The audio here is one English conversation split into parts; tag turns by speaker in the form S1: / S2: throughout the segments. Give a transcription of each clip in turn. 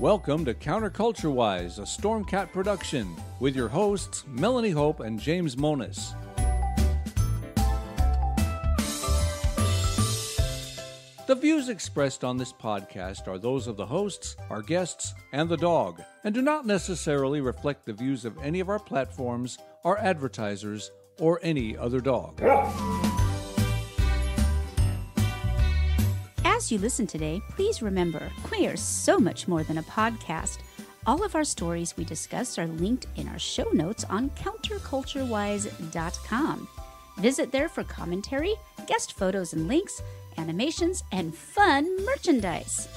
S1: Welcome to CounterCultureWISE, a Stormcat production, with your hosts Melanie Hope and James Monis. The views expressed on this podcast are those of the hosts, our guests, and the dog, and do not necessarily reflect the views of any of our platforms, our advertisers, or any other dog.
S2: As you listen today, please remember, we are so much more than a podcast. All of our stories we discuss are linked in our show notes on CounterCultureWISE.com. Visit there for commentary, guest photos and links, animations, and fun merchandise.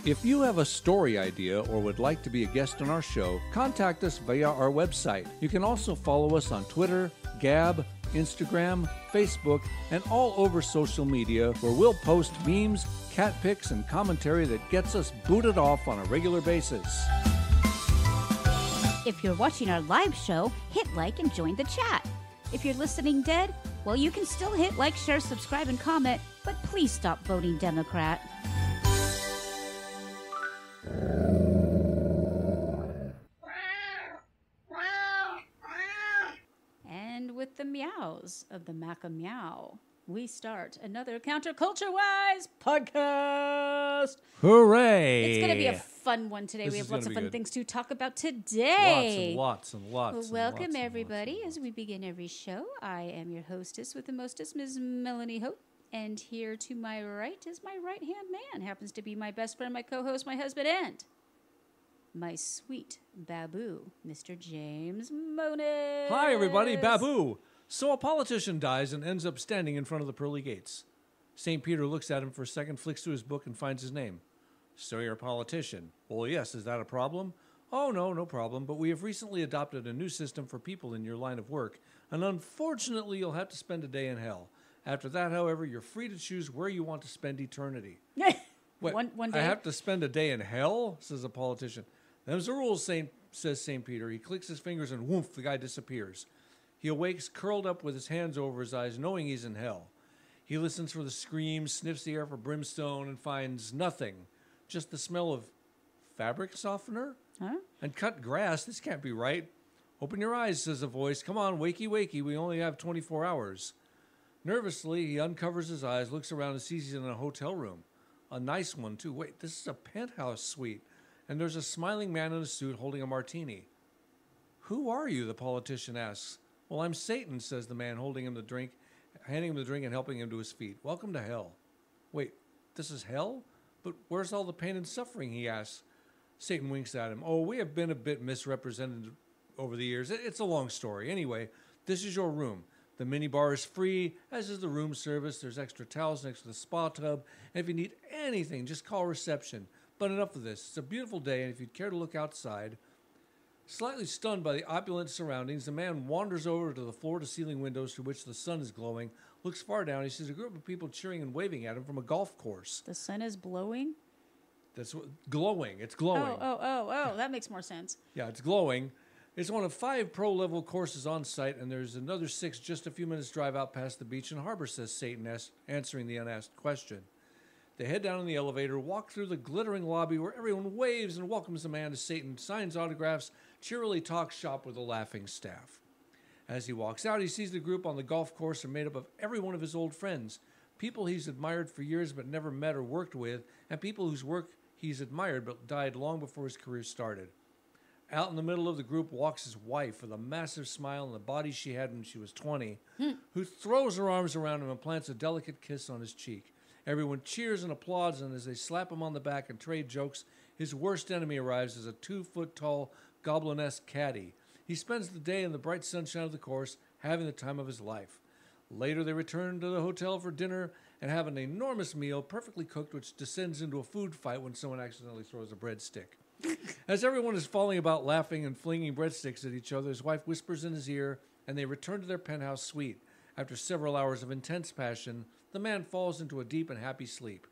S1: If you have a story idea or would like to be a guest on our show, contact us via our website. You can also follow us on Twitter, Gab, Instagram, Facebook, and all over social media, where we'll post memes, cat pics, and commentary that gets us booted off on a regular basis.
S2: If you're watching our live show, hit like and join the chat. If you're listening dead, well, you can still hit like, share, subscribe, and comment, but please stop voting Democrat. And with the meows of the Maca Meow, we start another CounterCultureWISE podcast.
S1: Hooray!
S2: It's going to be a fun one today. We have lots of fun things to talk about today.
S1: Lots.
S2: Well, welcome, everybody. As we begin every show, I am your hostess with the mostest, Ms. Melanie Hope. And here to my right is my right-hand man. Happens to be my best friend, my co-host, my husband, and my sweet Babu, Mr. James Monis.
S1: Hi, everybody. Babu. So a politician dies and ends up standing in front of the pearly gates. St. Peter looks at him for a second, flicks through his book, and finds his name. So you're a politician. Well, yes. Is that a problem? Oh, no problem. But we have recently adopted a new system for people in your line of work, and unfortunately, you'll have to spend a day in hell. After that, however, you're free to choose where you want to spend eternity. Wait,
S2: one day?
S1: I have to spend a day in hell? Says a politician. Them's the rules, says St. Peter. He clicks his fingers and whoof, the guy disappears. He awakes curled up with his hands over his eyes, knowing he's in hell. He listens for the screams, sniffs the air for brimstone, and finds nothing. Just the smell of fabric softener?
S2: Huh?
S1: And cut grass. This can't be right. Open your eyes, says a voice. Come on, wakey. We only have 24 hours. Nervously, he uncovers his eyes, looks around, and sees he's in a hotel room. A nice one, too. Wait, this is a penthouse suite. And there's a smiling man in a suit holding a martini. Who are you? The politician asks. Well, I'm Satan, says the man, handing him the drink and helping him to his feet. Welcome to hell. Wait, this is hell? But where's all the pain and suffering, he asks. Satan winks at him. Oh, we have been a bit misrepresented over the years. It's a long story. Anyway, this is your room. The minibar is free, as is the room service. There's extra towels next to the spa tub. And if you need anything, just call reception. But enough of this. It's a beautiful day, and if you'd care to look outside. Slightly stunned by the opulent surroundings, the man wanders over to the floor-to-ceiling windows through which the sun is glowing, looks far down. He sees a group of people cheering and waving at him from a golf course.
S2: The sun is blowing?
S1: That's what, glowing. It's glowing.
S2: Oh, that makes more sense.
S1: Yeah, it's glowing. It's one of 5 pro-level courses on site, and there's another 6 just a few minutes' drive out past the beach and harbor, says Satan, answering the unasked question. They head down in the elevator, walk through the glittering lobby where everyone waves and welcomes the man as Satan signs autographs, cheerily talks shop with a laughing staff. As he walks out, he sees the group on the golf course are made up of every one of his old friends, people he's admired for years but never met or worked with, and people whose work he's admired but died long before his career started. Out in the middle of the group walks his wife with a massive smile and the body she had when she was 20, who throws her arms around him and plants a delicate kiss on his cheek. Everyone cheers and applauds, and as they slap him on the back and trade jokes, his worst enemy arrives as a 2-foot-tall, goblin-esque caddy. He spends the day in the bright sunshine of the course, having the time of his life. Later, they return to the hotel for dinner and have an enormous meal, perfectly cooked, which descends into a food fight when someone accidentally throws a breadstick. As everyone is falling about laughing and flinging breadsticks at each other, his wife whispers in his ear, and they return to their penthouse suite. After several hours of intense passion, the man falls into a deep and happy sleep.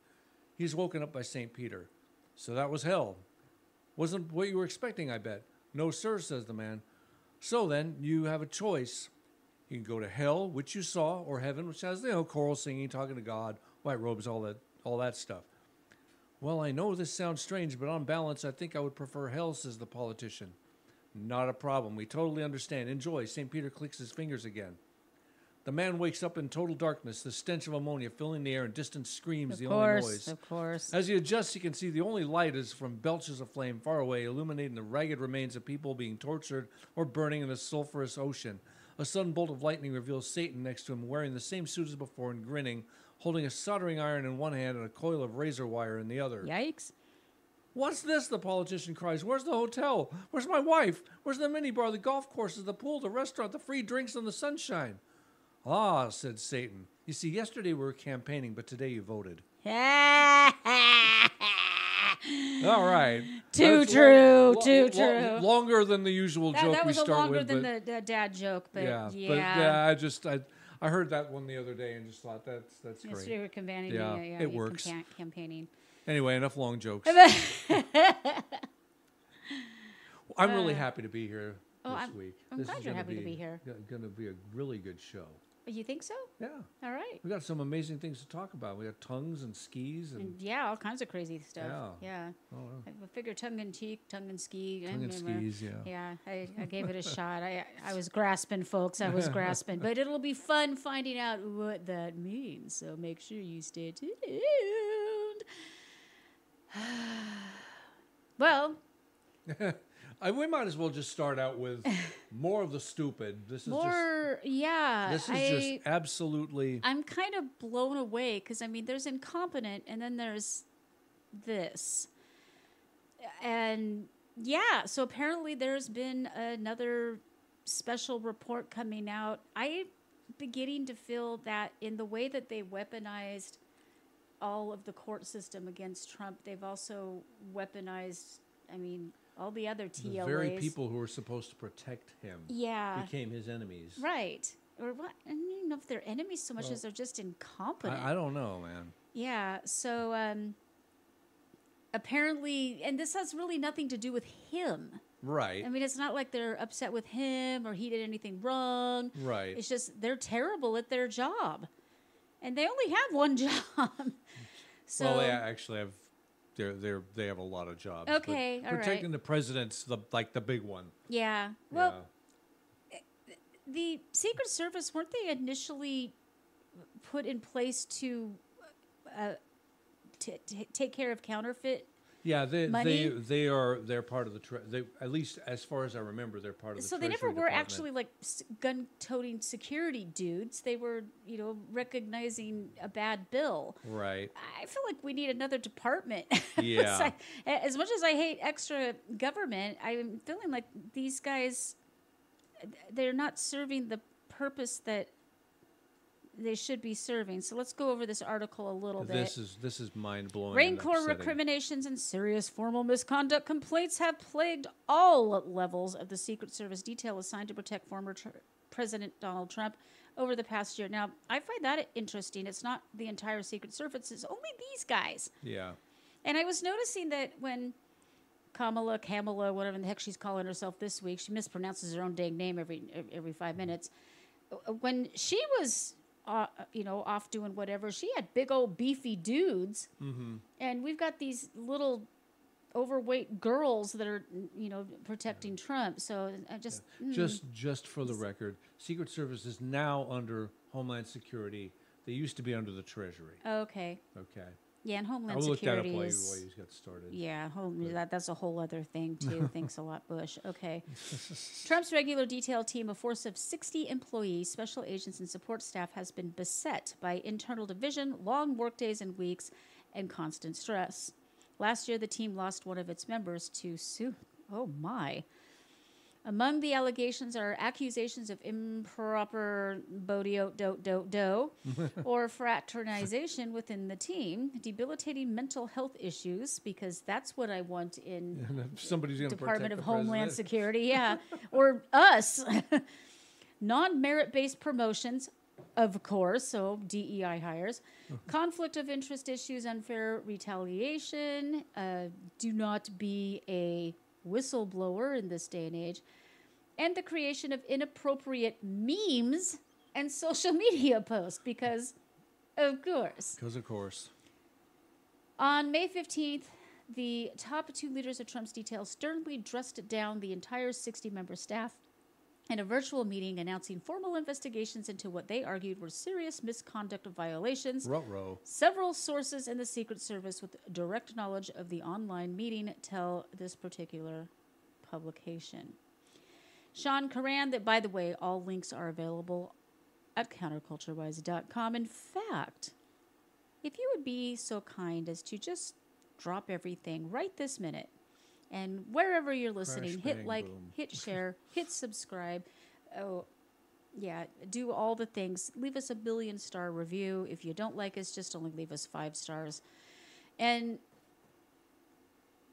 S1: He's woken up by St. Peter. So that was hell. Wasn't what you were expecting, I bet. No, sir, says the man. So then, you have a choice. You can go to hell, which you saw, or heaven, which has, choral singing, talking to God, white robes, all that stuff. Well, I know this sounds strange, but on balance, I think I would prefer hell, says the politician. Not a problem. We totally understand. Enjoy. St. Peter clicks his fingers again. The man wakes up in total darkness, the stench of ammonia filling the air, and distant screams the only noise.
S2: Of course.
S1: As he adjusts, he can see the only light is from belches of flame far away, illuminating the ragged remains of people being tortured or burning in the sulphurous ocean. A sudden bolt of lightning reveals Satan next to him, wearing the same suit as before and grinning, holding a soldering iron in one hand and a coil of razor wire in the other.
S2: Yikes.
S1: What's this? The politician cries. Where's the hotel? Where's my wife? Where's the minibar, the golf courses, the pool, the restaurant, the free drinks, and the sunshine? Ah, said Satan. You see, yesterday we were campaigning, but today you voted. All right.
S2: Too true.
S1: Longer than the usual joke
S2: that
S1: we
S2: was
S1: start
S2: longer
S1: with.
S2: than the dad joke, but
S1: yeah. I heard that one the other day and just thought that's great.
S2: Yesterday we were campaigning.
S1: Yeah, it works.
S2: Campaigning.
S1: Anyway, enough long jokes. I'm really happy to be here this week.
S2: I'm glad you're happy to be here.
S1: Going to be a really good show.
S2: You think so?
S1: Yeah.
S2: All right.
S1: We got some amazing things to talk about. We got tongues and skis and
S2: yeah, all kinds of crazy stuff. Yeah.
S1: Oh, wow.
S2: I figure tongue and cheek, tongue and ski.
S1: Tongue and skis, yeah.
S2: Yeah, I gave it a shot. I was grasping, folks. I was grasping. But it'll be fun finding out what that means. So make sure you stay tuned. Well,
S1: we might as well just start out with more of the stupid. This is just absolutely.
S2: I'm kind of blown away because there's incompetent, and then there's this, and so apparently there's been another special report coming out. I'm beginning to feel that in the way that they weaponized all of the court system against Trump, they've also weaponized, all the other TLAs.
S1: The very people who were supposed to protect him became his enemies.
S2: Right. Or what? I don't even know if they're enemies so much as they're just incompetent.
S1: I don't know, man.
S2: Yeah. So apparently, and this has really nothing to do with him.
S1: Right.
S2: It's not like they're upset with him or he did anything wrong.
S1: Right.
S2: It's just they're terrible at their job. And they only have one job.
S1: Well, they actually have. They have a lot of jobs.
S2: Okay, all right.
S1: Protecting the president's the big one.
S2: Yeah. Well, the Secret Service, weren't they initially put in place to take care of counterfeit?
S1: Yeah,
S2: money?
S1: they're part of the at least as far as I remember, they're part of the.
S2: So they never were actually like gun-toting security dudes. They were, recognizing a bad bill.
S1: Right.
S2: I feel like we need another department.
S1: Yeah.
S2: As much as I hate extra government, I'm feeling like these guys, they're not serving the purpose that they should be serving. So let's go over this article a little bit.
S1: This is mind-blowing.
S2: Marine Corps recriminations and serious formal misconduct complaints have plagued all levels of the Secret Service detail assigned to protect former President Donald Trump over the past year. Now, I find that interesting. It's not the entire Secret Service. It's only these guys.
S1: Yeah.
S2: And I was noticing that when Kamala, whatever the heck she's calling herself this week, she mispronounces her own dang name every 5 minutes. When she was off doing whatever, she had big old beefy dudes, and we've got these little overweight girls that are protecting Trump. So I
S1: just for the record, Secret Service is now under Homeland Security. They used to be under the Treasury.
S2: Okay. Yeah, and Homeland Security
S1: I will look that up while you got started.
S2: Yeah, that's a whole other thing, too. Thanks a lot, Bush. Okay. Trump's regular detail team, a force of 60 employees, special agents, and support staff, has been beset by internal division, long workdays and weeks, and constant stress. Last year, the team lost one of its members to sue. Oh, my. Among the allegations are accusations of improper or fraternization within the team, debilitating mental health issues, because that's what I want in
S1: somebody's gonna
S2: Department of
S1: protect the
S2: Homeland
S1: president.
S2: Security, yeah, or us. Non-merit-based promotions, of course, so DEI hires, conflict of interest issues, unfair retaliation, do not be a whistleblower in this day and age, and the creation of inappropriate memes and social media posts, because of course. On May 15th, the top 2 leaders of Trump's detail sternly dressed down the entire 60-member staff in a virtual meeting announcing formal investigations into what they argued were serious misconduct violations.
S1: Ruh-roh.
S2: Several sources in the Secret Service with direct knowledge of the online meeting tell this particular publication. Sean Curran, that, by the way, all links are available at CounterCultureWISE.com. In fact, if you would be so kind as to just drop everything right this minute, and wherever you're listening, hit like,
S1: boom.
S2: hit share, hit subscribe. Oh, yeah, do all the things. Leave us a 1,000,000-star review. If you don't like us, just only leave us 5 stars. And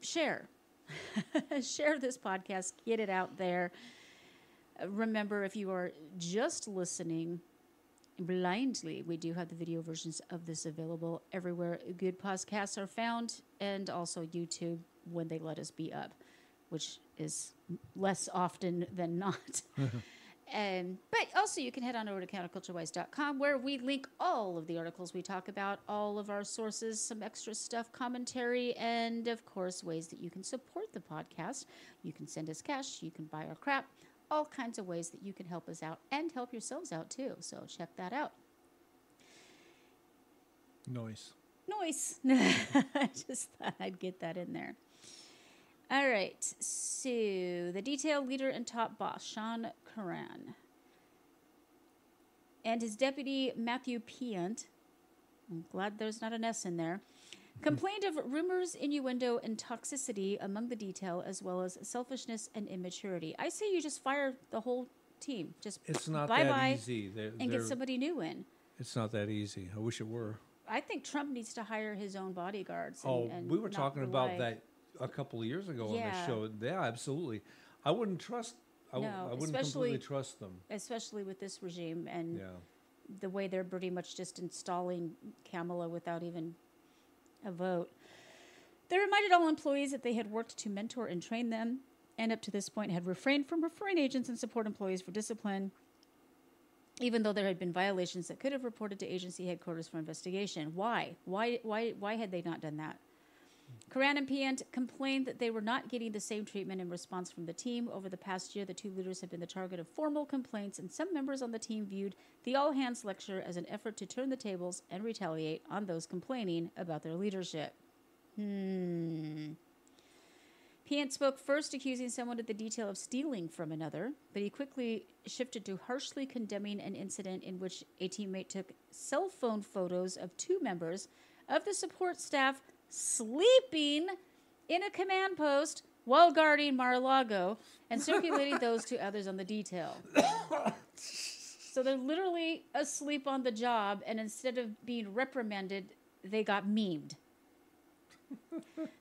S2: share. Share this podcast. Get it out there. Remember, if you are just listening blindly, we do have the video versions of this available everywhere good podcasts are found, and also YouTube when they let us be up, which is less often than not. But also you can head on over to CounterCultureWISE.com, where we link all of the articles we talk about, all of our sources, some extra stuff, commentary, and of course ways that you can support the podcast. You can send us cash, you can buy our crap, all kinds of ways that you can help us out and help yourselves out too. So check that out.
S1: Noise.
S2: I just thought I'd get that in there. All right. So the detail leader and top boss, Sean Curran, and his deputy, Matthew Piant, I'm glad there's not an S in there, complained of rumors, innuendo, and toxicity among the detail, as well as selfishness and immaturity. I say you just fire the whole team. Just
S1: It's not
S2: bye-bye
S1: that easy.
S2: and get somebody new in.
S1: It's not that easy. I wish it were.
S2: I think Trump needs to hire his own bodyguards. And
S1: We were
S2: not
S1: talking
S2: rely.
S1: about that a couple of years ago on
S2: Yeah.
S1: this show. Yeah, absolutely. I wouldn't trust. I wouldn't completely trust them.
S2: Especially with this regime and
S1: Yeah.
S2: the way they're pretty much just installing Kamala without even a vote. They reminded all employees that they had worked to mentor and train them, and up to this point had refrained from referring agents and support employees for discipline, even though there had been violations that could have reported to agency headquarters for investigation. Why? Why had they not done that? Curran and Piant complained that they were not getting the same treatment and response from the team. Over the past year, the 2 leaders have been the target of formal complaints, and some members on the team viewed the all-hands lecture as an effort to turn the tables and retaliate on those complaining about their leadership. Piant spoke first, accusing someone at the detail of stealing from another, but he quickly shifted to harshly condemning an incident in which a teammate took cell phone photos of 2 members of the support staff sleeping in a command post while guarding Mar-a-Lago and circulating those to others on the detail. So they're literally asleep on the job, and instead of being reprimanded, they got memed.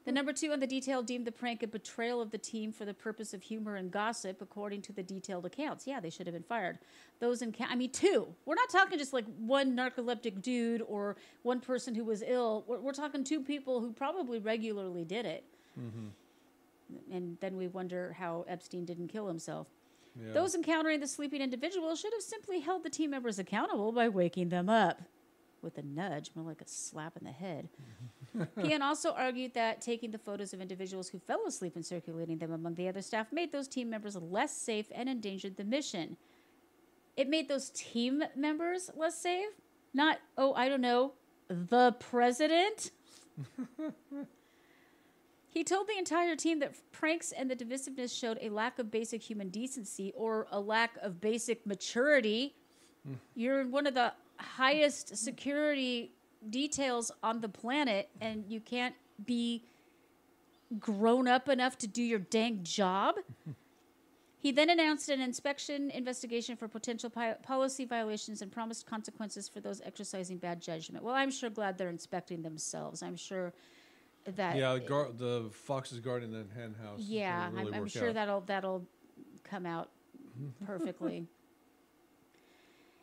S2: The number 2 on the detail deemed the prank a betrayal of the team for the purpose of humor and gossip, according to the detailed accounts. Yeah, they should have been fired. 2. We're not talking just like one narcoleptic dude or one person who was ill. We're talking 2 people who probably regularly did it. Mm-hmm. And then we wonder how Epstein didn't kill himself. Yeah. Those encountering the sleeping individual should have simply held the team members accountable by waking them up. With a nudge, more like a slap in the head. Pian also argued that taking the photos of individuals who fell asleep and circulating them among the other staff made those team members less safe and endangered the mission. It made those team members less safe? Not, the president? He told the entire team that pranks and the divisiveness showed a lack of basic human decency or a lack of basic maturity. You're in one of the highest security details on the planet, and you can't be grown up enough to do your dang job. He then announced an investigation for potential policy violations and promised consequences for those exercising bad judgment. Well, I'm sure glad they're inspecting themselves. I'm sure that
S1: the foxes guarding the hen house.
S2: Yeah, I'm sure that'll come out perfectly.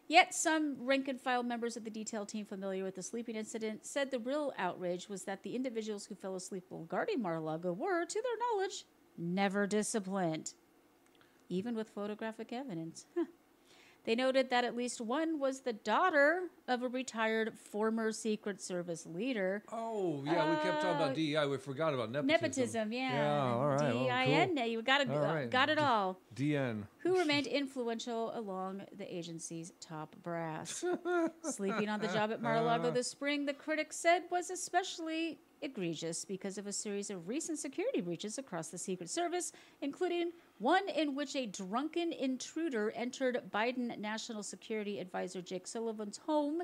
S2: Yet some rank-and-file members of the detail team familiar with the sleeping incident said the real outrage was that the individuals who fell asleep while guarding Mar-a-Lago were, to their knowledge, never disciplined, even with photographic evidence. They noted that at least one was the daughter of a retired former Secret Service leader.
S1: Oh, yeah, we kept talking about DEI. We forgot about nepotism.
S2: Nepotism, yeah.
S1: Yeah, all right.
S2: DEIN,
S1: Cool.
S2: you got it all.
S1: DN.
S2: Who remained influential along the agency's top brass. Sleeping on the job at Mar-a-Lago this spring, the critics said, was especially egregious because of a series of recent security breaches across the Secret Service, including one in which a drunken intruder entered Biden National Security Advisor Jake Sullivan's home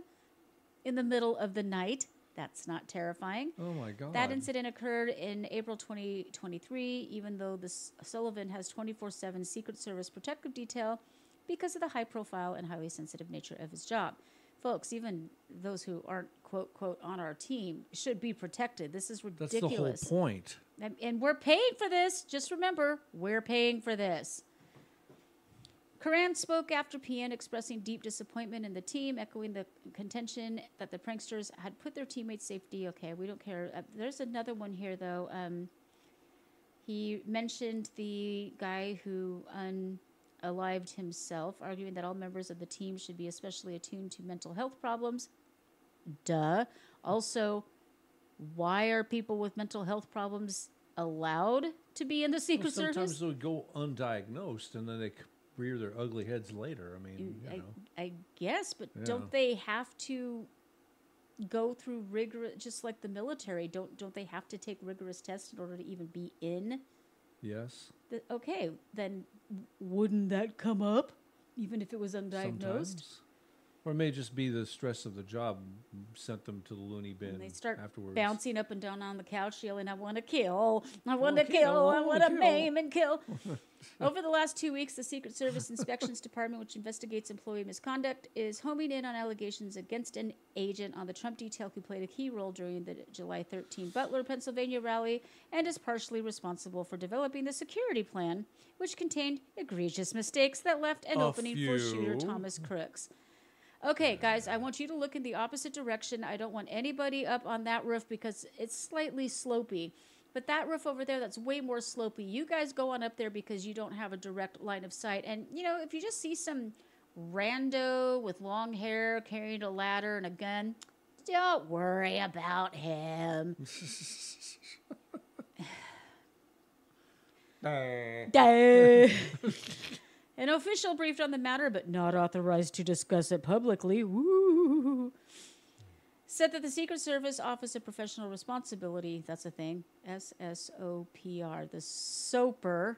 S2: in the middle of the night. That's not terrifying.
S1: Oh, my God.
S2: That incident occurred in April 2023, even though Sullivan has 24/7 Secret Service protective detail because of the high profile and highly sensitive nature of his job. Folks, even those who aren't, quote, quote, on our team should be protected. This is ridiculous.
S1: That's the whole point.
S2: And we're paying for this. Just remember, we're paying for this. Karan spoke after PN, expressing deep disappointment in the team, echoing the contention that the pranksters had put their teammates' safety. Okay, we don't care. There's another one here, though. He mentioned the guy who unalived himself, arguing that all members of the team should be especially attuned to mental health problems. Duh. Also, why are people with mental health problems allowed to be in the Secret Service?
S1: Sometimes they'll go undiagnosed, and then they rear their ugly heads later. I mean,
S2: I guess, but don't they have to go through rigorous, just like the military? Don't they have to take rigorous tests in order to even be in?
S1: Yes.
S2: Okay, then wouldn't that come up, even if it was undiagnosed?
S1: Sometimes. Or it may just be the stress of the job sent them to the loony bin
S2: And they start
S1: afterwards.
S2: bouncing up and down on the couch, yelling, I want to kill, I want to kill, I want to maim and kill. Over the last 2 weeks, the Secret Service Inspections Department, which investigates employee misconduct, is homing in on allegations against an agent on the Trump detail who played a key role during the July 13 Butler, Pennsylvania rally and is partially responsible for developing the security plan, which contained egregious mistakes that left an opening for shooter Thomas Crooks. Okay, guys, I want you to look in the opposite direction. I don't want anybody up on that roof because it's slightly slopey. But that roof over there, that's way more slopey. You guys go on up there because you don't have a direct line of sight. And, you know, if you just see some rando with long hair carrying a ladder and a gun, don't worry about him. An official briefed on the matter, but not authorized to discuss it publicly, said that the Secret Service Office of Professional Responsibility, that's a thing, SSOPR, the SOPR,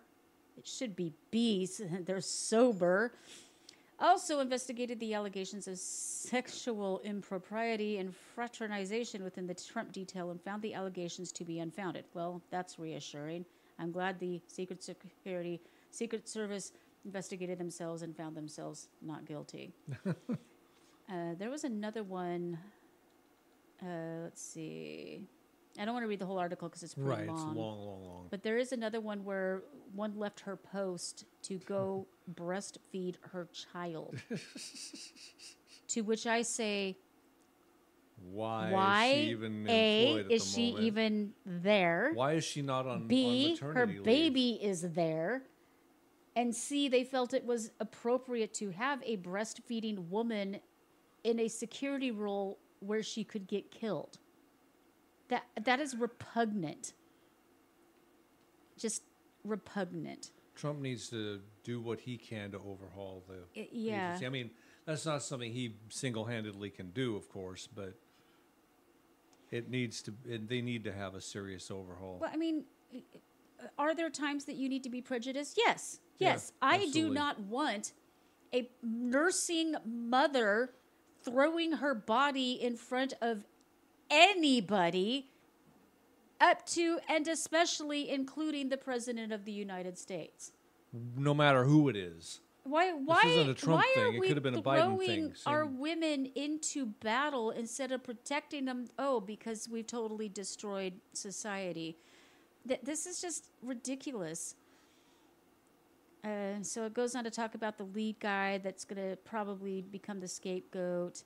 S2: it should be B's, they're sober, also investigated the allegations of sexual impropriety and fraternization within the Trump detail and found the allegations to be unfounded. Well, that's reassuring. I'm glad the Secret Service investigated themselves and found themselves not guilty. There was another one. Let's see. I don't want to read the whole article because it's pretty long.
S1: Right, it's long.
S2: But there is another one where one left her post to go breastfeed her child. To which I say,
S1: why is she even employed at
S2: is
S1: the
S2: she
S1: moment?
S2: even there?
S1: Why is she not on
S2: B,
S1: maternity
S2: her
S1: leave?
S2: baby is there. And C, they felt it was appropriate to have a breastfeeding woman in a security role where she could get killed. That is repugnant. Just repugnant.
S1: Trump needs to do what he can to overhaul the
S2: yeah.
S1: agency. I mean, that's not something he single-handedly can do, of course, but it needs to. They need to have a serious overhaul.
S2: Well, I mean, are there times that you need to be prejudiced? Yes. Yes.
S1: Yeah,
S2: I do not want a nursing mother throwing her body in front of anybody, up to and especially including the President of the United States.
S1: No matter who it is.
S2: Why
S1: This isn't a Trump thing. It
S2: we
S1: could have been a Biden thing.
S2: throwing our women into battle instead of protecting them? Oh, because we've totally destroyed society. This is just ridiculous. So it goes on to talk about the lead guy that's going to probably become the scapegoat.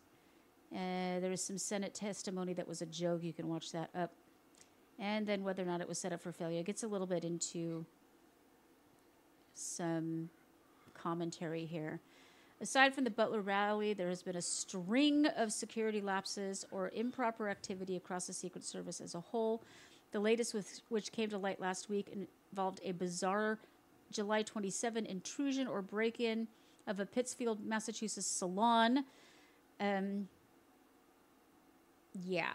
S2: There was some Senate testimony that was a joke. You can watch that up. And then whether or not it was set up for failure. It gets a little bit into some commentary here. Aside from the Butler rally, there has been a string of security lapses or improper activity across the Secret Service as a whole. The latest, which came to light last week, involved a bizarre July 27 intrusion or break-in of a Pittsfield, Massachusetts salon. Yeah.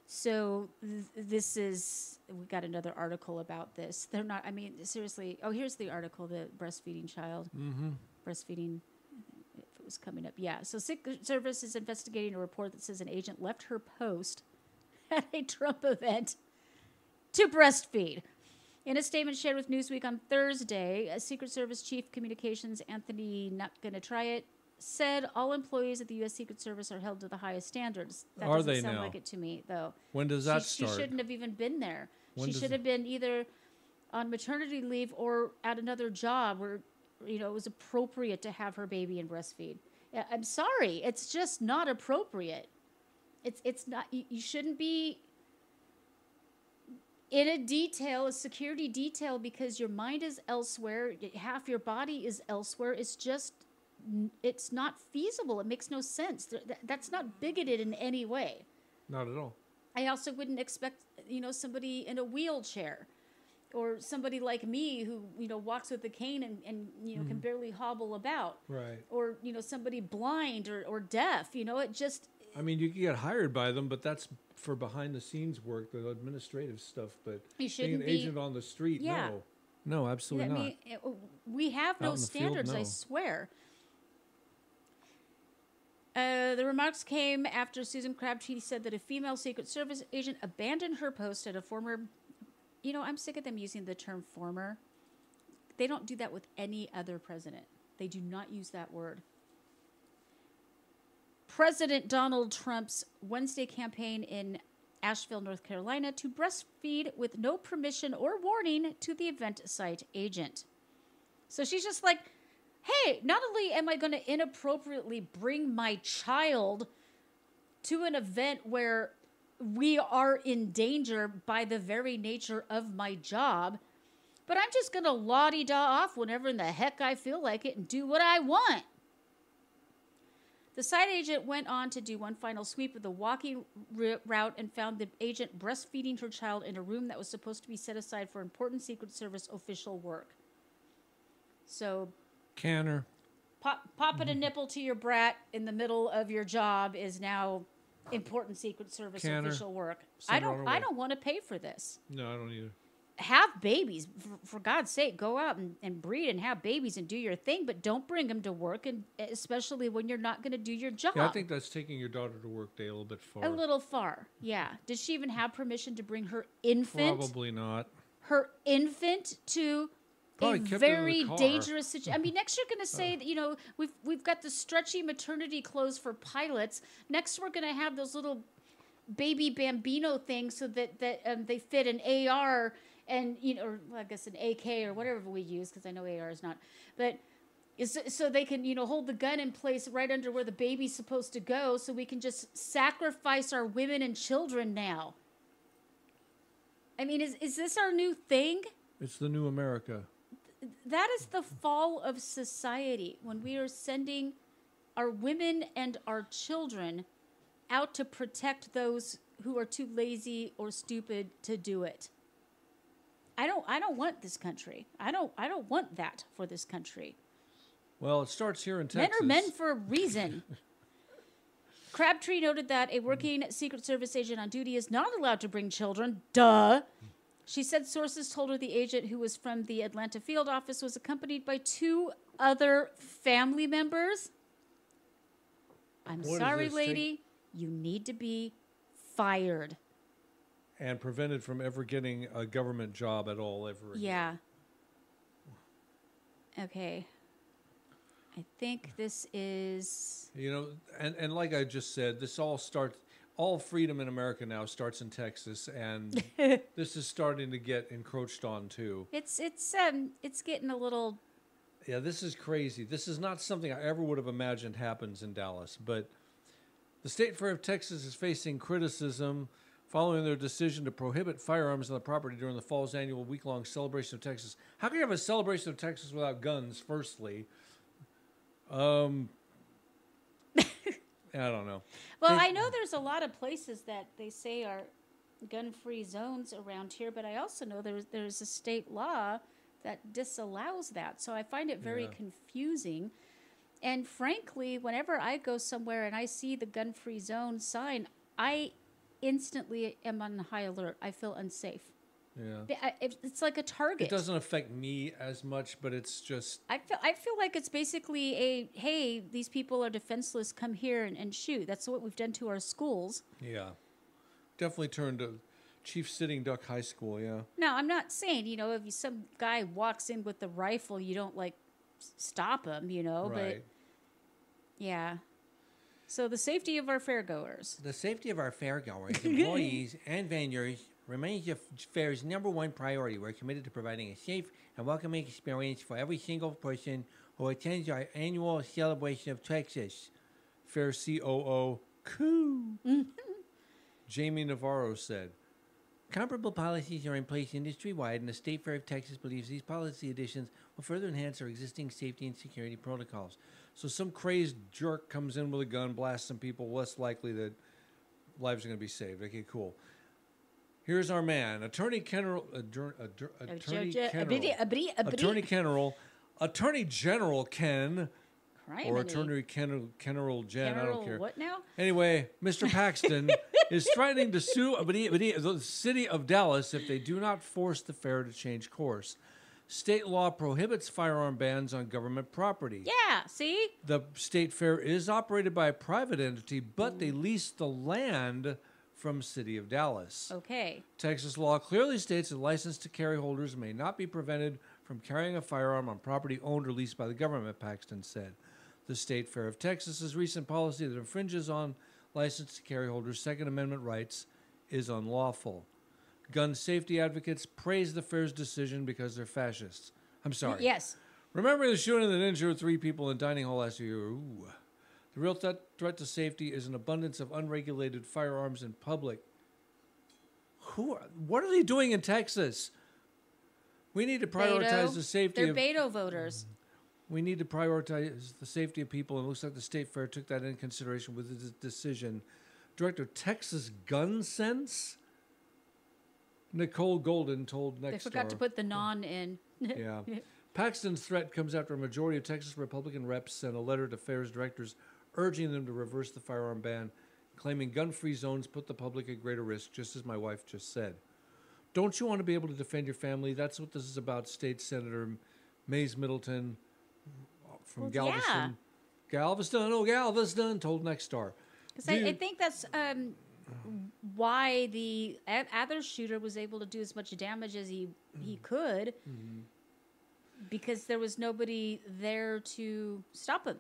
S2: So this is, we got another article about this. They're not, I mean, seriously. Oh, here's the article, the breastfeeding child. Breastfeeding, if it was coming up. Yeah. So Secret Service is investigating a report that says an agent left her post at a Trump event to breastfeed. In a statement shared with Newsweek on Thursday, Secret Service Chief Communications Anthony Not Gonna Try It said all employees at the U.S. Secret Service are held to the highest standards. That
S1: Are
S2: doesn't
S1: they
S2: sound
S1: now?
S2: like it to me, though.
S1: When does that start?
S2: She shouldn't have even been there.
S1: When
S2: She
S1: does
S2: should have been either on maternity leave or at another job where, you know, it was appropriate to have her baby and breastfeed. I'm sorry. It's just not appropriate. It's not. You shouldn't be in a security detail, because your mind is elsewhere. Half your body is elsewhere. It's not feasible. It makes no sense. That's not bigoted in any way.
S1: Not at all.
S2: I also wouldn't expect, you know, somebody in a wheelchair or somebody like me who, you know, walks with a cane and you know, can barely hobble about.
S1: Right.
S2: Or, you know, somebody blind or deaf, you know, it just...
S1: I mean, you can get hired by them, but that's for behind-the-scenes work, the administrative stuff. But
S2: You shouldn't
S1: being an
S2: be-
S1: agent on the street,
S2: Yeah.
S1: no, absolutely not.
S2: We have
S1: Out
S2: no
S1: in the field,
S2: standards, I
S1: no.
S2: swear. The remarks came after Susan Crabtree said that a female Secret Service agent abandoned her post at a former... You know, I'm sick of them using the term former. They don't do that with any other president. They do not use that word. President Donald Trump's Wednesday campaign in Asheville, North Carolina, to breastfeed with no permission or warning to the event site agent. So she's just like, hey, not only am I going to inappropriately bring my child to an event where we are in danger by the very nature of my job, but I'm just going to la-di-da off whenever in the heck I feel like it and do what I want. The site agent went on to do one final sweep of the walking route and found the agent breastfeeding her child in a room that was supposed to be set aside for important Secret Service official work. So,
S1: Canner.
S2: popping a nipple to your brat in the middle of your job is now important Secret Service
S1: Canner.
S2: official work.
S1: Send her on her
S2: I
S1: way.
S2: don't want to pay for this.
S1: No, I don't either.
S2: Have babies, for God's sake. Go out and breed and have babies and do your thing, but don't bring them to work, and especially when you're not going to do your job.
S1: Yeah, I think that's taking your daughter to work day a little bit far.
S2: A little far, yeah. Did she even have permission to bring her infant?
S1: Probably not.
S2: Her infant to
S1: Probably
S2: a
S1: kept it in the
S2: very
S1: car.
S2: dangerous situation. I mean, next you're going to say that, you know, we've got the stretchy maternity clothes for pilots. Next we're going to have those little baby Bambino things so that they fit an AR and, you know, or I guess an AK or whatever we use, because I know AR is not, but so they can, you know, hold the gun in place right under where the baby's supposed to go, so we can just sacrifice our women and children now. I mean, is this our new thing?
S1: It's the new America.
S2: That is the fall of society, when we are sending our women and our children out to protect those who are too lazy or stupid to do it. I don't want this country. I don't want that for this country.
S1: Well, it starts here in
S2: Men
S1: Texas.
S2: are men for a reason. Crabtree noted that a working Secret Service agent on duty is not allowed to bring children. Duh. She said sources told her the agent, who was from the Atlanta field office, was accompanied by 2 other family members. I'm
S1: What does
S2: sorry,
S1: this
S2: lady. You need to be fired.
S1: And prevented from ever getting a government job at all ever again.
S2: Yeah. Okay. I think this is...
S1: You know, and like I just said, this all starts... All freedom in America now starts in Texas, and this is starting to get encroached on too.
S2: It's getting a little...
S1: Yeah, this is crazy. This is not something I ever would have imagined happens in Dallas. But the State Fair of Texas is facing criticism following their decision to prohibit firearms on the property during the fall's annual week-long celebration of Texas. How can you have a celebration of Texas without guns, firstly? I don't know.
S2: Well, I know there's a lot of places that they say are gun-free zones around here, but I also know there's a state law that disallows that. So I find it very confusing. And frankly, whenever I go somewhere and I see the gun-free zone sign, I instantly am on high alert. I feel unsafe.
S1: Yeah.
S2: It's like a target.
S1: It doesn't affect me as much, but it's just...
S2: I feel like it's basically a, hey, these people are defenseless, come here and shoot. That's what we've done to our schools.
S1: Yeah. Definitely turned to Chief Sitting Duck High School, yeah.
S2: Now, I'm not saying, if some guy walks in with a rifle, you don't, stop him,
S1: Right.
S2: But, yeah. So the safety of our fairgoers.
S3: The safety of our fairgoers, employees, and vendors remains the fair's #1 priority. We're committed to providing a safe and welcoming experience for every single person who attends our annual celebration of Texas.
S1: Fair COO, Jamie Navarro said.
S3: Comparable policies are in place industry-wide, and the State Fair of Texas believes these policy additions will further enhance our existing safety and security protocols.
S1: So some crazed jerk comes in with a gun, blasts some people, less likely that lives are going to be saved. Okay, cool. Here's our man, Attorney General Ken, or Attorney General Jen, I don't care.
S2: What now?
S1: Anyway, Mr. Paxton is threatening to sue the city of Dallas if they do not force the fair to change course. State law prohibits firearm bans on government property.
S2: Yeah, see?
S1: The state fair is operated by a private entity, but they lease the land from City of Dallas.
S2: Okay.
S1: Texas law clearly states that licensed to carry holders may not be prevented from carrying a firearm on property owned or leased by the government, Paxton said. The State Fair of Texas's recent policy that infringes on licensed to carry holders' Second Amendment rights is unlawful. Gun safety advocates praise the fair's decision because they're fascists. I'm sorry.
S2: Yes.
S1: Remembering the shooting that injured 3 people in dining hall last year, ooh. The real threat to safety is an abundance of unregulated firearms in public. What are they doing in Texas? We need to prioritize the safety
S2: of... They're Beto voters.
S1: We need to prioritize the safety of people, and it looks like the State Fair took that into consideration with its decision. Director Texas Gun Sense, Nicole Golden, told Nexstar.
S2: They forgot to put the non in.
S1: Yeah. Paxton's threat comes after a majority of Texas Republican reps sent a letter to Fair's directors urging them to reverse the firearm ban, claiming gun-free zones put the public at greater risk, just as my wife just said. Don't you want to be able to defend your family? That's what this is about, State Senator Mays Middleton from Galveston.
S2: Yeah.
S1: Galveston told Nexstar.
S2: Because I think that's why the other shooter was able to do as much damage as he could, because there was nobody there to stop him.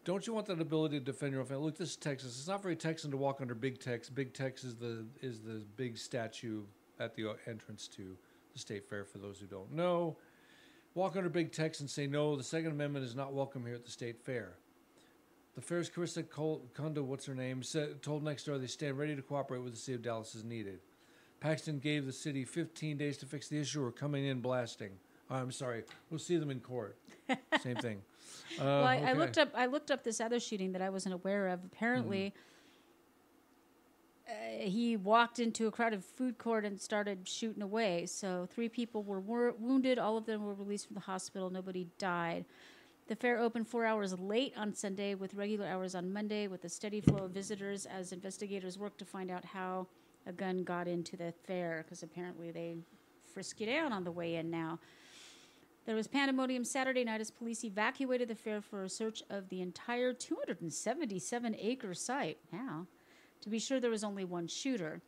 S1: Don't you want that ability to defend your own family? Look, this is Texas. It's not very Texan to walk under Big Tex. Big Tex is the big statue at the entrance to the State Fair, for those who don't know. Walk under Big Tex and say, no, the Second Amendment is not welcome here at the State Fair. The fair's Carissa Kondo, told Nexstar they stand ready to cooperate with the city of Dallas as needed. Paxton gave the city 15 days to fix the issue or coming in blasting. I'm sorry. We'll see them in court. Same thing.
S2: Well, I looked up this other shooting that I wasn't aware of. Apparently, he walked into a crowded food court and started shooting away. So 3 people were wounded. All of them were released from the hospital. Nobody died. The fair opened 4 hours late on Sunday with regular hours on Monday, with a steady flow of visitors as investigators worked to find out how a gun got into the fair, because apparently they frisk you down on the way in now. There was pandemonium Saturday night as police evacuated the fair for a search of the entire 277-acre site. Now, to be sure, there was only one shooter.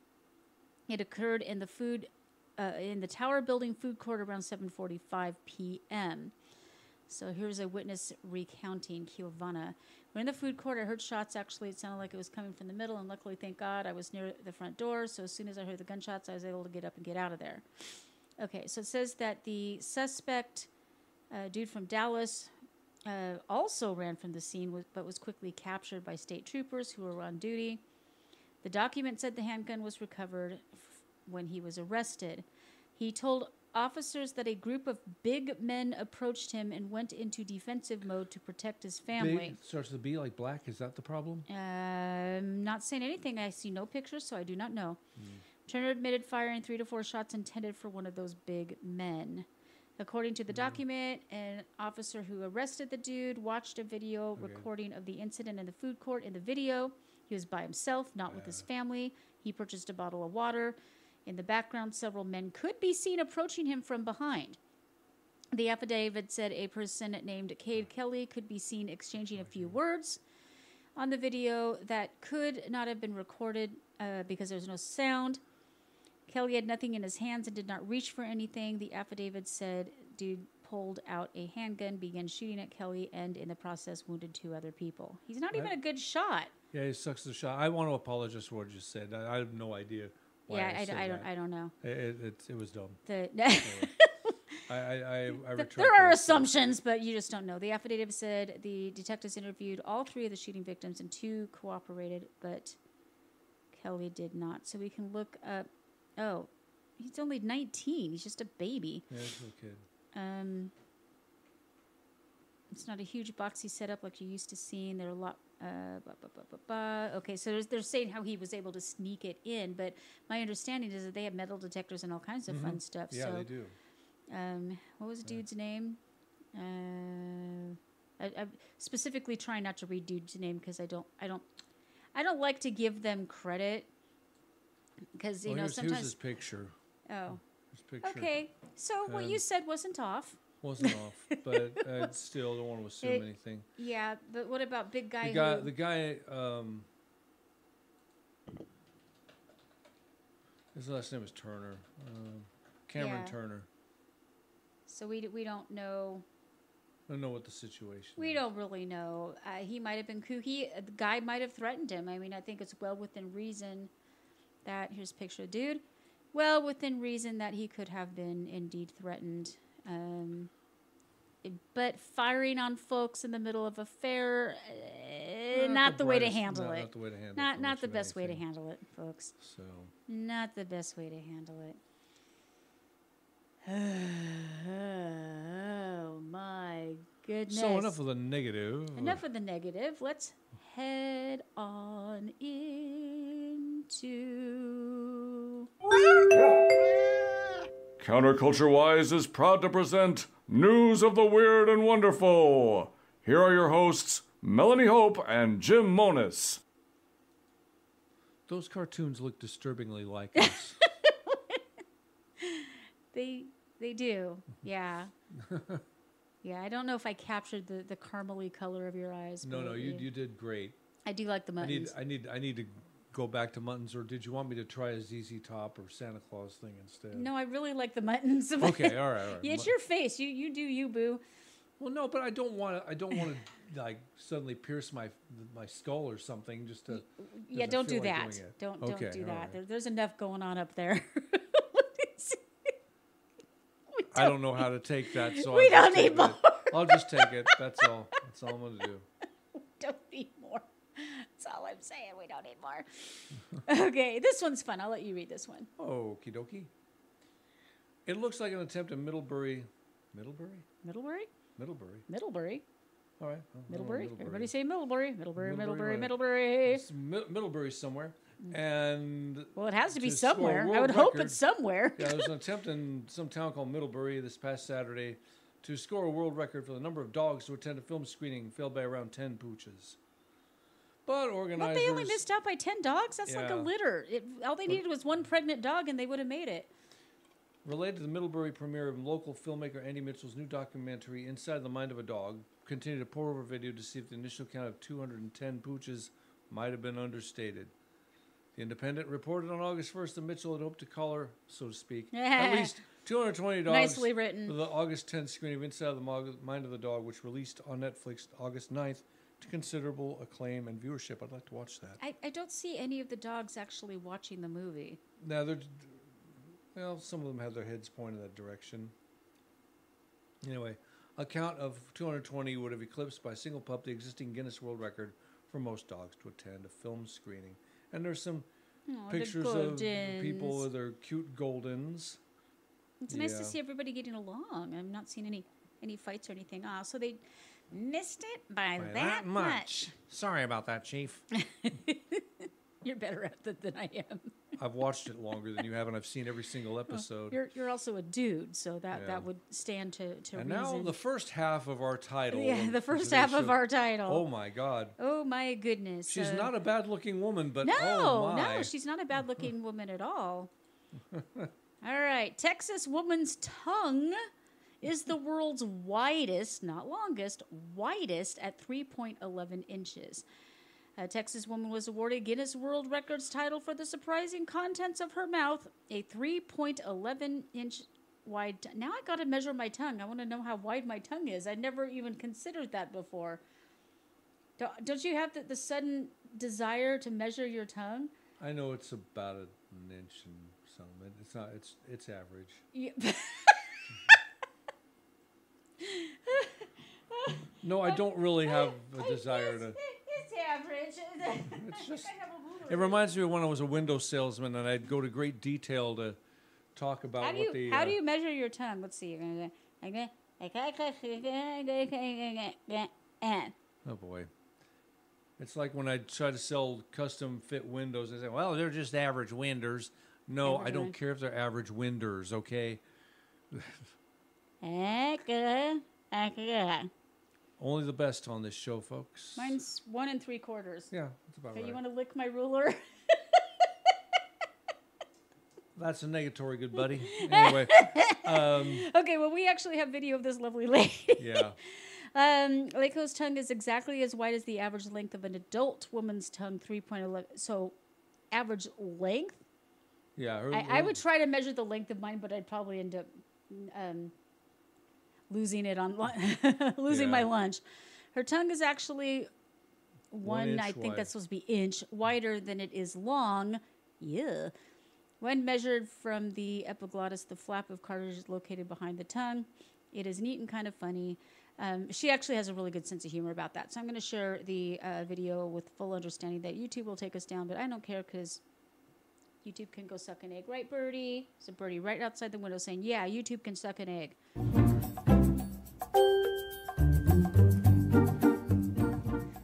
S2: It occurred in the Tower Building food court around 7:45 p.m. So here's a witness recounting. Giovanna. We're in the food court. I heard shots. Actually, it sounded like it was coming from the middle, and luckily, thank God, I was near the front door. So as soon as I heard the gunshots, I was able to get up and get out of there. Okay, so it says that the suspect, dude from Dallas, also ran from the scene, but was quickly captured by state troopers who were on duty. The document said the handgun was recovered when he was arrested. He told officers that a group of big men approached him and went into defensive mode to protect his family.
S1: Big starts with a B like black. Is that the problem?
S2: Not saying anything. I see no pictures, so I do not know. Turner admitted firing 3 to 4 shots intended for one of those big men. According to the document, an officer who arrested the dude watched a video recording of the incident in the food court. In the video, he was by himself, not with his family. He purchased a bottle of water. In the background, several men could be seen approaching him from behind. The affidavit said a person named Cade Kelly could be seen exchanging a few words on the video that could not have been recorded because there was no sound. Kelly had nothing in his hands and did not reach for anything. The affidavit said dude pulled out a handgun, began shooting at Kelly, and in the process wounded 2 other people. He's not even a good shot.
S1: Yeah, he sucks the shot. I want to apologize for what I just said. I have no idea why I said that.
S2: I don't know.
S1: It was dumb. I retract
S2: there are
S1: that.
S2: assumptions, but you just don't know. The affidavit said the detectives interviewed all 3 of the shooting victims and 2 cooperated, but Kelly did not. So we can look up. Oh, he's only 19. He's just a baby.
S1: Yeah, he's a little kid.
S2: It's not a huge boxy setup like you're used to seeing. There are a lot. Okay, so they're saying how he was able to sneak it in, but my understanding is that they have metal detectors and all kinds of fun stuff.
S1: Yeah,
S2: so,
S1: they do.
S2: What was the dude's name? I'm specifically trying not to read dude's name because I don't like to give them credit because sometimes
S1: here's his picture.
S2: Oh,
S1: His picture.
S2: Okay, so what you said wasn't off.
S1: Wasn't off, but I still don't want to assume anything.
S2: Yeah, but what about big guy?
S1: The guy. His last name is Turner. Cameron Turner.
S2: So we don't know.
S1: I don't know what the situation.
S2: We don't really know. He might have been kooky. The guy might have threatened him. I mean, I think it's well within reason that here's a picture of dude. Well within reason that he could have been indeed threatened. But firing on folks in the middle of a fair, not the way to handle it.
S1: Not the way to handle it.
S2: Not the best way to handle it, folks.
S1: So.
S2: Not the best way to handle it. Oh my goodness.
S1: So enough of the negative.
S2: Enough of the negative. Let's head on into...
S4: CounterCultureWISE is proud to present News of the Weird and Wonderful. Here are your hosts, Melanie Hope and Jim Monis.
S1: Those cartoons look disturbingly like us.
S2: They do, yeah. Yeah, I don't know if I captured the caramely color of your eyes.
S1: No, you did great.
S2: I do like the muttons.
S1: I need to go back to muttons, or did you want me to try a ZZ Top or Santa Claus thing instead?
S2: No, I really like the muttons.
S1: Okay, all right.
S2: Yeah, it's your face. You do you, boo.
S1: Well, no, but I don't want to like suddenly pierce my skull or something just to.
S2: Yeah, don't do that. Don't do that.
S1: Right.
S2: There's enough going on up there.
S1: I don't know how to take that, so
S2: we don't need more.
S1: I'll just take it. That's all. That's all I'm going to do.
S2: Don't need more. That's all I'm saying. We don't need more. Okay, this one's fun. I'll let you read this one.
S1: Okie dokie. It looks like an attempt at Middlebury.
S2: Middlebury?
S1: All right.
S2: Middlebury. Everybody say Middlebury. Middlebury.
S1: It's Middlebury somewhere. And
S2: well, it has to be somewhere. I would hope it's somewhere.
S1: Yeah, there was an attempt in some town called Middlebury this past Saturday to score a world record for the number of dogs to attend a film screening, failed by around 10 pooches. But organizers...
S2: What, they only missed out by 10 dogs? That's like a litter. All they needed was one pregnant dog, and they would have made it.
S1: Related to the Middlebury premiere of local filmmaker Andy Mitchell's new documentary, Inside the Mind of a Dog, continued to pour over video to see if the initial count of 210 pooches might have been understated. The Independent reported on August 1st that Mitchell had hoped to collar, so to speak, at least 220 dogs
S2: Nicely written.
S1: for the August 10th screening of Inside the Mind of the Dog, which released on Netflix August 9th to considerable acclaim and viewership. I'd like to watch that.
S2: I don't see any of the dogs actually watching the movie.
S1: Now, some of them have their heads pointed that direction. Anyway, a count of 220 would have eclipsed by a single pup the existing Guinness World Record for most dogs to attend a film screening. And there's some pictures of people with their cute Goldens.
S2: It's nice to
S1: Yeah.
S2: see everybody getting along. I'm not seeing any fights or anything. Ah, so they missed it by that much.
S1: Sorry about that, Chief.
S2: You're better at it than I am.
S1: I've watched it longer than you have, and I've seen every single episode.
S2: You're also a dude, so that
S1: Yeah.
S2: would stand to
S1: And
S2: reason.
S1: now the first half of our title.
S2: Yeah,
S1: of
S2: the first
S1: today's
S2: half of
S1: show.
S2: our title.
S1: Oh my God.
S2: Oh my goodness.
S1: She's not a bad-looking woman, but
S2: No,
S1: oh my.
S2: no, she's not a bad-looking woman at all. All right, Texas woman's tongue is the world's widest, not longest, widest at 3.11 inches. A Texas woman was awarded Guinness World Records title for the surprising contents of her mouth, a 3.11-inch wide. Now I got to measure my tongue. I want to know how wide my tongue is. I never even considered that before. Don't you have the sudden desire to measure your tongue?
S1: I know it's about an inch and something. It's not. It's average.
S2: Yeah.
S1: No, I don't really have a desire to.
S2: It's average.
S1: It's just. It reminds me of when I was a window salesman, and I'd go to great detail to talk about
S2: How do
S1: what
S2: you
S1: the.
S2: how do you measure your tongue? Let's see. You're gonna
S1: Oh boy. It's like when I try to sell custom fit windows. I say, "Well, they're just average winders." No, I
S2: Average
S1: don't
S2: wind-
S1: care if they're average winders. Okay. Only the best on this show, folks.
S2: Mine's 1 3/4.
S1: Yeah, that's about
S2: Okay,
S1: right.
S2: you want to lick my ruler?
S1: That's a negatory, good buddy. Anyway,
S2: Okay, well, we actually have video of this lovely lady.
S1: yeah.
S2: Leiko's tongue is exactly as wide as the average length of an adult woman's tongue, 3.11. So, average length?
S1: Yeah.
S2: I would try to measure the length of mine, but I'd probably end up losing it on losing my
S1: Yeah.
S2: lunch. Her tongue is actually one, I
S1: inch
S2: think
S1: wide.
S2: that's supposed to be inch wider than it is long. Yeah. When measured from the epiglottis, the flap of cartilage is located behind the tongue. It is neat and kind of funny. She actually has a really good sense of humor about that. So I'm going to share the video with full understanding that YouTube will take us down, but I don't care because YouTube can go suck an egg. Right, Birdie? There's a birdie right outside the window saying, yeah, YouTube can suck an egg.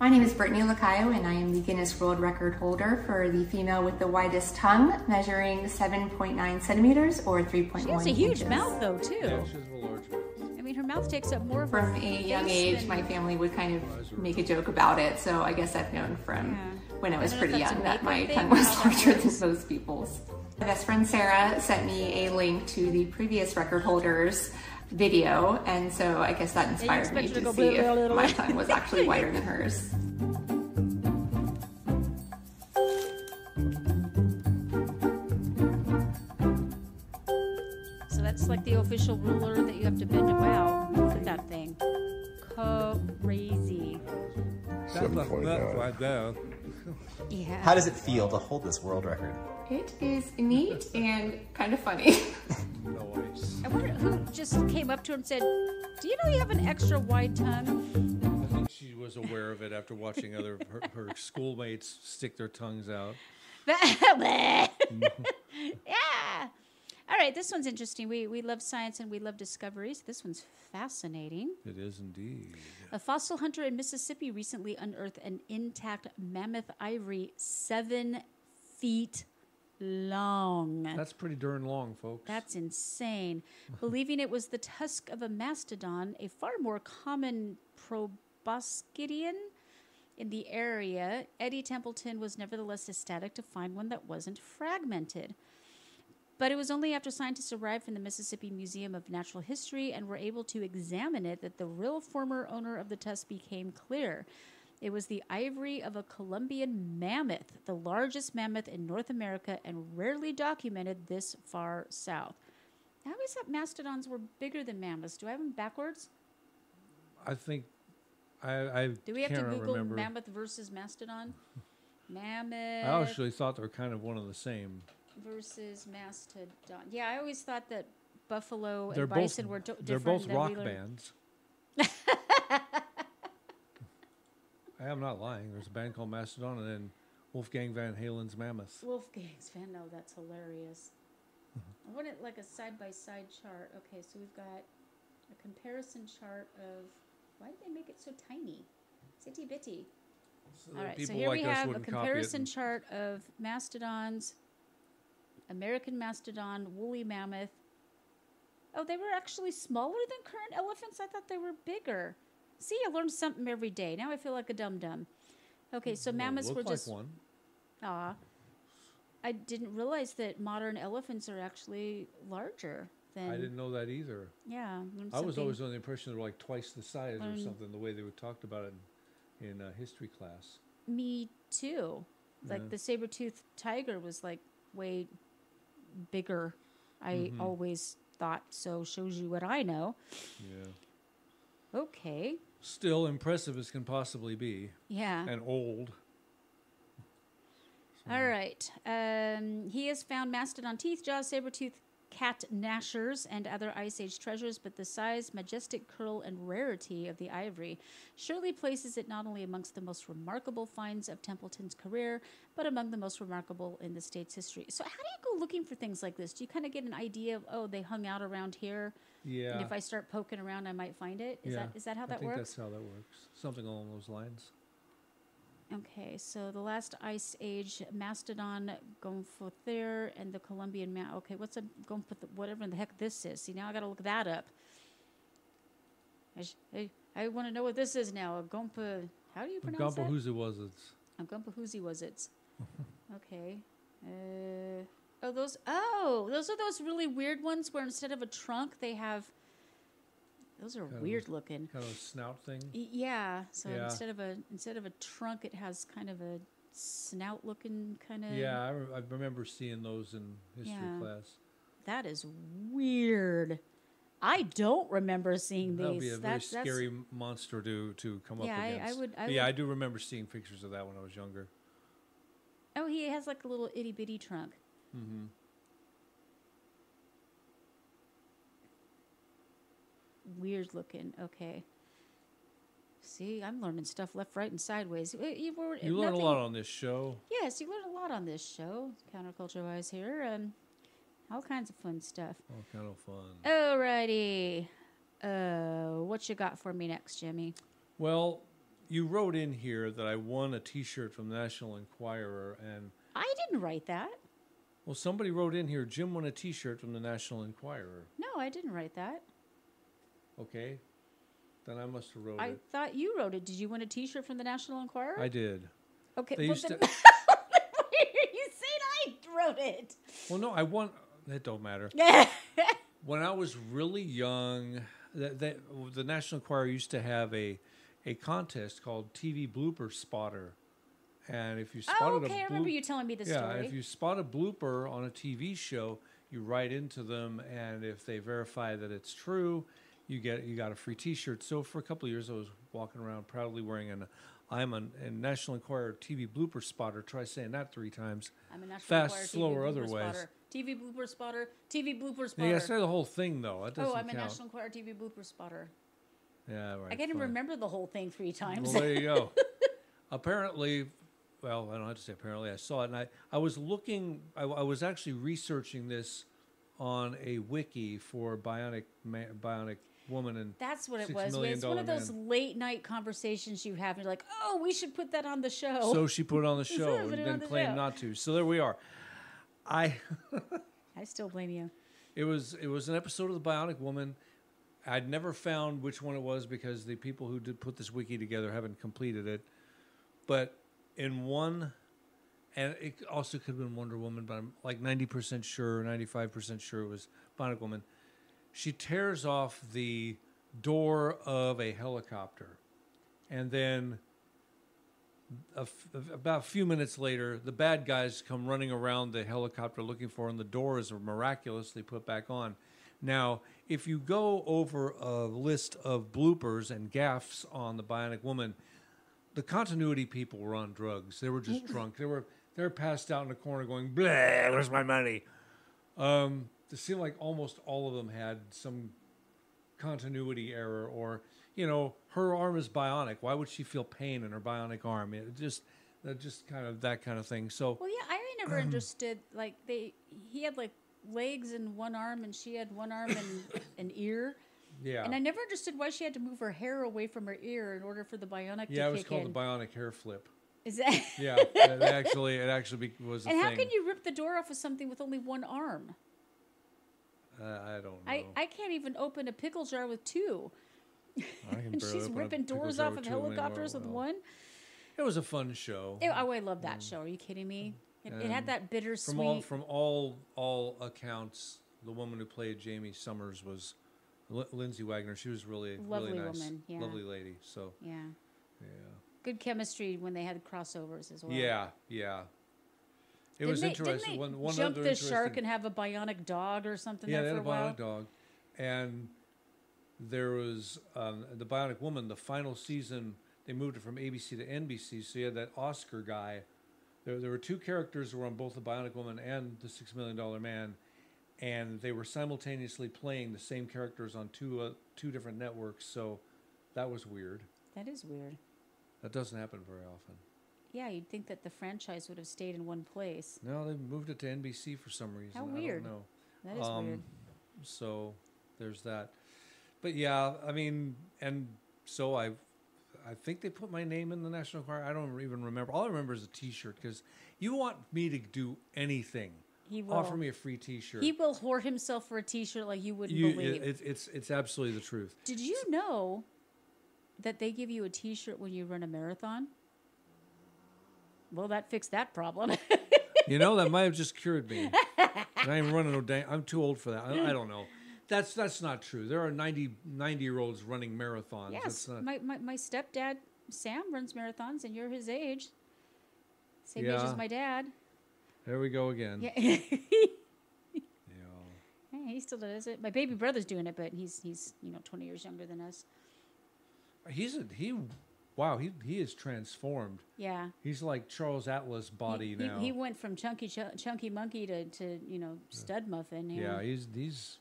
S5: My name is Brittany Lacayo, and I am the Guinness World Record holder for the female with the widest tongue, measuring 7.9 centimeters or 3.1
S2: She has a huge
S5: inches.
S2: mouth, though, too.
S1: Yeah, she has a large mouth.
S2: I mean, her mouth takes up more of her
S5: From a young
S2: face
S5: age,
S2: than-
S5: my family would kind of make a joke about it, so I guess I've known from
S2: Yeah.
S5: when I was
S2: I don't know
S5: pretty
S2: if that's
S5: young
S2: a
S5: that my
S2: makeup
S5: tongue
S2: thing
S5: was
S2: or how that
S5: larger than
S2: works.
S5: most people's. My best friend Sarah sent me a link to the previous record holder's video, and so I guess that inspired me
S2: expect her to
S5: to
S2: go
S5: see
S2: blah, blah,
S5: if
S2: blah,
S5: my
S2: blah.
S5: tongue was actually wider than hers.
S2: So that's like the official ruler that you have to bend. Wow, look at that thing. Crazy.
S1: That's not
S6: 7.9.
S1: like that.
S2: Yeah.
S7: How does it feel to hold this world record?
S5: It is neat and kind of funny.
S1: Noise.
S2: I wonder who just came up to her and said, do you know you have an extra wide tongue?
S1: I think she was aware of it after watching other her schoolmates stick their tongues out.
S2: Yeah. All right, this one's interesting. We love science and we love discoveries. This one's fascinating.
S1: It is indeed.
S2: A fossil hunter in Mississippi recently unearthed an intact mammoth ivory 7 feet long.
S1: That's pretty darn long, folks.
S2: That's insane. Believing it was the tusk of a mastodon, a far more common proboscidean in the area, Eddie Templeton was nevertheless ecstatic to find one that wasn't fragmented. But it was only after scientists arrived from the Mississippi Museum of Natural History and were able to examine it that the real former owner of the tusk became clear. It was the ivory of a Columbian mammoth, the largest mammoth in North America and rarely documented this far south. I always thought mastodons were bigger than mammoths. Do I have them backwards?
S1: I think I
S2: Do we have to
S1: can't
S2: Google
S1: remember.
S2: mammoth versus mastodon? Mammoth
S1: I actually thought they were kind of one of the same.
S2: versus mastodon. Yeah, I always thought that buffalo
S1: They're
S2: and
S1: both
S2: bison were different.
S1: they're both
S2: than
S1: rock
S2: we learned.
S1: bands. I am not lying. There's a band called Mastodon, and then Wolfgang Van Halen's Mammoth.
S2: Wolfgang's fan. No, that's hilarious. I want it like a side-by-side chart. Okay, so we've got a comparison chart of... Why did they make it so tiny? It's itty-bitty.
S1: So
S2: All right, so
S1: people
S2: here
S1: like
S2: we
S1: us
S2: have a
S1: wouldn't copy it
S2: comparison
S1: and-
S2: chart of mastodons, American mastodon, woolly mammoth. Oh, they were actually smaller than current elephants? I thought they were bigger. See, I learned something every day. Now I feel like a dum-dum. Okay, so
S1: Well,
S2: mammoths
S1: look
S2: were
S1: like
S2: just...
S1: one.
S2: Aw. I didn't realize that modern elephants are actually larger than...
S1: I didn't know that either.
S2: Yeah.
S1: I was always under the impression they were like twice the size or
S2: Learn-
S1: something, the way they would talked about it in history class.
S2: Me too. Like
S1: Yeah.
S2: the saber-toothed tiger was like way bigger. I always thought so. Shows you what I know.
S1: Yeah.
S2: Okay.
S1: Still impressive as can possibly be,
S2: Yeah.
S1: and old.
S2: All right. He has found mastodon teeth, jaws, saber-toothed cat gnashers, and other Ice Age treasures, but the size, majestic curl, and rarity of the ivory surely places it not only amongst the most remarkable finds of Templeton's career, but among the most remarkable in the state's history. So how do you go looking for things like this? Do you kind of get an idea of, oh, they hung out around here,
S1: Yeah.
S2: and if I start poking around, I might find it? Is that how that
S1: I think
S2: works?
S1: that's how that works. Something along those lines.
S2: Okay, so the last Ice Age mastodon Gomphothere and the Columbian okay, what's a Gomphothere? Whatever the heck this is. See, now I got to look that up. I want to know what this is now. A Gompha. How do you pronounce that?
S1: Gampahoozy was it?
S2: A Gompahoozy was it? Okay. Those are those really weird ones where instead of a trunk they have. Those are
S1: Kind of
S2: weird looking.
S1: Kind of a snout thing.
S2: Yeah. So
S1: Yeah.
S2: instead of a trunk, it has kind of a snout looking kind of.
S1: Yeah, I remember seeing those in history
S2: Yeah.
S1: class.
S2: That is weird. I don't remember seeing
S1: That would
S2: these.
S1: be a very scary monster to come up against. I do remember seeing pictures of that when I was younger.
S2: Oh, he has like a little itty bitty trunk.
S1: Mm-hmm.
S2: Weird looking. Okay. See, I'm learning stuff left, right, and sideways.
S1: You learn a lot on this show.
S2: Yes, you learn a lot on this show. CounterCultureWISE here. All kinds of fun stuff.
S1: All kind of fun.
S2: Alrighty. What you got for me next, Jimmy?
S1: Well, you wrote in here that I won a T-shirt from the National Enquirer, and
S2: I didn't write that.
S1: well, somebody wrote in here, Jim won a T-shirt from the National Enquirer.
S2: No, I didn't write that.
S1: Okay, then I must have wrote
S2: I
S1: it.
S2: thought you wrote it. Did you win a T-shirt from the National Enquirer?
S1: I did.
S2: Okay.
S1: They
S2: Well,
S1: used
S2: then
S1: to.
S2: you said I wrote it.
S1: Well, no, I won. That don't matter. When I was really young, the National Enquirer used to have a contest called TV Blooper Spotter, and if you spotted
S2: I remember you telling me the story.
S1: if you spot a blooper on a TV show, you write into them, and if they verify that it's true, you got a free T-shirt. So for a couple of years, I was walking around proudly wearing I'm a National Enquirer TV Blooper Spotter. Try saying that 3 times.
S2: I'm a National
S1: Fast,
S2: Enquirer
S1: slow,
S2: TV
S1: or
S2: blooper
S1: otherwise.
S2: Spotter. TV blooper spotter. TV blooper spotter.
S1: You got to say the whole thing though. That doesn't
S2: I'm a
S1: count.
S2: National Enquirer TV blooper spotter.
S1: Yeah, right.
S2: I can't even
S1: fine.
S2: remember the whole thing 3 times.
S1: Well, there you go. Apparently, well, I don't have to say apparently. I saw it, and I was looking. I was actually researching this on a wiki for Bionic Woman and
S2: That's what it
S1: $6
S2: was.
S1: Million
S2: It's one of those
S1: Man.
S2: late night conversations you have. And you're like, oh, we should put that on the show.
S1: So she put it on the show
S2: Put
S1: and
S2: it on
S1: then
S2: the
S1: claimed
S2: show.
S1: not to. So there we are.
S2: I still blame you.
S1: It was an episode of the Bionic Woman. I'd never found which one it was because the people who did put this wiki together haven't completed it. But in one, and it also could have been Wonder Woman, but I'm like 90% sure, 95% sure it was Bionic Woman. She tears off the door of a helicopter, and then about a few minutes later, the bad guys come running around the helicopter looking for her, and the door is miraculously put back on. Now, if you go over a list of bloopers and gaffes on the Bionic Woman, the continuity people were on drugs. They were just drunk. They were passed out in a corner going, "Blah, where's my money?" It seemed like almost all of them had some continuity error, or her arm is bionic. Why would she feel pain in her bionic arm? It just kind of that kind of thing. So
S2: Well, yeah, I never understood. Like he had like legs and one arm, and she had one arm and an ear.
S1: Yeah.
S2: And I never understood why she had to move her hair away from her ear in order for the bionic to kick in.
S1: Yeah, it was called the bionic hair flip.
S2: Is that?
S1: Yeah, it actually was a thing.
S2: And how can you rip the door off of something with only one arm?
S1: I don't know.
S2: I can't even open a pickle jar with two.
S1: I can
S2: And
S1: barely
S2: she's
S1: open a
S2: ripping
S1: pickle
S2: doors
S1: jar
S2: off
S1: with
S2: of
S1: two. I mean,
S2: helicopters with one.
S1: It was a fun show.
S2: I love that show. Are you kidding me? It had that bittersweet.
S1: From all accounts, the woman who played Jamie Summers was Lindsay Wagner. She was really
S2: Lovely
S1: nice,
S2: woman, yeah.
S1: lovely lady. So
S2: Yeah.
S1: yeah,
S2: Good chemistry when they had crossovers as well.
S1: yeah. It was interesting.
S2: Didn't they
S1: One
S2: jump
S1: other
S2: the shark
S1: interesting-
S2: and have a bionic dog or something
S1: Yeah,
S2: there
S1: they
S2: for
S1: had
S2: a
S1: a
S2: while?
S1: bionic dog, and there was the Bionic Woman. The final season, they moved it from ABC to NBC. So you had that Oscar guy. There were two characters who were on both the Bionic Woman and the $6 Million Man, and they were simultaneously playing the same characters on two different networks. So that was weird.
S2: That is weird.
S1: That doesn't happen very often.
S2: Yeah, you'd think that the franchise would have stayed in one place.
S1: No, they moved it to NBC for some reason.
S2: How weird.
S1: I don't know.
S2: That is weird.
S1: So there's that. But yeah, I mean, and so I think they put my name in the National Choir. I don't even remember. All I remember is a T-shirt, because you want me to do anything.
S2: He will
S1: Offer me a free T-shirt.
S2: He will hoard himself for a T-shirt like you wouldn't believe.
S1: It's absolutely the truth.
S2: Did you know that they give you a T-shirt when you run a marathon? Well, that fixed that problem.
S1: You know, that might have just cured me. And I ain't running no dang. I'm too old for that. I don't know. That's not true. There are 90-year-olds running marathons.
S2: Yes,
S1: Not,
S2: my stepdad Sam runs marathons, and you're his age. Same age
S1: Yeah.
S2: as my dad.
S1: there we go again.
S2: Yeah.
S1: Yeah.
S2: Yeah, he still does it. My baby brother's doing it, but he's 20 years younger than us.
S1: Wow, he is transformed.
S2: Yeah.
S1: He's like Charles Atlas body now.
S2: He went from chunky monkey to stud muffin.
S1: Yeah, he's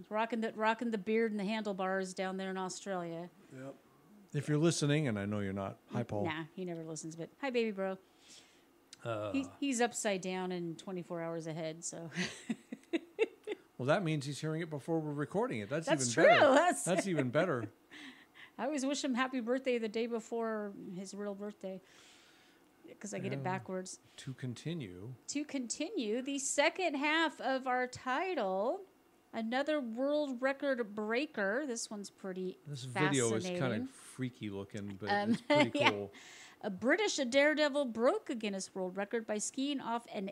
S2: rocking the beard and the handlebars down there in Australia.
S1: Yep. If you're listening, and I know you're not, hi Paul.
S2: Nah, he never listens. But hi, baby bro. He's upside down and 24 hours ahead. So.
S1: Well, that means he's hearing it before we're recording it. That's even
S2: true.
S1: better. That's even better.
S2: I always wish him happy birthday the day before his real birthday, because I get it backwards.
S1: To continue,
S2: the second half of our title, another world record breaker. This one's pretty
S1: this
S2: fascinating.
S1: video is kind of freaky looking, but it's pretty
S2: yeah.
S1: cool.
S2: A British daredevil broke a Guinness World Record by skiing off an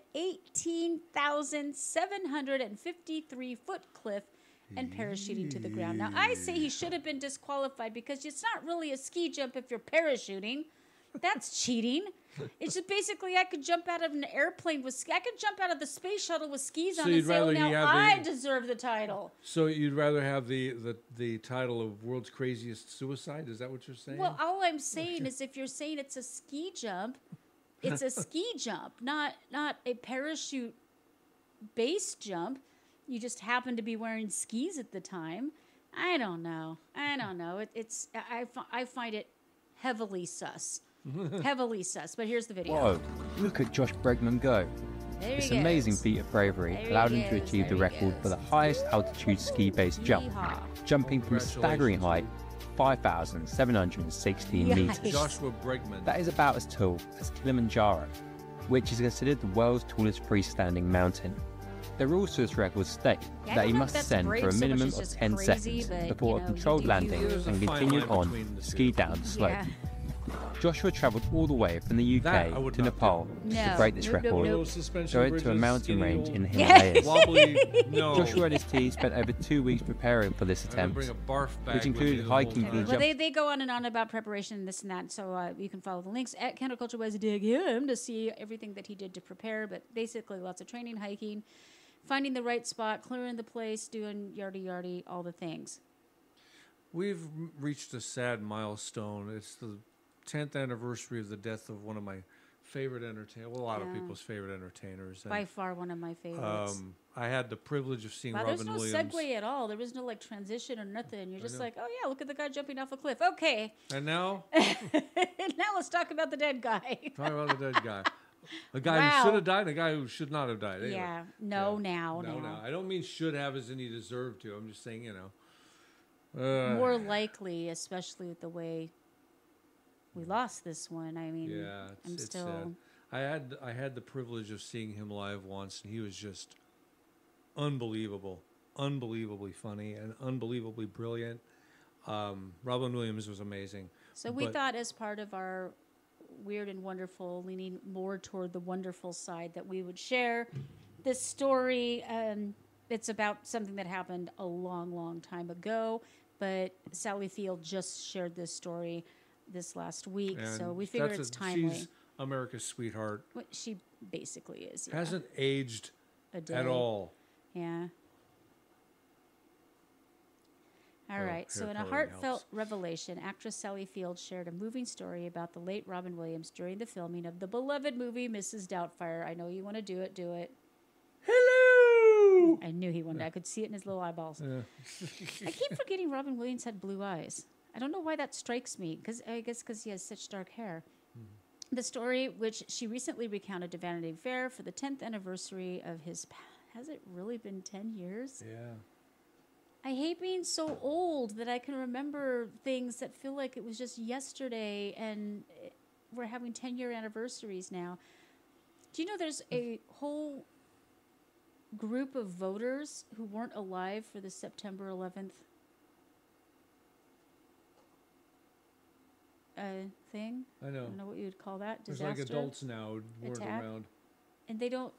S2: 18,753-foot cliff and parachuting to the ground. Now, I say he should have been disqualified, because it's not really a ski jump if you're parachuting. That's cheating. It's just basically I could jump out of an airplane with I could jump out of the space shuttle with skis on and say, oh, now I deserve the title.
S1: So you'd rather have the title of world's craziest suicide? Is that what you're saying?
S2: Well, all I'm saying is, if you're saying it's a ski jump, it's a ski jump, not a parachute base jump. You just happen to be wearing skis at the time. I don't know. I find it heavily sus. Heavily sus. But here's the video.
S6: Whoa, look at Josh Bregman go.
S2: There
S6: This
S2: he
S6: amazing
S2: goes.
S6: feat of bravery
S2: There he
S6: allowed him to
S2: goes,
S6: achieve the
S2: there he
S6: record for the
S2: goes.
S6: highest altitude ski-based jump,
S2: Yeehaw.
S6: jumping from a staggering height, 5,716
S2: Yikes.
S6: meters.
S1: Joshua Bregman.
S6: That is about as tall as Kilimanjaro, which is considered the world's tallest freestanding mountain. The rules to this record state
S2: Yeah, I
S6: that
S2: don't
S6: he
S2: know if
S6: must
S2: that's
S6: ascend
S2: brave
S6: for a
S2: so much
S6: minimum
S2: as
S6: of
S2: just
S6: 10
S2: crazy,
S6: seconds
S2: but,
S6: before
S2: you
S6: a
S2: know,
S6: controlled
S2: you do
S6: landing
S2: you.
S1: There's a
S6: and
S1: fine
S6: continue
S1: line
S6: on
S1: between the
S6: ski
S1: two.
S6: down the slope.
S2: Yeah.
S6: Joshua travelled all the way from the
S1: That I
S6: UK
S1: would
S6: to
S1: not
S6: Nepal
S2: do.
S6: to
S2: No.
S6: break this
S2: Nope, nope,
S6: record.
S2: nope.
S1: Suspension
S6: Go to a
S1: bridges,
S6: mountain
S1: skinny
S6: range in the
S1: old-
S6: Himalayas.
S1: Wobbly, no.
S6: Joshua and his team spent over 2 weeks preparing for this
S1: I'm gonna
S6: attempt,
S1: bring a barf bag
S6: which
S1: with me
S6: included
S1: the whole
S6: hiking
S1: time.
S6: through the
S2: Well,
S6: jump.
S2: they go on and on about preparation and this and that, so you can follow the links at CounterCultureWISE dig him to see everything that he did to prepare. But basically, lots of training, hiking, finding the right spot, clearing the place, doing yardy, all the things.
S1: We've reached a sad milestone. It's the 10th anniversary of the death of one of my favorite entertainers. Well, a lot of
S2: Yeah.
S1: people's favorite entertainers. And,
S2: By far one of my favorites.
S1: I had the privilege of seeing
S2: Wow,
S1: Robin
S2: there's no
S1: Williams.
S2: segue at all. There was no like transition or nothing. You're just
S1: know.
S2: like, oh yeah, look at the guy jumping off a cliff. Okay,
S1: And now,
S2: now let's talk about the dead guy.
S1: talking about the dead guy. A guy who should have died and a guy who should not have died. Anyway.
S2: Yeah. No, now.
S1: I don't mean should have as in he deserved to. I'm just saying,
S2: More likely, especially with the way we lost this one. I mean,
S1: yeah,
S2: I'm
S1: it's
S2: still...
S1: sad. I had the privilege of seeing him live once, and he was just unbelievable, unbelievably funny, and unbelievably brilliant. Robin Williams was amazing.
S2: So we thought, as part of our weird and wonderful, leaning more toward the wonderful side, that we would share this story. It's about something that happened a long, long time ago, but Sally Field just shared this story this last week,
S1: And
S2: so we figured it's timely.
S1: She's America's sweetheart.
S2: What she basically is. Yeah.
S1: Hasn't aged
S2: A day.
S1: at all.
S2: Yeah. All
S1: Well,
S2: right. So,
S1: hair
S2: in a
S1: coloring
S2: heartfelt
S1: helps.
S2: revelation, actress Sally Field shared a moving story about the late Robin Williams during the filming of the beloved movie Mrs. Doubtfire. I know you want to do it. Do it.
S1: Hello!
S2: I knew he wanted. I could see it in his little eyeballs.
S1: Yeah.
S2: I keep forgetting Robin Williams had blue eyes. I don't know why that strikes me. I guess because he has such dark hair. The story, which she recently recounted to Vanity Fair for the 10th anniversary of his... Has it really been 10 years?
S1: Yeah.
S2: I hate being so old that I can remember things that feel like it was just yesterday, and we're having 10-year anniversaries now. Do you know there's a whole group of voters who weren't alive for the September 11th thing?
S1: I know.
S2: I don't know what you would call that.
S1: There's
S2: Disaster.
S1: like adults now word
S2: Attack?
S1: around.
S2: And they don't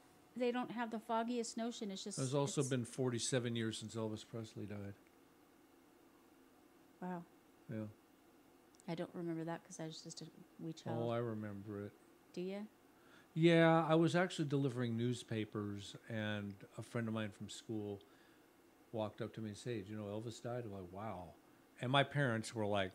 S2: have the foggiest notion. It's just...
S1: There's also been 47 years since Elvis Presley died.
S2: Wow.
S1: Yeah.
S2: I don't remember that because I was just a wee child.
S1: Oh, I remember it.
S2: Do you?
S1: Yeah, I was actually delivering newspapers, and a friend of mine from school walked up to me and said, "Did you know Elvis died?" I'm like, "Wow." And my parents were like,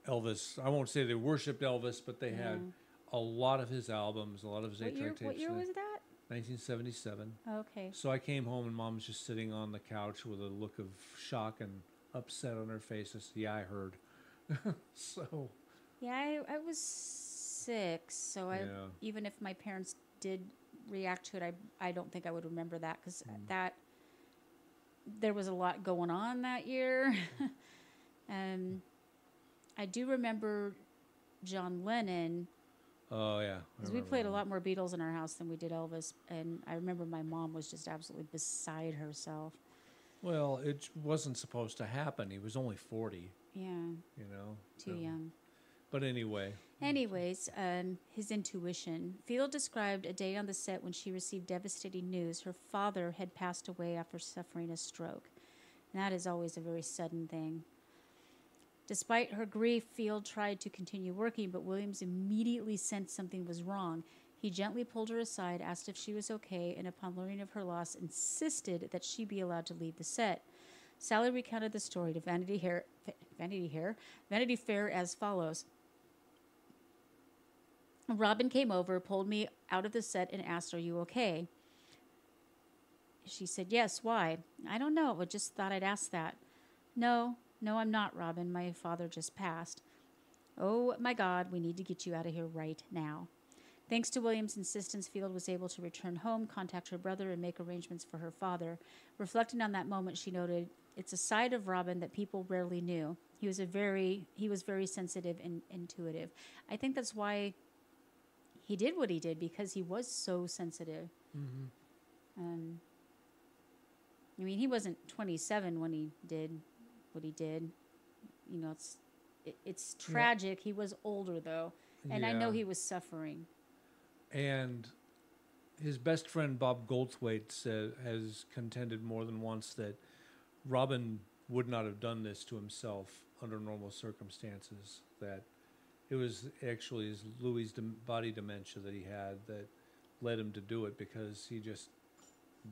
S1: Elvis, I won't say they worshipped Elvis, but they had a lot of his albums, a lot of his 8-track tapes.
S2: What year was that?
S1: 1977.
S2: Okay.
S1: So I came home and Mom was just sitting on the couch with a look of shock and upset on her face. I said, "Yeah, I heard." So.
S2: Yeah, I was 6, so even if my parents did react to it, I don't think I would remember that because there was a lot going on that year. I do remember John Lennon.
S1: Oh, yeah.
S2: Because we played a lot more Beatles in our house than we did Elvis. And I remember my mom was just absolutely beside herself.
S1: Well, it wasn't supposed to happen. He was only 40.
S2: Yeah.
S1: You know?
S2: Too young.
S1: But anyway.
S2: Anyways, his intuition. Field described a day on the set when she received devastating news her father had passed away after suffering a stroke. And that is always a very sudden thing. Despite her grief, Field tried to continue working, but Williams immediately sensed something was wrong. He gently pulled her aside, asked if she was okay, and upon learning of her loss, insisted that she be allowed to leave the set. Sally recounted the story to Vanity Fair as follows. Robin came over, pulled me out of the set, and asked, "Are you okay?" She said, "Yes, why?" "I don't know, I just thought I'd ask that." No, I'm not, Robin. My father just passed." "Oh, my God, we need to get you out of here right now." Thanks to Williams' insistence, Field was able to return home, contact her brother, and make arrangements for her father. Reflecting on that moment, she noted, "It's a side of Robin that people rarely knew. He was very sensitive and intuitive." I think that's why he did what he did, because he was so sensitive. Mm-hmm. I mean, he wasn't 27 when he did what he did. You know, it's tragic. He was older, though, and I know he was suffering.
S1: And his best friend, Bob Goldthwait, has contended more than once that Robin would not have done this to himself under normal circumstances, that it was actually his Louis' body dementia that he had that led him to do it, because he just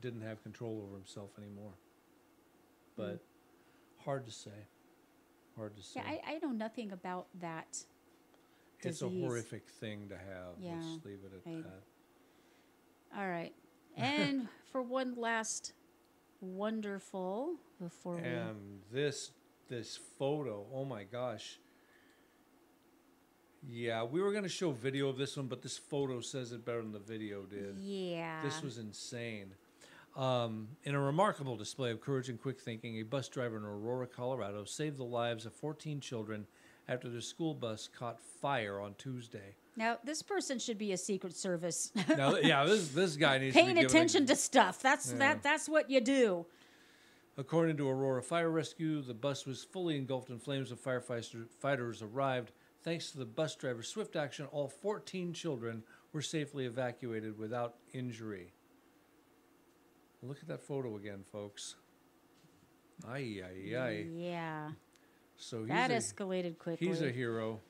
S1: didn't have control over himself anymore. But hard to say.
S2: Yeah, I know nothing about that
S1: It's
S2: disease.
S1: a horrific thing to have.
S2: Yeah,
S1: Let's leave it at that.
S2: All right. And for one last wonderful before
S1: And this photo, oh my gosh. Yeah, we were going to show video of this one, but this photo says it better than the video did.
S2: Yeah.
S1: This was insane. In a remarkable display of courage and quick thinking, a bus driver in Aurora, Colorado, saved the lives of 14 children after their school bus caught fire on Tuesday.
S2: Now, this person should be a Secret Service.
S1: Now, yeah, this guy needs
S2: Paying
S1: to be
S2: attention to stuff. That's what you do.
S1: According to Aurora Fire Rescue, the bus was fully engulfed in flames when firefighters arrived. Thanks to the bus driver's swift action, all 14 children were safely evacuated without injury. Look at that photo again, folks. Ay, ay, ay.
S2: Yeah.
S1: So
S2: that escalated quickly.
S1: He's a hero.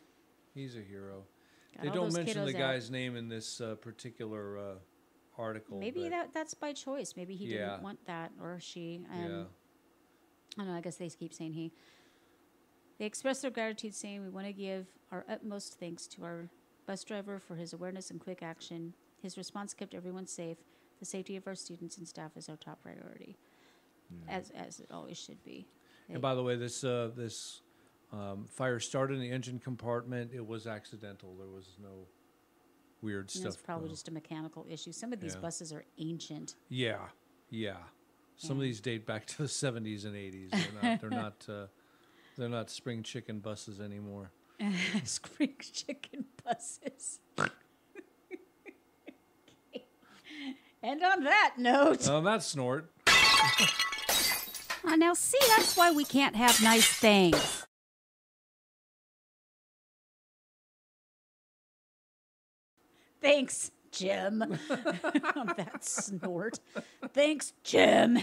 S1: He's a hero.
S2: Got
S1: They
S2: all
S1: don't
S2: those
S1: mention the
S2: kiddos
S1: guy's name in this particular article.
S2: Maybe
S1: but
S2: that's by choice. Maybe he didn't want that, or she.
S1: yeah.
S2: I don't know. I guess they keep saying he. They express their gratitude, saying, "We want to give our utmost thanks to our bus driver for his awareness and quick action. His response kept everyone safe. The safety of our students and staff is our top priority, as it always should be."
S1: And by the way, this fire started in the engine compartment. It was accidental. There was no weird stuff.
S2: It's probably just a mechanical issue. Some of these buses are ancient.
S1: Yeah. Some of these date back to the 70s and 80s. They're not spring chicken buses anymore.
S2: Spring chicken buses. Okay. And on that note.
S1: On that snort.
S2: Now, see, that's why we can't have nice things. Thanks, Jim. On that snort. Thanks, Jim.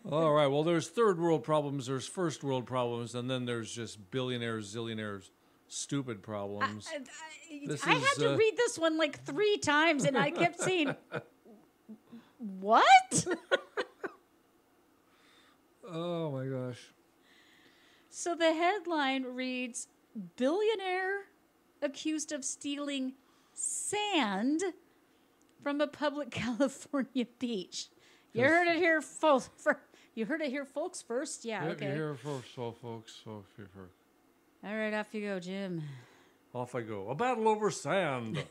S1: All right. Well, there's third world problems, there's first world problems, and then there's just billionaires, zillionaires, stupid problems.
S2: I had to read this one like 3 times, and I kept saying, what?
S1: Oh, my gosh.
S2: So the headline reads, billionaire accused of stealing sand from a public California beach. You heard it here, folks. You heard it here, folks. First, yeah. Okay.
S1: You hear it first, folks. All
S2: right, off you go, Jim.
S1: Off I go. A battle over sand.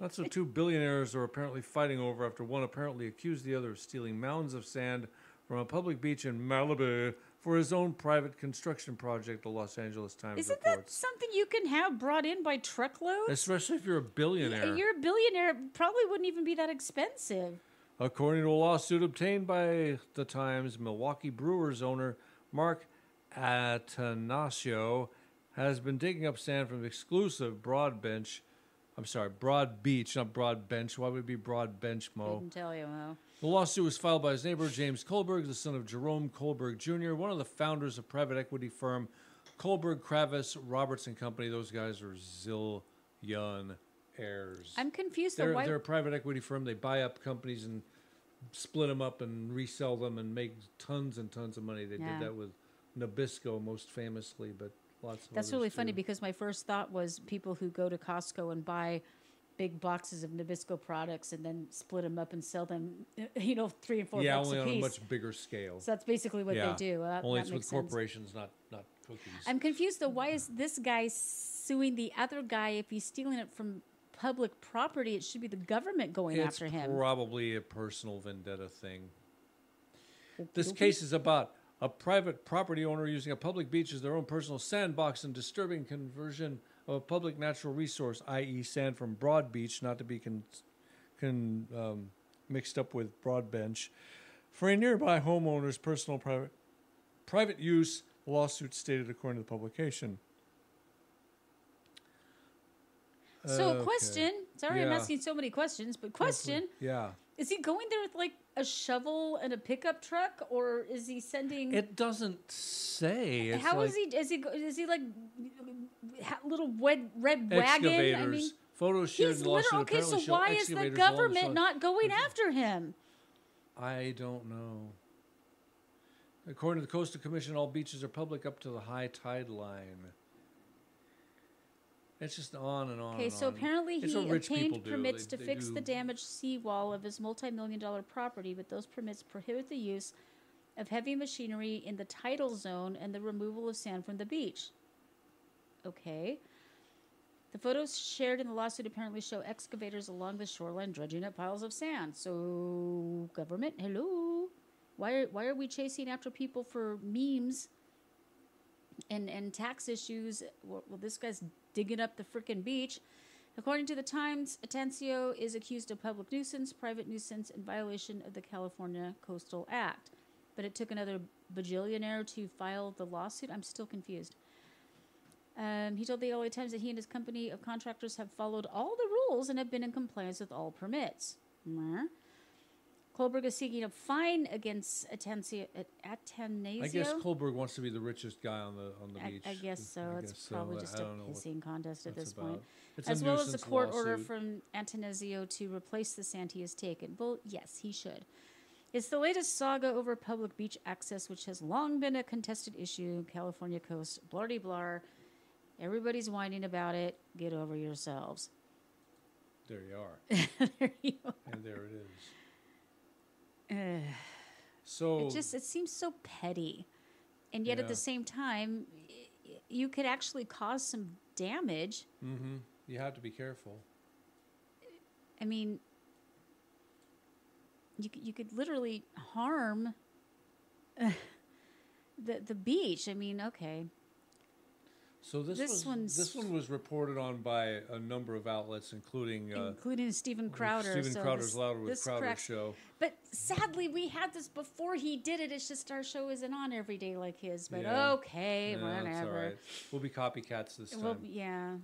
S1: That's what 2 billionaires are apparently fighting over after one apparently accused the other of stealing mounds of sand from a public beach in Malibu for his own private construction project, the Los Angeles Times
S2: Isn't
S1: reports.
S2: that something you can have brought in by truckload?
S1: Especially if you're a billionaire.
S2: You're a billionaire. It probably wouldn't even be that expensive.
S1: According to a lawsuit obtained by the Times, Milwaukee Brewers owner Mark Atanasio has been digging up sand from exclusive Broad Beach, not Broad Bench. Why would it be Broad Bench, Mo?
S2: Couldn't tell you, Mo.
S1: The lawsuit was filed by his neighbor, James Kohlberg, the son of Jerome Kohlberg Jr., one of the founders of private equity firm Kohlberg, Kravis, Robertson Company. Those guys are zillion heirs.
S2: I'm confused.
S1: They're a private equity firm. They buy up companies and split them up and resell them and make tons and tons of money. They did that with Nabisco most famously, but lots of
S2: That's
S1: really
S2: funny because my first thought was people who go to Costco and buy big boxes of Nabisco products and then split them up and sell them, $3 and $4 bucks a piece.
S1: Yeah, only on a much bigger scale.
S2: So that's basically what they do.
S1: Only
S2: that
S1: it's
S2: makes
S1: with corporations, not cookies.
S2: I'm confused though. Why is this guy suing the other guy if he's stealing it from public property? It should be the government going after him.
S1: It's probably a personal vendetta thing. This case is about a private property owner using a public beach as their own personal sandbox and disturbing conversion of a public natural resource, i.e. sand from Broad Beach, not to be mixed up with Broad Bench, for a nearby homeowner's personal private use, the lawsuit stated according to the publication.
S2: So question, sorry I'm asking so many questions, but question.
S1: Yeah.
S2: Is he going there with like a shovel and a pickup truck, or is he sending?
S1: It doesn't say. It's
S2: How is he? Is he like little red wagon? I mean,
S1: photos shared in the lawsuit
S2: okay. So
S1: show
S2: why is the government not going after him?
S1: I don't know. According to the Coastal Commission, all beaches are public up to the high tide line. It's just on and on.
S2: Okay,
S1: and
S2: so
S1: on.
S2: apparently
S1: It's
S2: he
S1: what rich
S2: obtained
S1: do.
S2: permits
S1: They
S2: to fix
S1: do.
S2: the damaged seawall of his multi-million-dollar property, but those permits prohibit the use of heavy machinery in the tidal zone and the removal of sand from the beach. Okay. The photos shared in the lawsuit apparently show excavators along the shoreline dredging up piles of sand. So, government, hello? Why are we chasing after people for memes and tax issues? Well, this guy's digging up the frickin' beach. According to the Times, Atencio is accused of public nuisance, private nuisance, and violation of the California Coastal Act. But it took another bajillionaire to file the lawsuit. I'm still confused. He told the LA Times that he and his company of contractors have followed all the rules and have been in compliance with all permits. Kohlberg is seeking a fine against Atencio.
S1: I guess Kohlberg wants to be the richest guy on the beach.
S2: I guess so. It's probably just a pissing contest at this point.
S1: As
S2: well as a court order from Atencio to replace the sand he has taken. Well, yes, he should. It's the latest saga over public beach access, which has long been a contested issue. California coast, blah-de-blah. Everybody's whining about it. Get over yourselves.
S1: There you are.
S2: There you are.
S1: And there it is. So
S2: it seems so petty. And yet at the same time, you could actually cause some damage.
S1: Mm-hmm. You have to be careful.
S2: I mean, you could literally harm the beach. I mean, okay.
S1: So this one was reported on by a number of outlets, including
S2: Steven Crowder.
S1: Stephen Crowder's Louder with Crowder show.
S2: But sadly, we had this before he did it. It's just our show isn't on every day like his. But okay, whatever.
S1: That's all right. We'll be copycats this time.
S2: Well, yeah.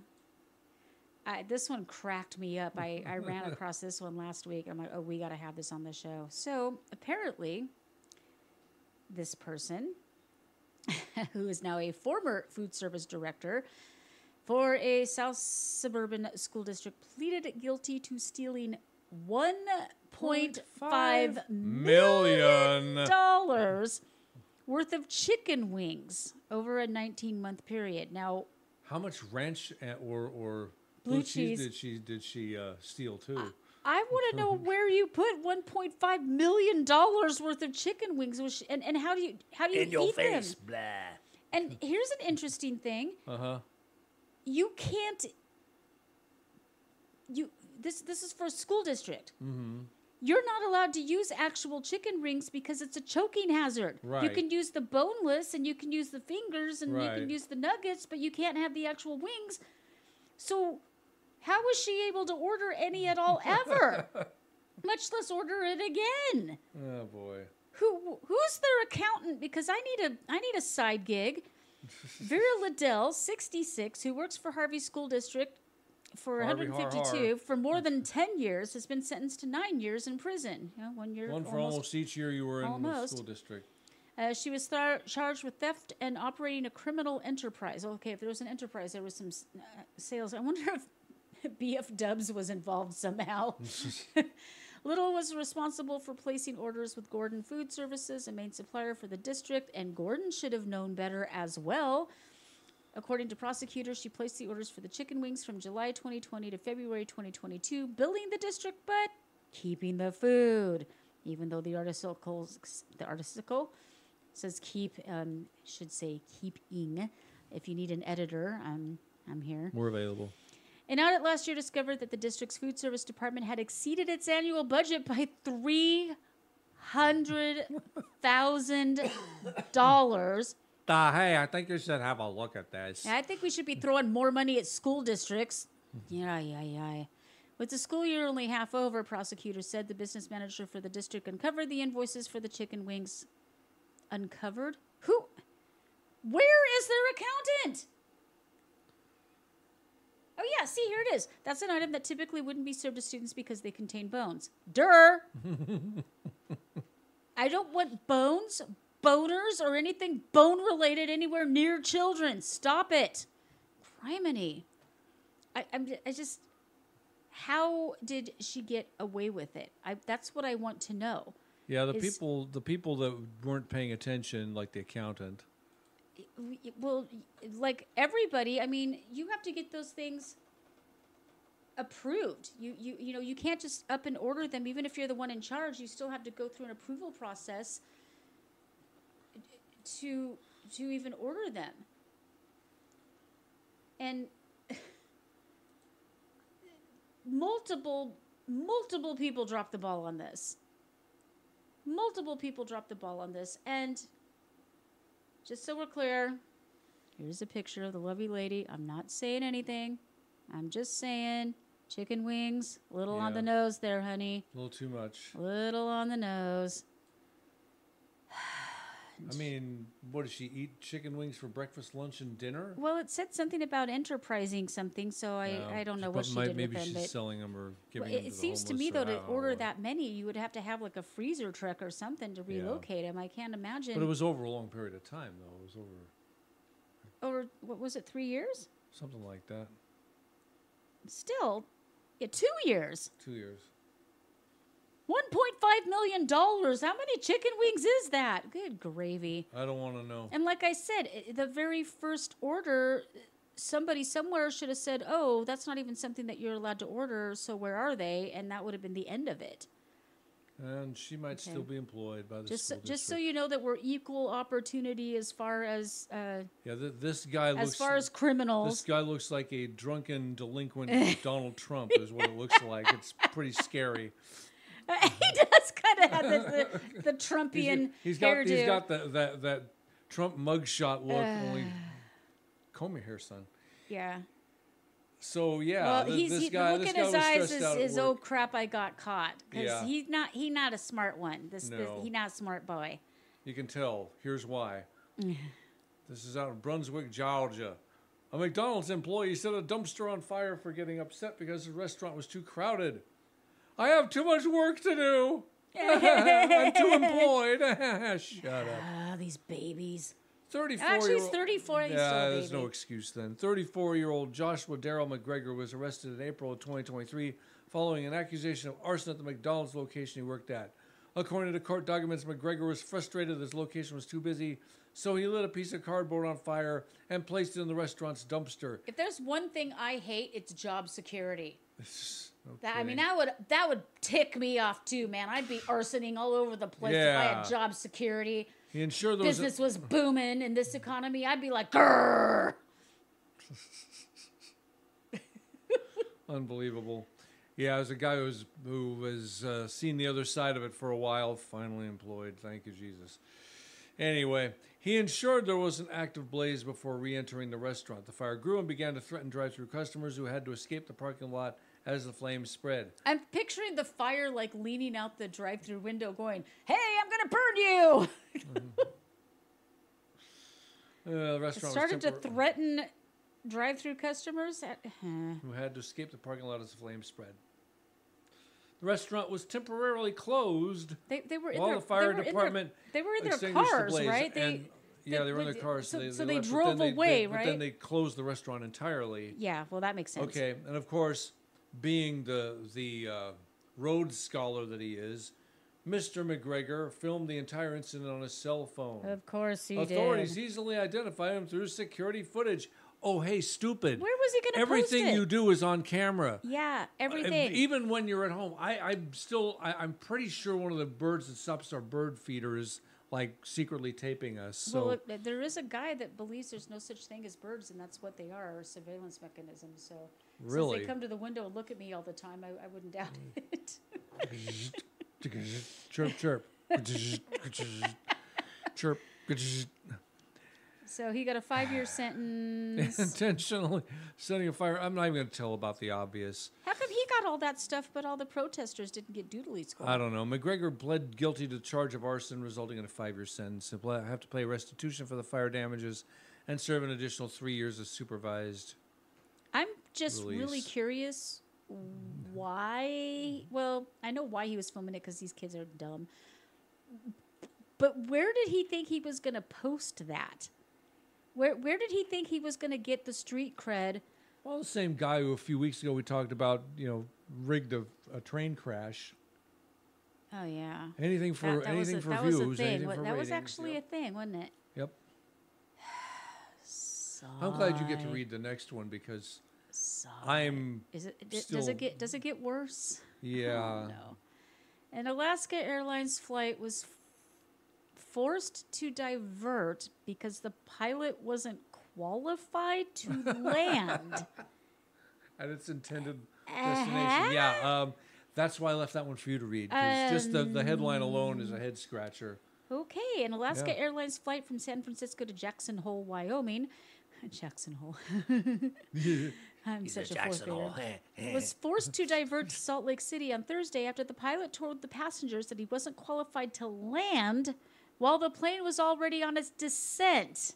S2: This one cracked me up. I ran across this one last week. I'm like, oh, we got to have this on the show. So apparently, this person, who is now a former food service director for a South suburban school district, pleaded guilty to stealing $1.5 million worth of chicken wings over a 19-month period. Now,
S1: how much ranch or blue cheese did she steal too?
S2: I want to know where you put $1.5 million worth of chicken wings, and how do you in your eat face, them? Blah. And here's an interesting thing. You can't. This is for a school district. Mm-hmm. You're not allowed to use actual chicken wings because it's a choking hazard.
S1: Right.
S2: You can use the boneless and you can use the fingers and you can use the nuggets, but you can't have the actual wings. So how was she able to order any at all ever? Much less order it again.
S1: Oh boy.
S2: Who's their accountant? Because I need a side gig. Vera Liddell, 66, who works for Harvey School District for
S1: Harvey,
S2: 152 for more than 10 years, has been sentenced to 9 years in prison. 1 year.
S1: One for almost each year you were in the school district.
S2: She was charged with theft and operating a criminal enterprise. Okay, if there was an enterprise, there was some sales. I wonder if BF Dubs was involved somehow. Little was responsible for placing orders with Gordon Food Services, a main supplier for the district, and Gordon should have known better as well. According to prosecutors, she placed the orders for the chicken wings from July 2020 to February 2022, billing the district but keeping the food. Even though the article says should say keeping. If you need an editor, I'm here.
S1: We're available.
S2: An audit last year discovered that the district's food service department had exceeded its annual budget by $300,000.
S1: Hey, I think you should have a look at this.
S2: I think we should be throwing more money at school districts. Yeah. With the school year only half over, prosecutors said the business manager for the district uncovered the invoices for the chicken wings. Uncovered? Who? Where is their accountant? Oh, yeah, see, here it is. That's an item that typically wouldn't be served to students because they contain bones. Durr! I don't want bones, boners, or anything bone-related anywhere near children. Stop it. Criminy. I just... How did she get away with it? That's what I want to know.
S1: Yeah, the people that weren't paying attention, like the accountant.
S2: Well, like everybody, I mean, you have to get those things approved. You can't just up and order them. Even if you're the one in charge, you still have to go through an approval process to even order them. And multiple people dropped the ball on this. And just so we're clear, here's a picture of the lovely lady. I'm not saying anything. I'm just saying chicken wings, a little on the nose there, honey.
S1: A little too much.
S2: A little on the nose.
S1: I mean, what does she eat? Chicken wings for breakfast, lunch, and dinner?
S2: Well, it said something about enterprising something, so I don't know what she did with them.
S1: Maybe she's selling them or giving them to the
S2: It seems to me, though, to order that many, you would have to have like a freezer truck or something to relocate them. I can't imagine.
S1: But it was over a long period of time, though. It was
S2: over, what was it, 3 years?
S1: something like that.
S2: Still, 2 years.
S1: 2 years.
S2: $1.5 million. How many chicken wings is that? Good gravy.
S1: I don't want to know.
S2: And like I said, the very first order, somebody somewhere should have said, oh, that's not even something that you're allowed to order, so where are they? And that would have been the end of it.
S1: And she might still be employed by the school district.
S2: Just so you know that we're equal opportunity as far as
S1: this guy looks,
S2: as far as criminals.
S1: This guy looks like a drunken delinquent Donald Trump is what it looks like. It's pretty scary.
S2: He does kind of have the Trumpian hairdo.
S1: He's got that Trump mugshot look. Only comb your hair, son.
S2: Yeah.
S1: So yeah,
S2: well,
S1: this guy
S2: look
S1: was
S2: in his eyes
S1: stressed out at
S2: is
S1: work.
S2: oh crap, I got caught. Because he's not a smart one. He's not a smart boy.
S1: You can tell. Here's why. This is out of Brunswick, Georgia. A McDonald's employee set a dumpster on fire for getting upset because the restaurant was too crowded. I have too much work to do. I'm too employed. Shut up.
S2: Ah, these babies.
S1: 34
S2: Actually, he's 34. He's still a
S1: there's
S2: baby.
S1: no excuse then. 34-year-old Joshua Darrell McGregor was arrested in April of 2023 following an accusation of arson at the McDonald's location he worked at. According to court documents, McGregor was frustrated that his location was too busy, so he lit a piece of cardboard on fire and placed it in the restaurant's dumpster.
S2: If there's one thing I hate, it's job security.
S1: Okay.
S2: That would tick me off too, man. I'd be arsoning all over the place if I had job security.
S1: He ensured
S2: business was booming in this economy. I'd be like, grrr.
S1: Unbelievable. Yeah, as a guy who was seen the other side of it for a while, finally employed. Thank you, Jesus. Anyway, he ensured there was an active blaze before re-entering the restaurant. The fire grew and began to threaten drive-thru customers who had to escape the parking lot as the flames spread.
S2: I'm picturing the fire like leaning out the drive-thru window going, hey, I'm going to burn you.
S1: The restaurant
S2: started to threaten drive-thru customers
S1: who had to escape the parking lot as the flames spread. The restaurant was temporarily closed
S2: They were in
S1: while
S2: their,
S1: the fire department
S2: they were in their
S1: extinguished
S2: cars,
S1: the blaze.
S2: right?
S1: They were in their cars.
S2: So
S1: they
S2: they
S1: left,
S2: drove away, right?
S1: But then they closed the restaurant entirely.
S2: Yeah, well, that makes sense.
S1: Okay, and of course, being the Rhodes Scholar that he is, Mr. McGregor filmed the entire incident on his cell phone.
S2: Of course he did.
S1: Authorities easily identified him through security footage. Oh, hey, stupid.
S2: Where was he going to post it?
S1: Everything you do is on camera.
S2: Yeah, everything.
S1: Even when you're at home. I'm pretty sure one of the birds that stops our bird feeder is like secretly taping us. So.
S2: Well, look, there is a guy that believes there's no such thing as birds, and that's what they are, surveillance mechanisms. So
S1: really?
S2: since they come to the window and look at me all the time, I wouldn't doubt it.
S1: Chirp, chirp. Chirp.
S2: So he got a 5-year sentence.
S1: Intentionally setting a fire. I'm not even going to tell about the obvious.
S2: How come he got all that stuff, but all the protesters didn't get doodly squad?
S1: I don't know. McGregor pled guilty to the charge of arson, resulting in a 5-year sentence. He'll have to pay restitution for the fire damages and serve an additional 3 years of supervised
S2: I'm just
S1: release.
S2: really curious why. Well, I know why he was filming it because these kids are dumb. But where did he think he was going to post that? Where did he think he was going to get the street cred?
S1: Well, the same guy who a few weeks ago we talked about, rigged a train crash.
S2: Oh yeah.
S1: Anything for
S2: that was
S1: views.
S2: a thing.
S1: Anything for
S2: That
S1: ratings.
S2: was actually a thing, wasn't it?
S1: Yep.
S2: Sigh.
S1: I'm glad you get to read the next one because I'm.
S2: Does it get worse?
S1: Yeah.
S2: Oh, no. An Alaska Airlines flight was forced to divert because the pilot wasn't qualified to land.
S1: At its intended destination. Yeah, that's why I left that one for you to read. Because just the headline alone is a head scratcher.
S2: Okay, an Alaska Airlines flight from San Francisco to Jackson Hole, Wyoming. Jackson Hole. I'm such a Jackson Hole. Was forced to divert to Salt Lake City on Thursday after the pilot told the passengers that he wasn't qualified to land while the plane was already on its descent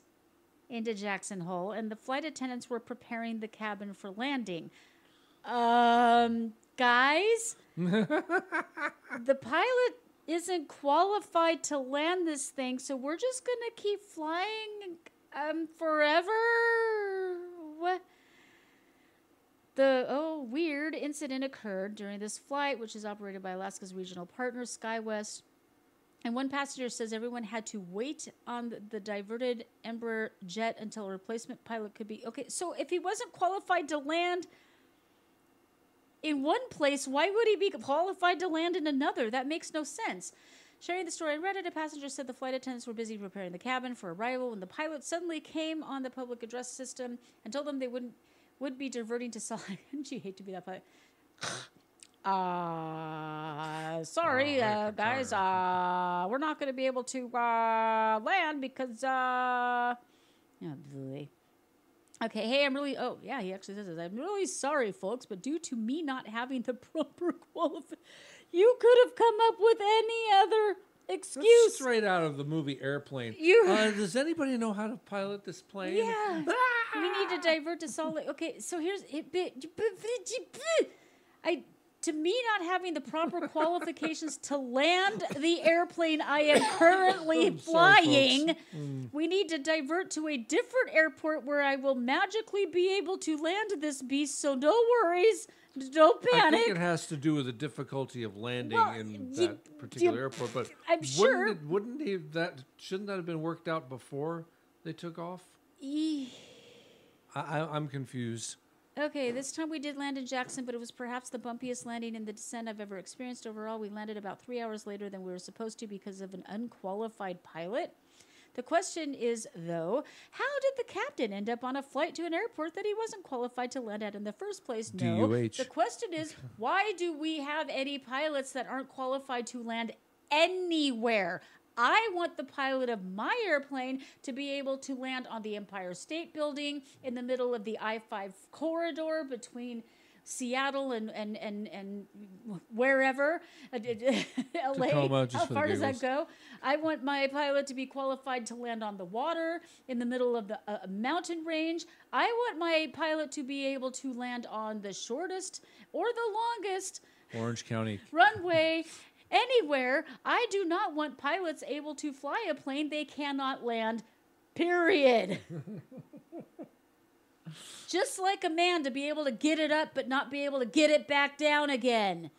S2: into Jackson Hole, and the flight attendants were preparing the cabin for landing. Guys, the pilot isn't qualified to land this thing, so we're just gonna keep flying forever. What? The weird incident occurred during this flight, which is operated by Alaska's regional partner SkyWest. And one passenger says everyone had to wait on the diverted Embraer jet until a replacement pilot could be... Okay, so if he wasn't qualified to land in one place, why would he be qualified to land in another? That makes no sense. Sharing the story on Reddit, a passenger said the flight attendants were busy preparing the cabin for arrival when the pilot suddenly came on the public address system and told them they would be diverting to Salt Lake. Wouldn't you hate to be that pilot? Sorry, guys. We're not going to be able to land because... Okay, hey, I'm really... Oh, yeah, he actually says this. I'm really sorry, folks, but due to me not having the proper qualification... You could have come up with any other excuse.
S1: That's straight out of the movie Airplane. Does anybody know how to pilot this plane?
S2: Yeah. We need to divert to Salt Lake. Okay, so here's it. To me, not having the proper qualifications to land the airplane I am currently flying, we need to divert to a different airport where I will magically be able to land this beast. So no worries. Don't panic.
S1: I think it has to do with the difficulty of landing in that particular airport. But
S2: I'm sure.
S1: Shouldn't that have been worked out before they took off? I'm confused.
S2: Okay, this time we did land in Jackson, but it was perhaps the bumpiest landing in the descent I've ever experienced. Overall, we landed about 3 hours later than we were supposed to because of an unqualified pilot. The question is, though, how did the captain end up on a flight to an airport that he wasn't qualified to land at in the first place? No.
S1: DUH.
S2: The question is, why do we have any pilots that aren't qualified to land anywhere? I want the pilot of my airplane to be able to land on the Empire State Building in the middle of the I-5 corridor between Seattle and wherever, LA.
S1: Tacoma, just
S2: how
S1: for
S2: far
S1: the
S2: does that
S1: giggles.
S2: go? I want my pilot to be qualified to land on the water in the middle of the mountain range. I want my pilot to be able to land on the shortest or the longest
S1: Orange County
S2: runway anywhere. I do not want pilots able to fly a plane they cannot land, period. Just like a man to be able to get it up but not be able to get it back down again.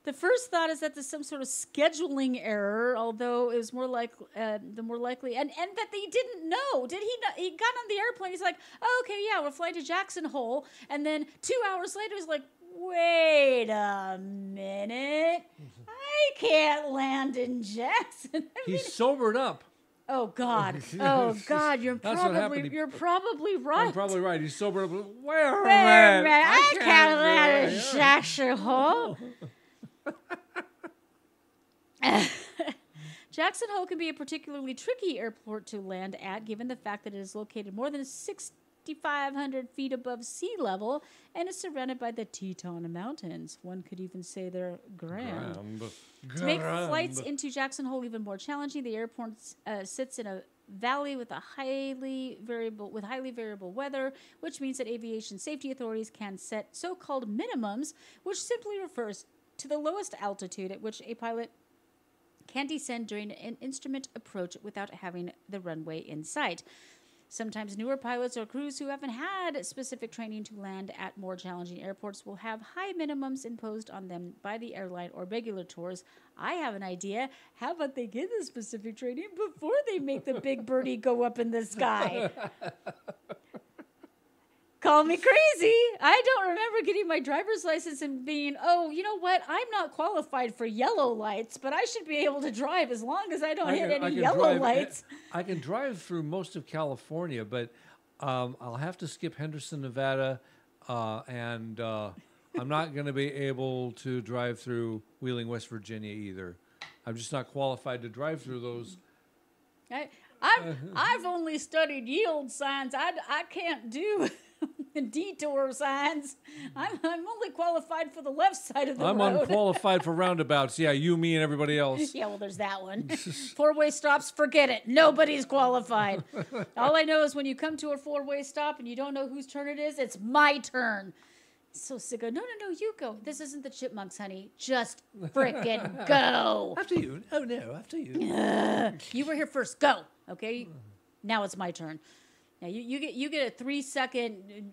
S2: The first thought is that there's some sort of scheduling error, although it was more like the more likely, and that they didn't know. Did he not? He got on the airplane. He's like, oh, okay, yeah, we're flying to Jackson Hole, and then 2 hours later, he's like, wait a minute, I can't land in Jackson.
S1: He's sobered up.
S2: Oh God! You're
S1: That's what
S2: probably
S1: happened.
S2: you're probably right.
S1: I'm probably right. He's sobered up. Wait a
S2: Wait a
S1: minute.
S2: minute, I can't land in Jackson Hole. Jackson Hole can be a particularly tricky airport to land at, given the fact that it is located more than 6,500 feet above sea level and is surrounded by the Teton Mountains. One could even say they're grand. To make flights into Jackson Hole even more challenging, the airport sits in a valley with highly variable weather, which means that aviation safety authorities can set so-called minimums, which simply refers to the lowest altitude at which a pilot can descend during an instrument approach without having the runway in sight. Sometimes newer pilots or crews who haven't had specific training to land at more challenging airports will have high minimums imposed on them by the airline or regulators. I have an idea. How about they get the specific training before they make the big birdie go up in the sky? Call me crazy. I don't remember getting my driver's license and being, oh, you know what? I'm not qualified for yellow lights, but I should be able to drive as long as I don't hit any yellow lights.
S1: I can drive through most of California, but I'll have to skip Henderson, Nevada, and I'm not going to be able to drive through Wheeling, West Virginia either. I'm just not qualified to drive through those.
S2: I've only studied yield signs. I can't do detour signs. I'm only qualified for the left side of the road.
S1: I'm unqualified for roundabouts. Yeah, you, me, and everybody else.
S2: Yeah, well, there's that one. Four-way stops, forget it. Nobody's qualified. All I know is when you come to a four-way stop and you don't know whose turn it is, it's my turn. So sick of, no, you go. This isn't the Chipmunks, honey. Just frickin' go.
S1: After you. Oh, no, after you.
S2: You were here first. Go. Okay? Now it's my turn. Now you get a 3-second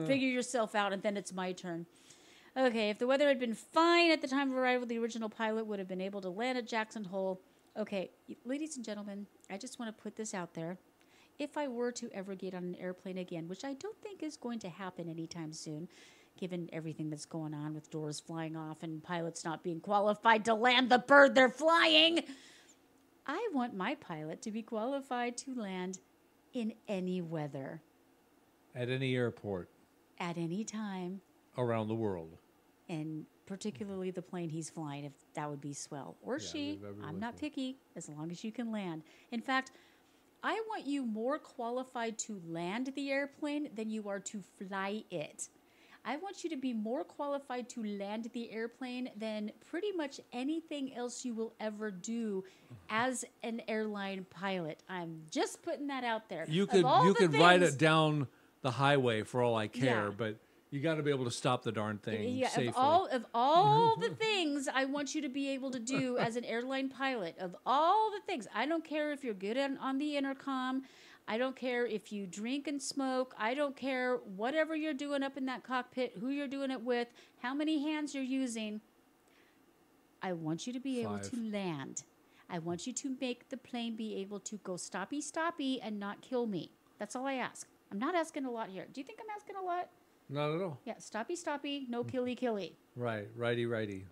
S2: figure yourself out, and then it's my turn. Okay, if the weather had been fine at the time of arrival, the original pilot would have been able to land at Jackson Hole. Okay, ladies and gentlemen, I just want to put this out there. If I were to ever get on an airplane again, which I don't think is going to happen anytime soon, given everything that's going on with doors flying off and pilots not being qualified to land the bird they're flying, I want my pilot to be qualified to land in any weather.
S1: At any airport.
S2: At any time.
S1: Around the world.
S2: And particularly the plane he's flying, if that would be swell. Or she. I'm not picky, as long as you can land. In fact, I want you more qualified to land the airplane than you are to fly it. I want you to be more qualified to land the airplane than pretty much anything else you will ever do as an airline pilot. I'm just putting that out there.
S1: You could ride it down the highway for all I care, but you got to be able to stop the darn thing safely.
S2: Of all the things I want you to be able to do as an airline pilot, of all the things, I don't care if you're good on the intercom. I don't care if you drink and smoke. I don't care whatever you're doing up in that cockpit, who you're doing it with, how many hands you're using. I want you to be able to land. I want you to make the plane be able to go stoppy and not kill me. That's all I ask. I'm not asking a lot here. Do you think I'm asking a lot?
S1: Not at all.
S2: Yeah, stoppy, no killy.
S1: Right, righty.
S2: Righty.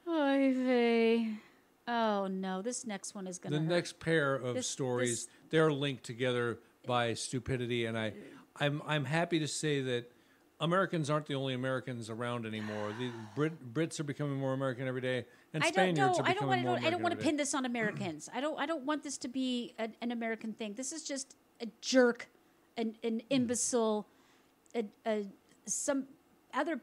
S2: Oy vey. Oh, no, this next one is going to hurt.
S1: The next pair of stories, they're linked together by stupidity, and I'm happy to say that Americans aren't the only Americans around anymore. The Brits are becoming more American every day, and Spaniards are becoming more American.
S2: I don't want to pin this on Americans. I don't want this to be an American thing. This is just a jerk, an imbecile, some other...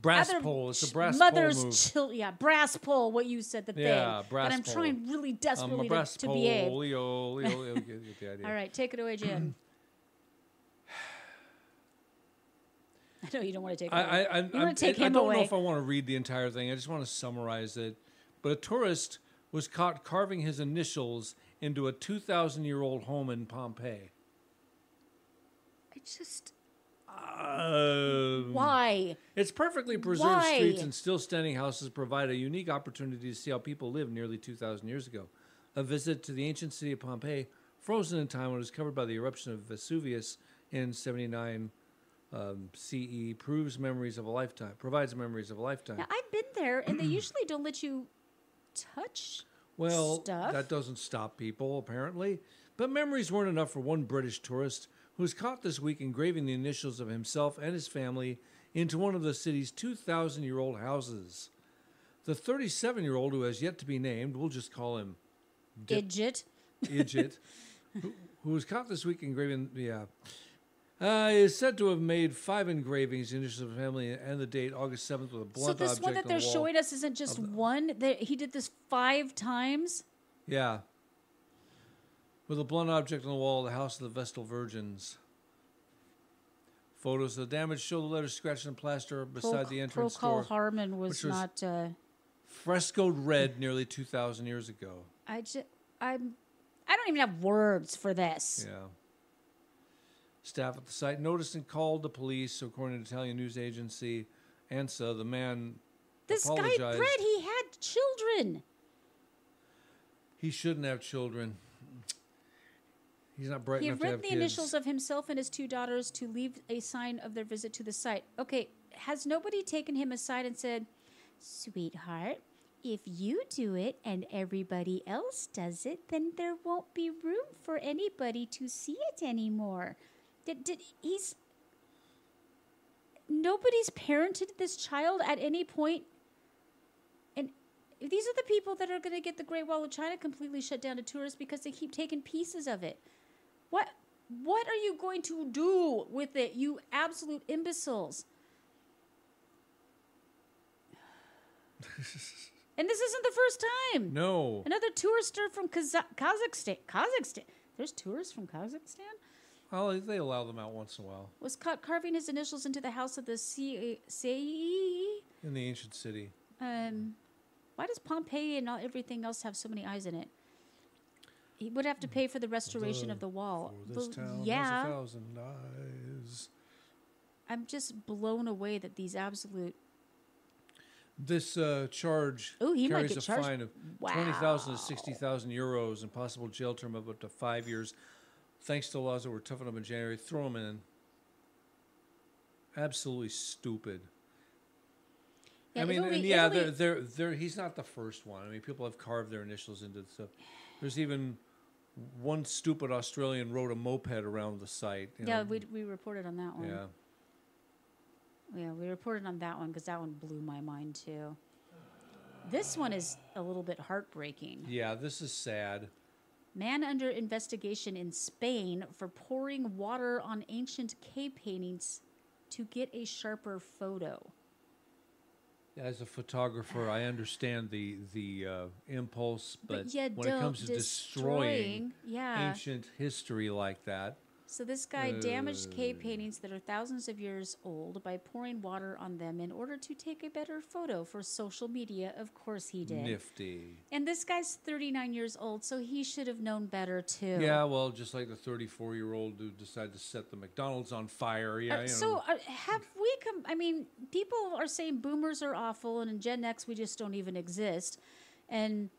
S1: Brass pole. It's a brass
S2: mother's
S1: pole move.
S2: Brass pole, what you said, the thing.
S1: Brass
S2: but I'm
S1: pole.
S2: trying really desperately to behave.
S1: Get the idea.
S2: All right, take it away, Jim. I know you don't want to take it away. You want to take him away.
S1: I don't know if I want to read the entire thing. I just want to summarize it. But a tourist was caught carving his initials into a 2,000-year-old home in Pompeii.
S2: Why?
S1: Its perfectly preserved streets and still standing houses provide a unique opportunity to see how people lived nearly 2,000 years ago. A visit to the ancient city of Pompeii, frozen in time when it was covered by the eruption of Vesuvius in 79 CE, provides memories of a lifetime.
S2: Now, I've been there, and they usually don't let you touch stuff.
S1: That doesn't stop people, apparently. But memories weren't enough for one British tourist who was caught this week engraving the initials of himself and his family into one of the city's 2,000-year-old houses. The 37-year-old, who has yet to be named, we'll just call him
S2: Idjit,
S1: who was caught this week engraving, is said to have made 5 engravings, the initials of his family and the date, August 7th, with a blunt object on the wall. So this one that they're
S2: showing us isn't just one? He did this 5 times?
S1: Yeah. With a blunt object on the wall of the House of the Vestal Virgins. Photos of the damage show the letters scratched in plaster beside the entrance door.
S2: Procol Harmon was not...
S1: frescoed red nearly 2,000 years ago.
S2: I don't even have words for this.
S1: Yeah. Staff at the site noticed and called the police, according to Italian news agency ANSA. The man apologized.
S2: Guy, Brett, he had children.
S1: He shouldn't have children. He's not bright
S2: He
S1: enough
S2: had
S1: to have
S2: written the
S1: kids.
S2: initials of himself and his 2 daughters to leave a sign of their visit to the site. Okay, has nobody taken him aside and said, "Sweetheart, if you do it and everybody else does it, then there won't be room for anybody to see it anymore"? Nobody's parented this child at any point. And these are the people that are going to get the Great Wall of China completely shut down to tourists because they keep taking pieces of it. What are you going to do with it, you absolute imbeciles? And this isn't the first time.
S1: No.
S2: Another tourister from Kazakhstan. There's tourists from Kazakhstan?
S1: Well, they allow them out once in a while.
S2: Was caught carving his initials into the house of the Sei.
S1: In the ancient city.
S2: Why does Pompeii and everything else have so many eyes in it? He would have to pay for the restoration of the wall.
S1: For this town
S2: yeah.
S1: has 1,000 eyes.
S2: I'm just blown away that these absolute...
S1: This charge
S2: he might
S1: carries
S2: get
S1: a
S2: charged.
S1: fine of
S2: Wow.
S1: 20,000 to 60,000 euros and possible jail term of up to 5 years. Thanks to laws that were toughened up in January, throw him in. Absolutely stupid.
S2: Yeah,
S1: I mean,
S2: Italy,
S1: they're he's not the first one. I mean, people have carved their initials into stuff. There's even one stupid Australian rode a moped around the site.
S2: Yeah, we reported on that one.
S1: Yeah.
S2: Yeah, we reported on that one because that one blew my mind too. This one is a little bit heartbreaking.
S1: Yeah, this is sad.
S2: Man under investigation in Spain for pouring water on ancient cave paintings to get a sharper photo.
S1: As a photographer, I understand the impulse, but
S2: yeah,
S1: when it comes to destroying ancient history like that.
S2: So this guy damaged cave paintings that are thousands of years old by pouring water on them in order to take a better photo for social media. Of course he did.
S1: Nifty.
S2: And this guy's 39 years old, so he should have known better too.
S1: Yeah, well, just like the 34-year-old who decided to set the McDonald's on fire. Yeah,
S2: have we come? I mean, people are saying boomers are awful, and in Gen X we just don't even exist, and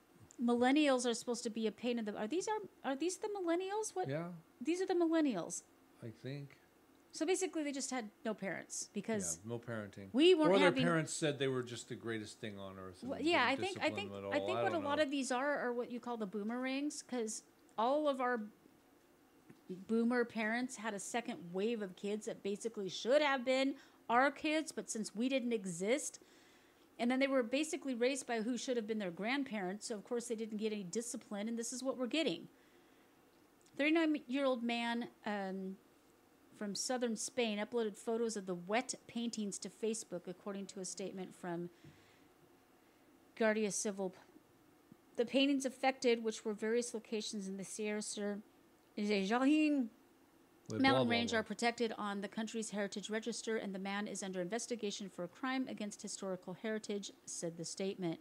S2: millennials are supposed to be a pain in the. Are these the millennials? What?
S1: Yeah.
S2: These are the millennials.
S1: I think.
S2: So basically, they just had no parents because
S1: no parenting.
S2: We weren't
S1: or their
S2: having,
S1: parents said they were just the greatest thing on earth.
S2: Well, yeah, I think what a lot of these are what you call the boomerangs, because all of our boomer parents had a second wave of kids that basically should have been our kids, but since we didn't exist, and then they were basically raised by who should have been their grandparents, so of course they didn't get any discipline, and this is what we're getting. 39-year-old man from southern Spain uploaded photos of the wet paintings to Facebook, according to a statement from Guardia Civil. The paintings affected, which were various locations in the Sierra Sur Jahin mountain range, are protected on the country's heritage register, and the man is under investigation for a crime against historical heritage, said the statement.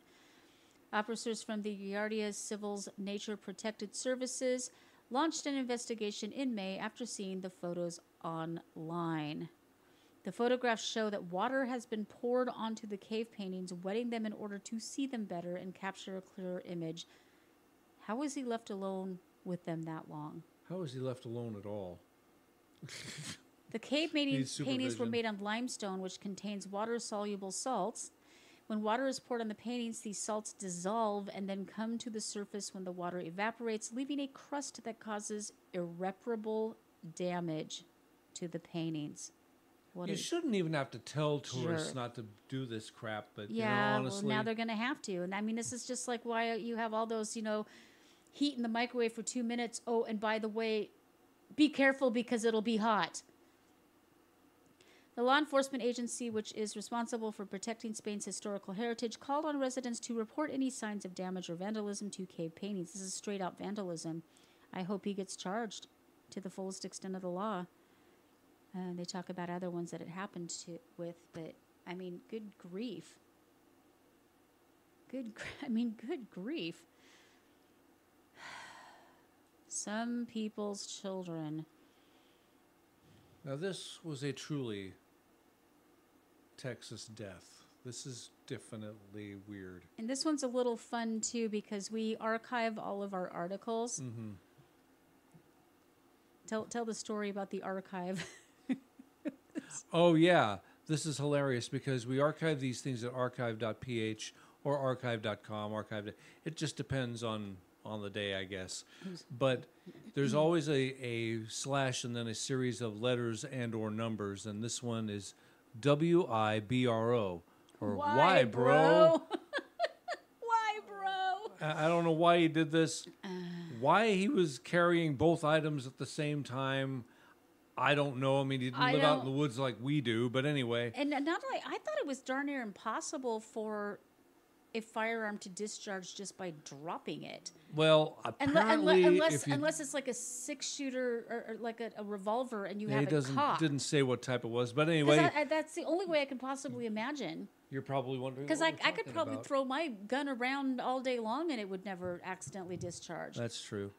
S2: Officers from the Guardia Civil's Nature Protected Services launched an investigation in May after seeing the photos online. The photographs show that water has been poured onto the cave paintings, wetting them in order to see them better and capture a clearer image. How was he left alone with them that long?
S1: How was he left alone at all?
S2: The cave paintings were made on limestone, which contains water-soluble salts. When water is poured on the paintings, these salts dissolve and then come to the surface when the water evaporates, leaving a crust that irreparable damage to the paintings.
S1: You shouldn't even have to tell tourists not to do this crap, but honestly,
S2: well, now they're going to have to. And I mean, this is just like why you have all those, heat in the microwave for 2 minutes. Oh, and by the way, be careful because it'll be hot. The law enforcement agency, which is responsible for protecting Spain's historical heritage, called on residents to report any signs of damage or vandalism to cave paintings. This is straight-out vandalism. I hope he gets charged to the fullest extent of the law. They talk about other ones that it happened with, but, I mean, good grief. Good grief. Some people's children.
S1: Now, this was a truly Texas death. This is definitely weird.
S2: And this one's a little fun, too, because we archive all of our articles.
S1: Mm-hmm.
S2: Tell the story about the archive.
S1: Oh, yeah. This is hilarious because we archive these things at archive.ph or archive.com. It just depends on the day, I guess. But there's always a slash and then a series of letters and or numbers. And this one is WIBRO. Or why, bro?
S2: Why, bro?
S1: I don't know why he did this. Why he was carrying both items at the same time, I don't know. I mean, he didn't live out in the woods like we do, but anyway.
S2: And not only, I thought it was darn near impossible for a firearm to discharge just by dropping it.
S1: Well, apparently,
S2: unless it's like a 6-shooter or like a revolver and you have it cocked.
S1: Didn't say what type it was, but anyway.
S2: That's the only way I can possibly imagine.
S1: You're probably wondering
S2: because I could probably throw my gun around all day long and it would never accidentally discharge.
S1: That's true.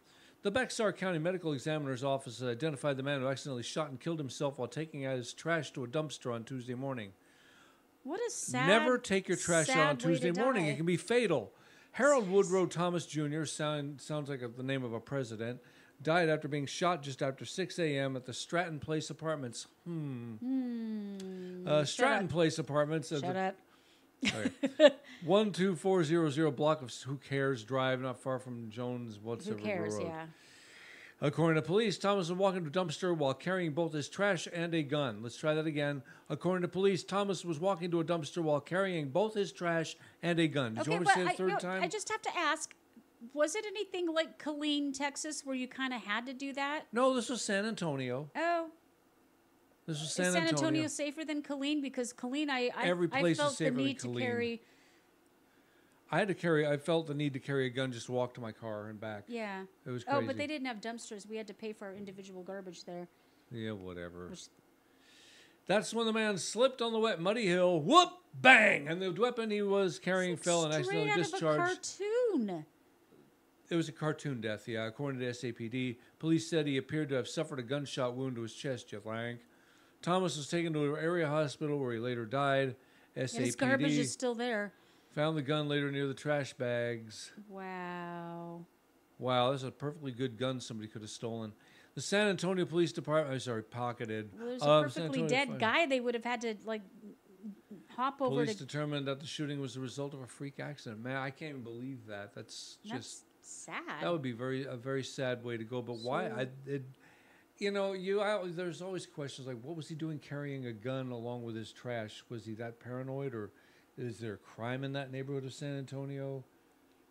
S1: The Bexar County Medical Examiner's Office has identified the man who accidentally shot and killed himself while taking out his trash to a dumpster on Tuesday morning.
S2: What a sad,
S1: Never take your trash out on Tuesday morning. It can be fatal. Harold Woodrow Thomas Jr., sounds like the name of a president, died after being shot just after 6 a.m. at the Stratton Place Apartments. Stratton Place Apartments.
S2: Shut up.
S1: Okay. 12400 block of Who Cares Drive, not far from Jones
S2: Who cares,
S1: Road.
S2: yeah.
S1: According to police, Thomas was walking to a dumpster while carrying both his trash and a gun. Let's try that again. According to police, Thomas was walking to a dumpster while carrying both his trash and a gun. Did you want me to say it a third time?
S2: I just have to ask, was it anything like Killeen, Texas, where you kind of had to do that?
S1: No, this was San Antonio.
S2: Oh.
S1: This was San
S2: Antonio. Is San Antonio safer than Killeen? Because Killeen,
S1: Every place
S2: I felt
S1: is safer
S2: the need
S1: than
S2: to
S1: Killeen.
S2: carry...
S1: I felt the need to carry a gun just to walk to my car and back.
S2: Yeah.
S1: It was crazy.
S2: Oh, but they didn't have dumpsters. We had to pay for our individual garbage there.
S1: Yeah, whatever. That's when the man slipped on the wet, muddy hill. Whoop! Bang! And the weapon he was carrying fell and accidentally discharged.
S2: Straight out of a cartoon.
S1: It was a cartoon death, yeah. According to SAPD, police said he appeared to have suffered a gunshot wound to his chest, you think. Thomas was taken to an area hospital where he later died. SAPD
S2: his garbage is still there.
S1: Found the gun later near the trash bags.
S2: Wow.
S1: Wow, this is a perfectly good gun somebody could have stolen. The San Antonio Police Department, pocketed.
S2: Well, there's a perfectly dead guy they would have had to, hop over to...
S1: Police determined that the shooting was the result of a freak accident. Man, I can't even believe that. That's just...
S2: sad.
S1: That would be a very sad way to go. But why? There's always questions like, what was he doing carrying a gun along with his trash? Was he that paranoid, or is there crime in that neighborhood of San Antonio?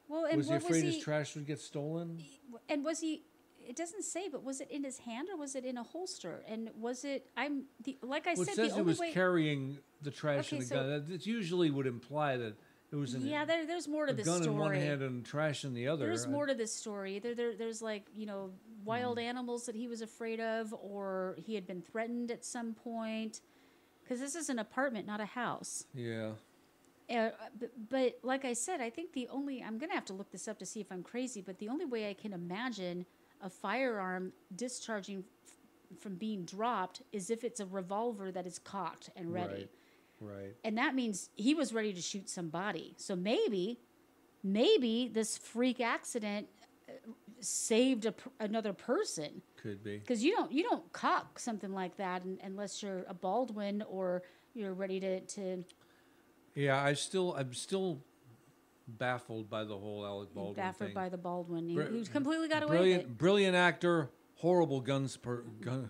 S2: Well, and
S1: was he afraid his trash would get stolen?
S2: And was he? It doesn't say, but was it in his hand or was it in a holster? And was it? It
S1: says he was carrying the trash and the gun. That usually would imply that it was in.
S2: Yeah, there's more to this story.
S1: Gun in one hand and trash in the other.
S2: There's more to this story. Either there's wild animals that he was afraid of, or he had been threatened at some point. Because this is an apartment, not a house.
S1: Yeah.
S2: But like I said, I think I'm going to have to look this up to see if I'm crazy, but the only way I can imagine a firearm discharging from being dropped is if it's a revolver that is cocked and ready.
S1: Right.
S2: And that means he was ready to shoot somebody. So maybe this freak accident saved another person.
S1: Could be.
S2: Because you don't cock something like that unless you're a Baldwin or you're ready to
S1: Yeah, I'm still baffled by the whole Alec Baldwin thing.
S2: Baffled by the Baldwin. He completely got away with it.
S1: Brilliant actor, horrible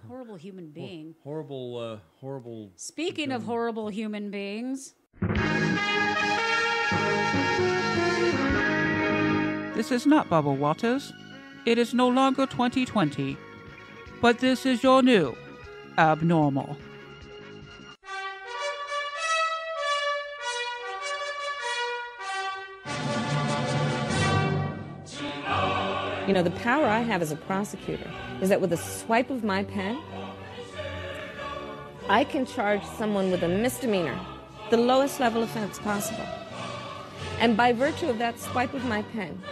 S2: horrible human being.
S1: Horrible.
S2: Speaking of horrible human beings.
S8: This is not Bubba Waters. It is no longer 2020. But this is your new abnormal.
S9: The power I have as a prosecutor is that with a swipe of my pen, I can charge someone with a misdemeanor, the lowest level offense possible. And by virtue of that swipe of my pen,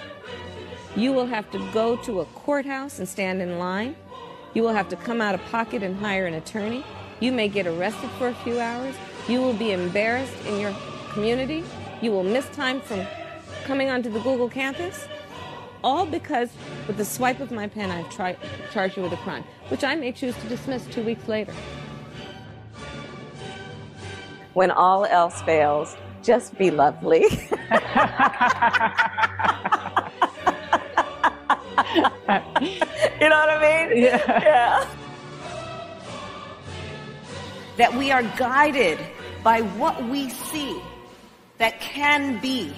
S9: you will have to go to a courthouse and stand in line. You will have to come out of pocket and hire an attorney. You may get arrested for a few hours. You will be embarrassed in your community. You will miss time from coming onto the Google campus. All because With the swipe of my pen, I've charged you with a crime, which I may choose to dismiss 2 weeks later. When all else fails, just be lovely. You know what I mean? Yeah. That we are guided by what we see that can be,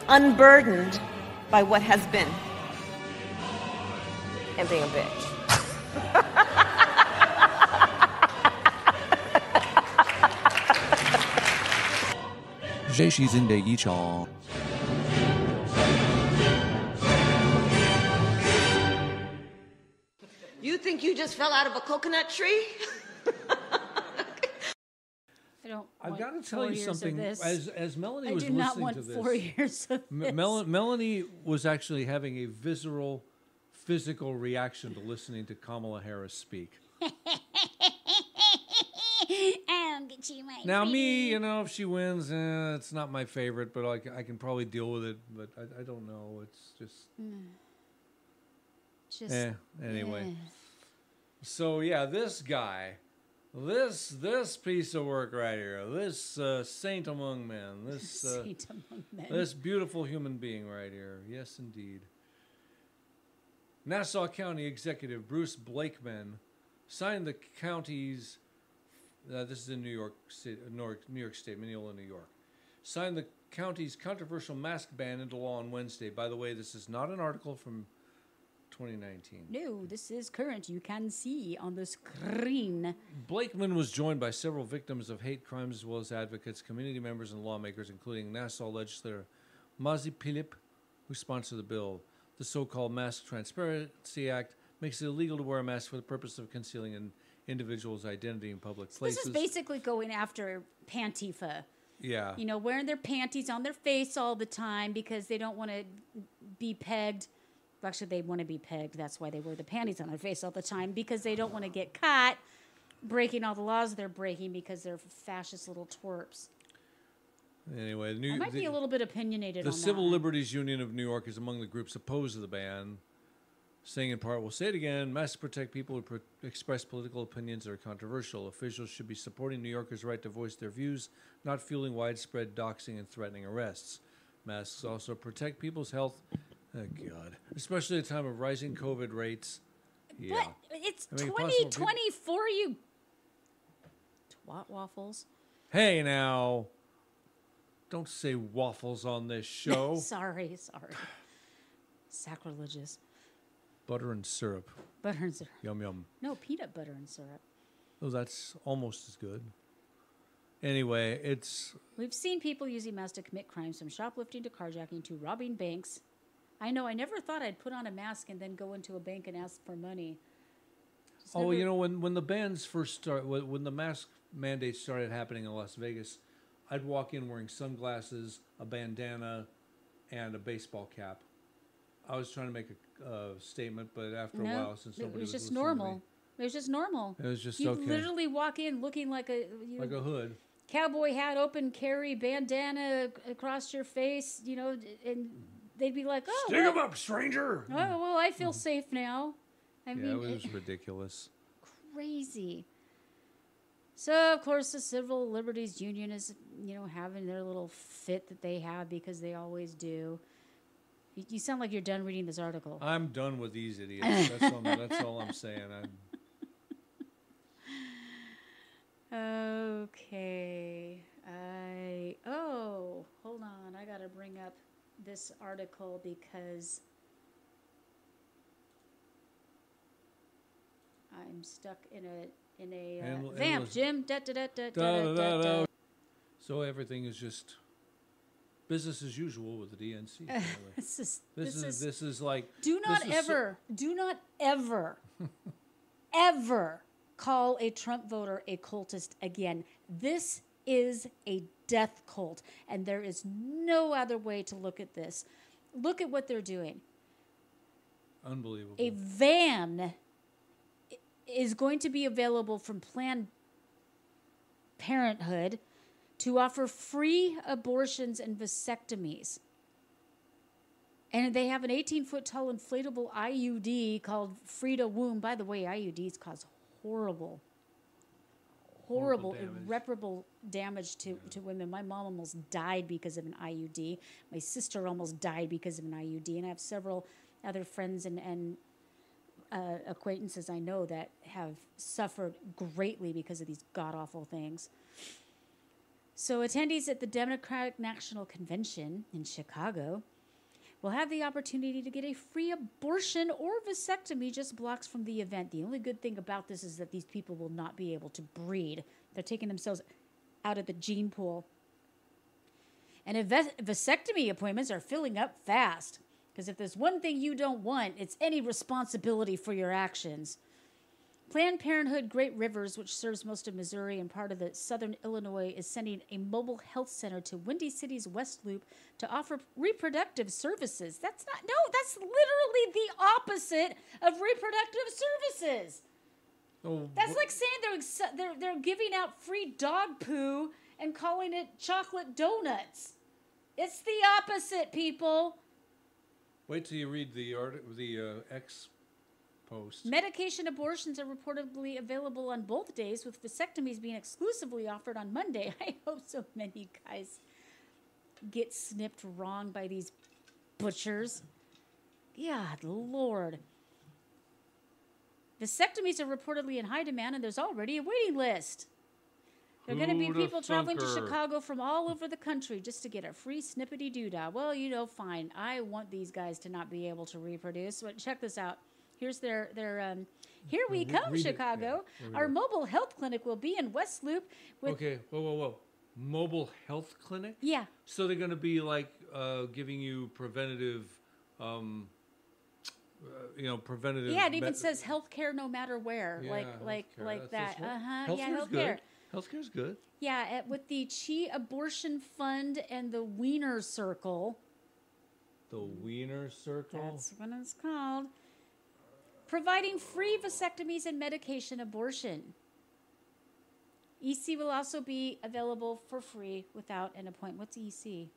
S9: unburdened by what has been, and being a bitch. You think you just fell out of a coconut tree?
S1: I've got to tell you something. As Melanie was listening to this,
S2: I do not want 4 years of this.
S1: Melanie was actually having a visceral, physical reaction to listening to Kamala Harris speak.
S2: I'll get you my
S1: Now,
S2: freebie.
S1: me, if she wins, it's not my favorite, but I can probably deal with it. But I don't know. It's just anyway. So yeah, this guy. This piece of work right here, this saint among men, this beautiful human being right here, yes indeed. Nassau County Executive Bruce Blakeman signed the county's, this is in New York State, Mineola, New York, signed the county's controversial mask ban into law on Wednesday. By the way, this is not an article from 2019.
S2: No, this is current. You can see on the screen.
S1: Blakeman was joined by several victims of hate crimes as well as advocates, community members, and lawmakers, including Nassau legislator Mazi Pilip, who sponsored the bill. The so-called Mask Transparency Act makes it illegal to wear a mask for the purpose of concealing an individual's identity in public places.
S2: This is basically going after Pantifa.
S1: Yeah.
S2: Wearing their panties on their face all the time because they don't want to be pegged. Actually, they want to be pegged. That's why they wear the panties on their face all the time, because they don't want to get caught breaking all the laws they're breaking because they're fascist little twerps.
S1: Anyway,
S2: I might be a little bit opinionated on that.
S1: The Civil Liberties Union of New York is among the groups opposed to the ban, saying in part, we'll say it again, masks protect people who express political opinions that are controversial. Officials should be supporting New Yorkers' right to voice their views, not fueling widespread doxing and threatening arrests. Masks also protect people's health. Oh, God. Especially at a time of rising COVID rates. Yeah.
S2: But it's 2024, you twat waffles.
S1: Hey, now. Don't say waffles on this show.
S2: Sorry. Sacrilegious.
S1: Butter and syrup.
S2: Butter and syrup.
S1: Yum, yum.
S2: No, peanut butter and syrup.
S1: Oh, that's almost as good. Anyway,
S2: We've seen people using masks to commit crimes, from shoplifting to carjacking to robbing banks. I know. I never thought I'd put on a mask and then go into a bank and ask for money.
S1: When the bans first started, when the mask mandates started happening in Las Vegas, I'd walk in wearing sunglasses, a bandana, and a baseball cap. I was trying to make a statement, but after a while, since nobody was listening to me,
S2: it was just normal.
S1: It was just
S2: you
S1: okay.
S2: You literally walk in looking like a
S1: hood.
S2: Cowboy hat, open carry, bandana across your face, and they'd be like, "Oh,
S1: stick 'em up, stranger."
S2: Oh, well, I feel safe now. I mean,
S1: it was ridiculous.
S2: Crazy. So, of course, the Civil Liberties Union is, having their little fit that they have because they always do. You sound like you're done reading this article.
S1: I'm done with these idiots. That's all I'm saying.
S2: Okay. Hold on. I got to bring up this article because I'm stuck in a vamp, Jim.
S1: So everything is just business as usual with the DNC. This is like
S2: do not ever ever call a Trump voter a cultist again. This is a death cult, and there is no other way to look at this. Look at what they're doing.
S1: Unbelievable.
S2: A van is going to be available from Planned Parenthood to offer free abortions and vasectomies. And they have an 18-foot-tall inflatable IUD called Frida Womb. By the way, IUDs cause horrible, irreparable damage to women. My mom almost died because of an IUD. My sister almost died because of an IUD. And I have several other friends and acquaintances I know that have suffered greatly because of these god-awful things. So attendees at the Democratic National Convention in Chicago will have the opportunity to get a free abortion or vasectomy just blocks from the event. The only good thing about this is that these people will not be able to breed. They're taking themselves out of the gene pool. And vasectomy appointments are filling up fast. Because if there's one thing you don't want, it's any responsibility for your actions. Planned Parenthood Great Rivers, which serves most of Missouri and part of the southern Illinois, is sending a mobile health center to Windy City's West Loop to offer reproductive services. That's literally the opposite of reproductive services.
S1: Oh,
S2: That's like saying they're giving out free dog poo and calling it chocolate donuts. It's the opposite, people.
S1: Wait till you read the X post.
S2: Medication abortions are reportedly available on both days, with vasectomies being exclusively offered on Monday. I hope so many guys get snipped wrong by these butchers. God, Lord. Vasectomies are reportedly in high demand, and there's already a waiting list. There are going to be people traveling to Chicago from all over the country just to get a free snippety doodah. Well, fine. I want these guys to not be able to reproduce. But check this out. Here's their here we come, Chicago.
S1: Yeah,
S2: our mobile health clinic will be in West Loop.
S1: Okay, whoa. Mobile health clinic?
S2: Yeah.
S1: So they're going to be like giving you preventative, preventative.
S2: Yeah, it even says healthcare no matter where.
S1: Yeah,
S2: like that.
S1: Healthcare's good. Healthcare's good.
S2: Yeah, with the Chi Abortion Fund and the Wiener Circle.
S1: The Wiener Circle?
S2: That's what it's called. Providing free vasectomies and medication abortion. EC will also be available for free without an appointment. What's EC?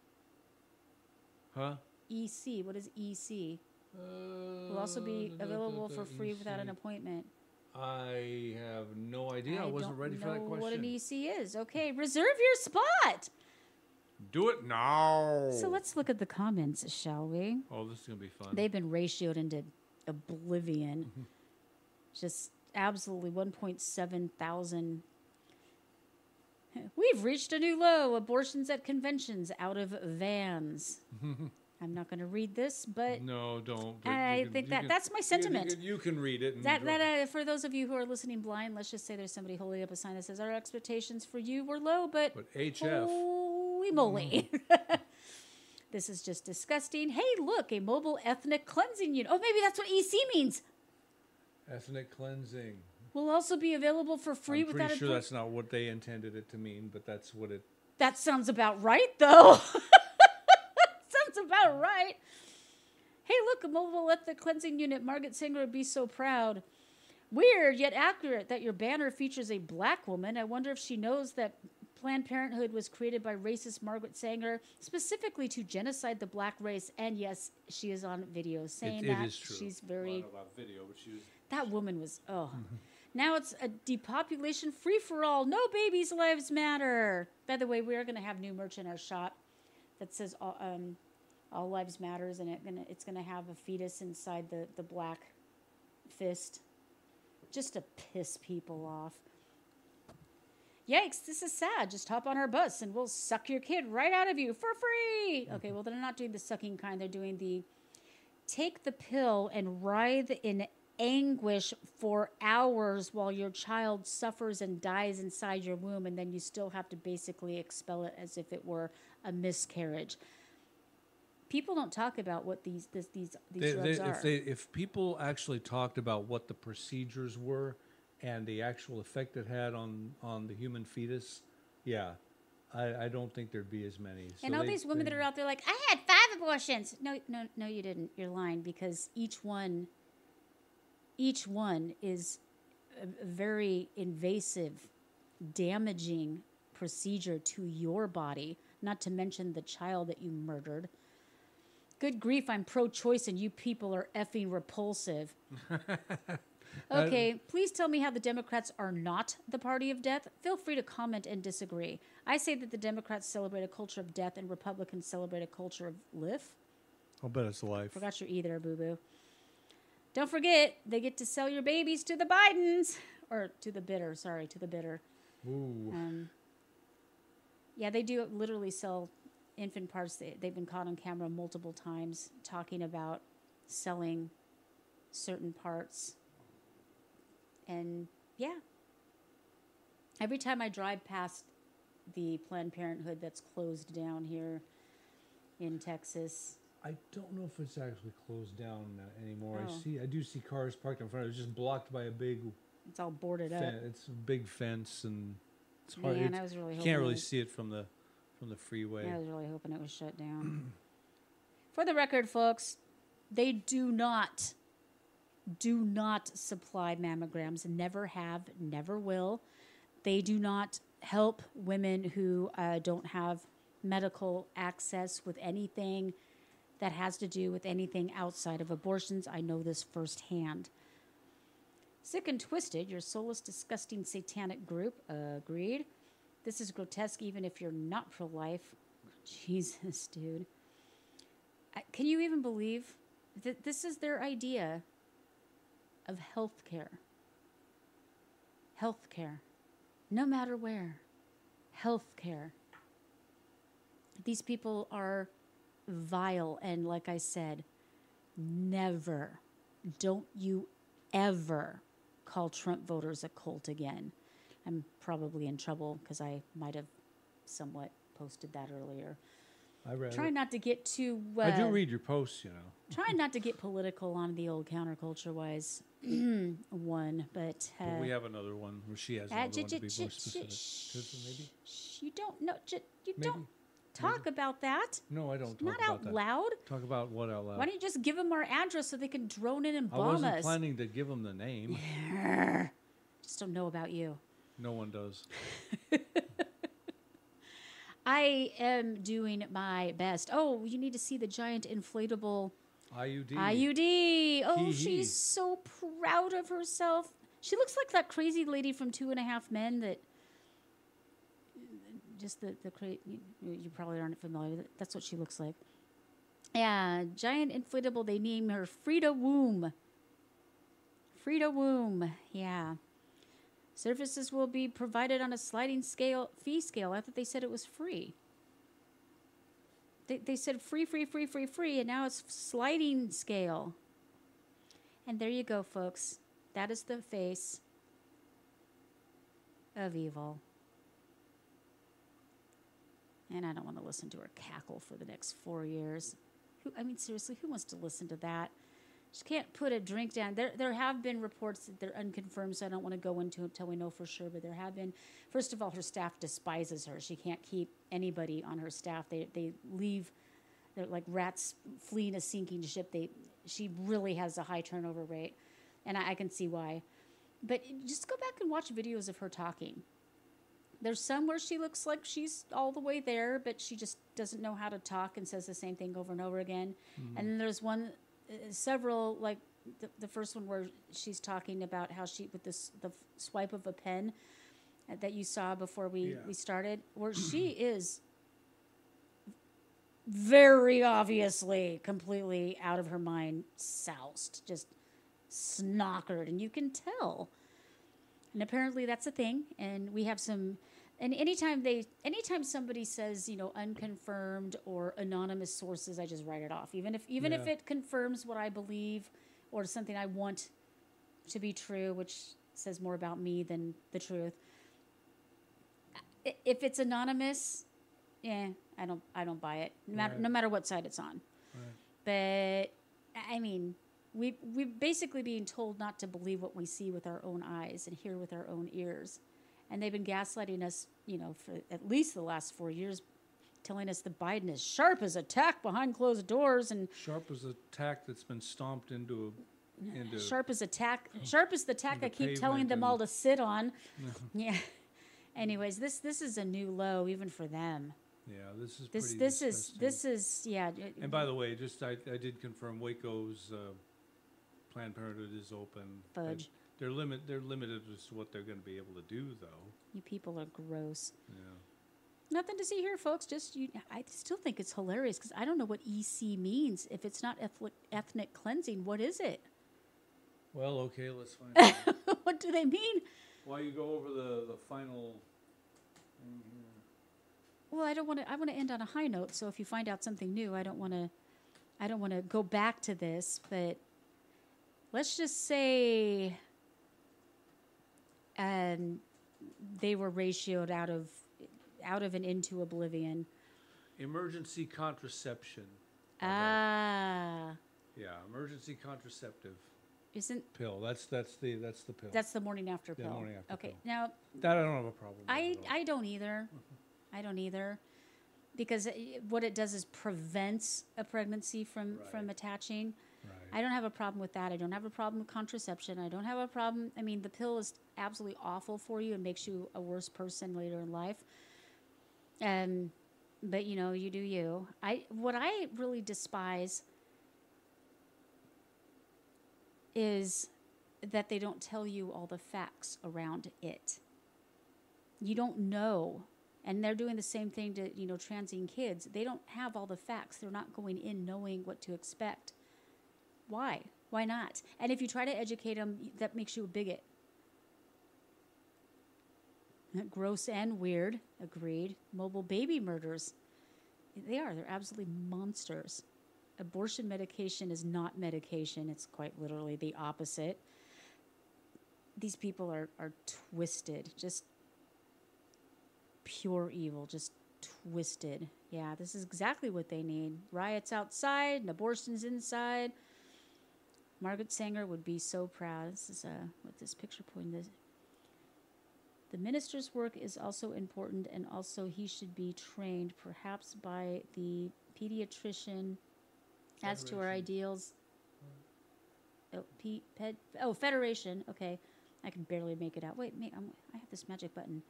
S1: Huh?
S2: EC. What is EC? Will also be available for free without an appointment.
S1: I have no idea. I wasn't ready for that question.
S2: I don't know what an EC is. Okay, reserve your spot.
S1: Do it now.
S2: So let's look at the comments, shall we?
S1: Oh, this is going to be fun.
S2: They've been ratioed into oblivion. Just absolutely 1.7 thousand. We've reached a new low. Abortions at conventions out of vans. I'm not going to read this, but
S1: no, don't.
S2: I think that's my sentiment.
S1: You can read it.
S2: For those of you who are listening blind, let's just say there's somebody holding up a sign that says our expectations for you were low, but
S1: HF.
S2: Holy moly. This is just disgusting. Hey, look, a mobile ethnic cleansing unit. Oh, maybe that's what EC means.
S1: Ethnic cleansing.
S2: Will also be available for free without. I'm
S1: pretty sure that's not what they intended it to mean, but that's what it.
S2: That sounds about right, though. Sounds about right. Hey, look, a mobile ethnic cleansing unit. Margaret Sanger would be so proud. Weird, yet accurate that your banner features a black woman. I wonder if she knows that Planned Parenthood was created by racist Margaret Sanger specifically to genocide the black race. And yes, she is on video saying that.
S1: It is true.
S2: She's very.
S1: I don't know about video, but she was.
S2: That woman was. Oh. Now it's a depopulation free-for-all. No babies' lives matter. By the way, we are going to have new merch in our shop that says all lives matters, and it's going to have a fetus inside the black fist, just to piss people off. Yikes, this is sad. Just hop on our bus and we'll suck your kid right out of you for free. Okay, well, they're not doing the sucking kind. They're doing the take the pill and writhe in anguish for hours while your child suffers and dies inside your womb, and then you still have to basically expel it as if it were a miscarriage. People don't talk about what these drugs are.
S1: If people actually talked about what the procedures were and the actual effect it had on the human fetus, yeah, I don't think there's be as many.
S2: And all these women that are out there like, I had 5 abortions. No, you didn't. You're lying, because each one is a very invasive, damaging procedure to your body, not to mention the child that you murdered. Good grief, I'm pro-choice and you people are effing repulsive. Okay, please tell me how the Democrats are not the party of death. Feel free to comment and disagree. I say that the Democrats celebrate a culture of death and Republicans celebrate a culture of life.
S1: I'll bet it's life.
S2: Forgot your E there, boo-boo. Don't forget, they get to sell your babies to the Bidens. Or to the bitter, sorry, to the bitter.
S1: Ooh.
S2: Yeah, they do literally sell infant parts. They've been caught on camera multiple times talking about selling certain parts. And yeah, every time I drive past the Planned Parenthood that's closed down here in Texas.
S1: I don't know if it's actually closed down anymore.
S2: Oh.
S1: I do see cars parked in front of it. It's just blocked by a big...
S2: It's all boarded up.
S1: It's a big fence, and it's hard.
S2: Man, I was really hoping
S1: you can't really see it from the freeway.
S2: I was really hoping it was shut down. For the record, folks, they do not supply mammograms. Never have, never will. They do not help women who don't have medical access with anything that has to do with anything outside of abortions. I know this firsthand. Sick and Twisted, your soulless, disgusting, satanic group. Agreed. This is grotesque even if you're not pro-life. Jesus, dude. Can you even believe that this is their idea of health care? Health care. No matter where. Health care. These people are vile. And like I said, never, don't you ever call Trump voters a cult again. I'm probably in trouble because I might have somewhat posted that earlier.
S1: I read
S2: Try
S1: it.
S2: not to get too...
S1: I do read your posts, you know.
S2: Try not to get political on the old CounterCultureWISE one, but
S1: we have another one where she has another one to be more specific. Maybe?
S2: You don't know... You
S1: Maybe.
S2: don't talk about that.
S1: No, I don't talk
S2: Not
S1: about
S2: out
S1: that.
S2: loud.
S1: Talk about what out loud?
S2: Why don't you just give them our address so they can drone in and bomb
S1: I wasn't
S2: us?
S1: planning to give them the name.
S2: Just don't know about you.
S1: No one does.
S2: I am doing my best. Oh, you need to see the giant inflatable
S1: IUD.
S2: IUD. Oh,
S1: Hee hee.
S2: she's so proud of herself. She looks like that crazy lady from 2.5 Men that... Just the you probably aren't familiar with it. That's what she looks like. Yeah, giant inflatable. They name her Frida Womb. Frida Womb. Yeah. Services will be provided on a sliding fee scale. I thought they said it was free. They said free, and now it's sliding scale. And there you go, folks. That is the face of evil. And I don't want to listen to her cackle for the next 4 years. Seriously, who wants to listen to that? She can't put a drink down. There have been reports that they're unconfirmed, so I don't want to go into it until we know for sure. But there have been. First of all, her staff despises her. She can't keep anybody on her staff. They leave. They're like rats fleeing a sinking ship. She really has a high turnover rate, and I can see why. But just go back and watch videos of her talking. There's some where she looks like she's all the way there, but she just doesn't know how to talk and says the same thing over and over again. Mm-hmm. And then there's several, like the first one where she's talking about how she, with the swipe of a pen that you saw before we started, where she is very obviously completely out of her mind, soused, just snockered, and you can tell. And apparently that's a thing, and we have some. And anytime somebody says, unconfirmed or anonymous sources, I just write it off. Even if it confirms what I believe or something I want to be true, which says more about me than the truth. If it's anonymous, I don't buy it. No matter what side it's on. Right. But we're basically being told not to believe what we see with our own eyes and hear with our own ears. And they've been gaslighting us, for at least the last 4 years, telling us that Biden is sharp as a tack behind closed doors. And
S1: sharp as a tack that's been stomped into
S2: sharp as a tack. Sharp as the tack I keep telling them all to sit on. Yeah. Anyways, this is a new low even for them.
S1: Yeah, this is
S2: This
S1: pretty
S2: this
S1: disgusting.
S2: is this is yeah.
S1: And by the way, just I did confirm Waco's Planned Parenthood is open.
S2: Fudge.
S1: They're limited as to what they're going to be able to do, though.
S2: You people are gross.
S1: Yeah.
S2: Nothing to see here, folks. Just you. I still think it's hilarious because I don't know what EC means. If it's not ethnic cleansing, what is it?
S1: Well, okay, let's find out.
S2: What do they mean?
S1: While you go over the final thing here.
S2: Well, I don't want to. I want to end on a high note. So if you find out something new, I don't want to. I don't want to go back to this. But let's just say, and they were ratioed out of and into oblivion.
S1: Emergency contraception.
S2: Ah.
S1: Yeah, emergency contraceptive
S2: Isn't
S1: pill. That's the pill.
S2: that's the morning after pill?
S1: morning after
S2: okay.
S1: pill.
S2: Now
S1: That I don't have a problem with at all.
S2: I don't either. I don't either, because what it does is prevents a pregnancy from attaching.
S1: Right.
S2: I don't have a problem with that. I don't have a problem with contraception. I don't have a problem. I mean, the pill is absolutely awful for you and makes you a worse person later in life. But you know, you do you. What I really despise is that they don't tell you all the facts around it. You don't know. And they're doing the same thing to, you know, transing kids. They don't have all the facts. They're not going in knowing what to expect. Why? Why not? And if you try to educate them, that makes you a bigot. Gross and weird. Agreed. Mobile baby murders. They're absolutely monsters. Abortion medication is not medication. It's quite literally the opposite. These people are twisted. Just pure evil. Just twisted. Yeah, this is exactly what they need. Riots outside and abortions inside. Margaret Sanger would be so proud. This is what this picture pointed is. The minister's work is also important, and also he should be trained, perhaps by the pediatrician, as to our ideals. Federation. Okay, I can barely make it out. Wait, I have this magic button.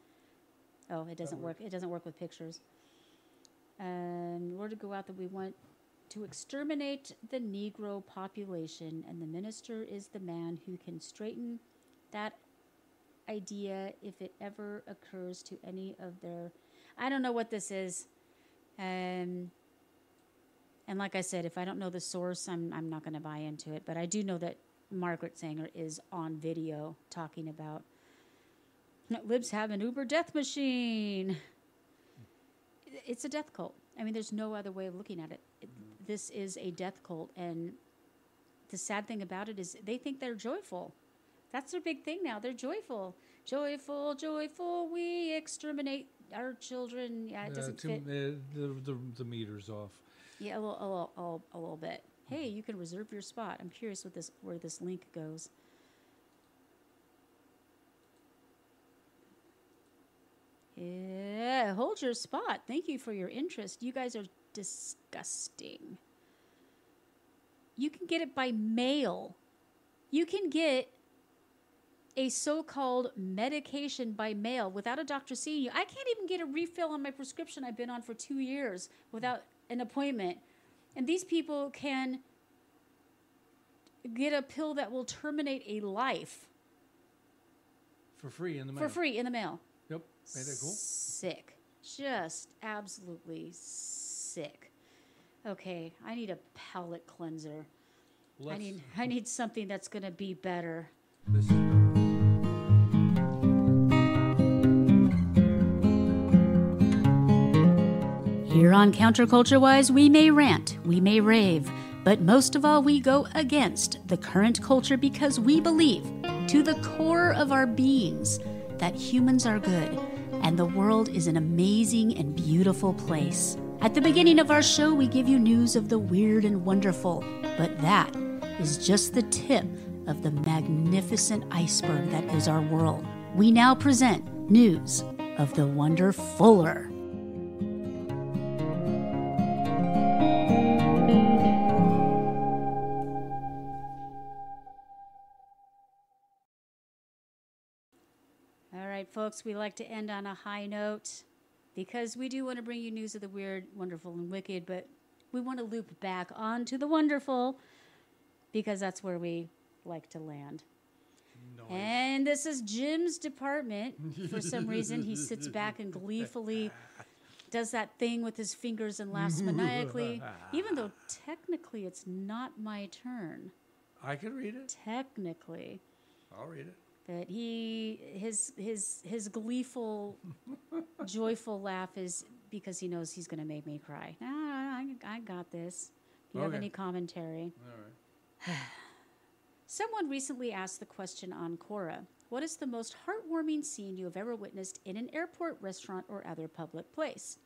S2: Oh, it doesn't work. It doesn't work with pictures. Word to go out that we want to exterminate the Negro population, and the minister is the man who can straighten that idea if it ever occurs to any of their... I don't know what this is. And like I said, if I don't know the source, I'm not going to buy into it. But I do know that Margaret Sanger is on video talking about libs have an Uber death machine. It's a death cult. I mean, there's no other way of looking at it. This is a death cult. And the sad thing about it is they think they're joyful. That's their big thing now. They're joyful. Joyful, joyful, we exterminate our children. Yeah, it doesn't fit.
S1: The meter's off.
S2: Yeah, a little bit. Hey, you can reserve your spot. I'm curious where this link goes. Yeah, hold your spot. Thank you for your interest. You guys are disgusting. You can get it by mail. You can get a so-called medication by mail without a doctor seeing you. I can't even get a refill on my prescription I've been on for 2 years without an appointment. And these people can get a pill that will terminate a life.
S1: For free in the mail.
S2: For free in the mail.
S1: Yep. Ain't that cool?
S2: Sick. Just absolutely sick. Okay, I need a palate cleanser. I need something that's going to be better. Here on CounterCultureWISE, we may rant, we may rave, but most of all, we go against the current culture because we believe, to the core of our beings, that humans are good and the world is an amazing and beautiful place. At the beginning of our show, we give you news of the weird and wonderful, but that is just the tip of the magnificent iceberg that is our world. We now present news of the wonderfuller. All right, folks, we like to end on a high note. because we do want to bring you news of the weird, wonderful, and wicked, but we want to loop back onto the wonderful because that's where we like to land.
S1: Nice.
S2: And this is Jim's department. For some reason, he sits back and gleefully does that thing with his fingers and laughs maniacally, even though technically it's not my turn.
S1: I can read it.
S2: Technically.
S1: I'll read it.
S2: But his gleeful, joyful laugh is because he knows he's going to make me cry. I got this. Do you have any commentary?
S1: All right.
S2: Someone recently asked the question on Quora, what is the most heartwarming scene you have ever witnessed in an airport, restaurant, or other public place?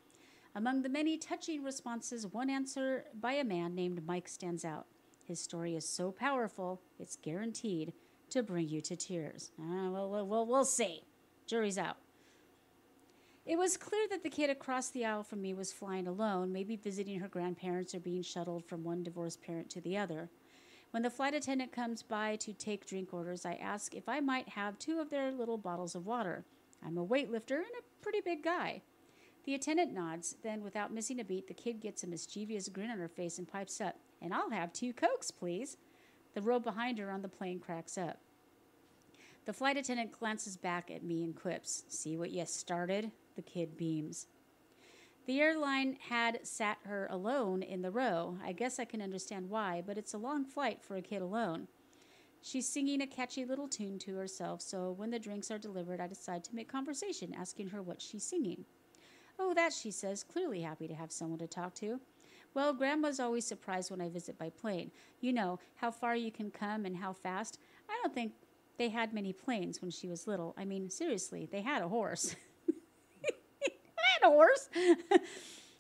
S2: Among the many touching responses, one answer by a man named Mike stands out. His story is so powerful, it's guaranteed to bring you to tears. We'll see. Jury's out. It was clear that the kid across the aisle from me was flying alone, maybe visiting her grandparents or being shuttled from one divorced parent to the other. When the flight attendant comes by to take drink orders, I ask if I might have 2 of their little bottles of water. I'm a weightlifter and a pretty big guy. The attendant nods. Then, without missing a beat, the kid gets a mischievous grin on her face and pipes up, "And I'll have 2 Cokes, please." The row behind her on the plane cracks up. The flight attendant glances back at me and quips, "See what you started?" The kid beams. The airline had sat her alone in the row. I guess I can understand why, but it's a long flight for a kid alone. She's singing a catchy little tune to herself, so when the drinks are delivered, I decide to make conversation, asking her what she's singing. "Oh, that," she says, clearly happy to have someone to talk to. "Well, Grandma's always surprised when I visit by plane. You know, how far you can come and how fast. I don't think they had many planes when she was little. I mean, seriously, they had a horse." A horse.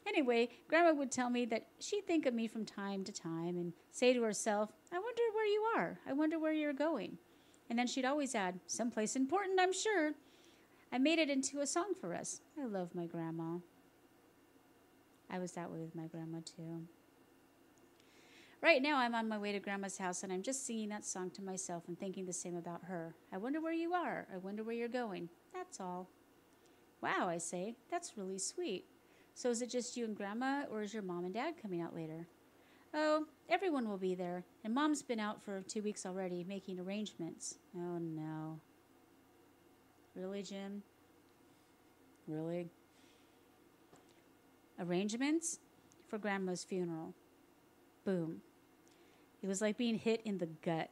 S2: Anyway, Grandma would tell me that she'd think of me from time to time and say to herself, "I wonder where you are. I wonder where you're going." And then she'd always add, "Someplace important, I'm sure." I made it into a song for us. I love my grandma. I was that way with my grandma, too. Right now, I'm on my way to Grandma's house, and I'm just singing that song to myself and thinking the same about her. I wonder where you are. I wonder where you're going. That's all. "Wow," I say, "that's really sweet. So is it just you and Grandma, or is your mom and dad coming out later?" "Oh, everyone will be there, and Mom's been out for 2 weeks already, making arrangements." Oh, no. Really, Jim? Really? Arrangements for Grandma's funeral. Boom. It was like being hit in the gut.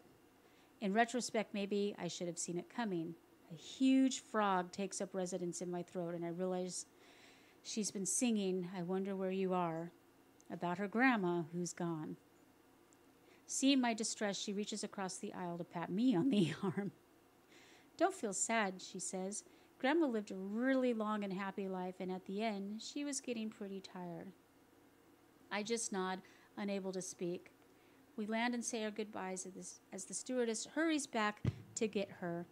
S2: In retrospect, maybe I should have seen it coming. A huge frog takes up residence in my throat, and I realize she's been singing "I Wonder Where You Are" about her grandma who's gone. Seeing my distress, she reaches across the aisle to pat me on the arm. "Don't feel sad," she says. "Grandma lived a really long and happy life, and at the end, she was getting pretty tired." I just nod, unable to speak. We land and say our goodbyes as the stewardess hurries back to get her.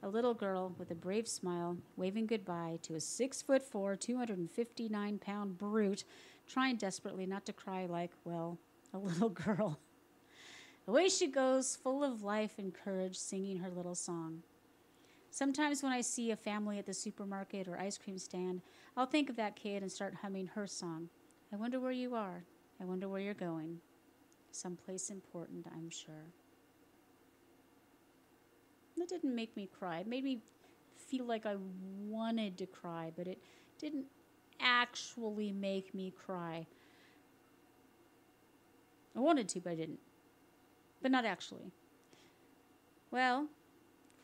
S2: A little girl with a brave smile, waving goodbye to a 6'4", 259-pound brute, trying desperately not to cry like, well, a little girl. Away she goes, full of life and courage, singing her little song. Sometimes when I see a family at the supermarket or ice cream stand, I'll think of that kid and start humming her song. "I wonder where you are. I wonder where you're going. Someplace important, I'm sure." That didn't make me cry. It made me feel like I wanted to cry, but it didn't actually make me cry. I wanted to, but I didn't. But not actually. Well,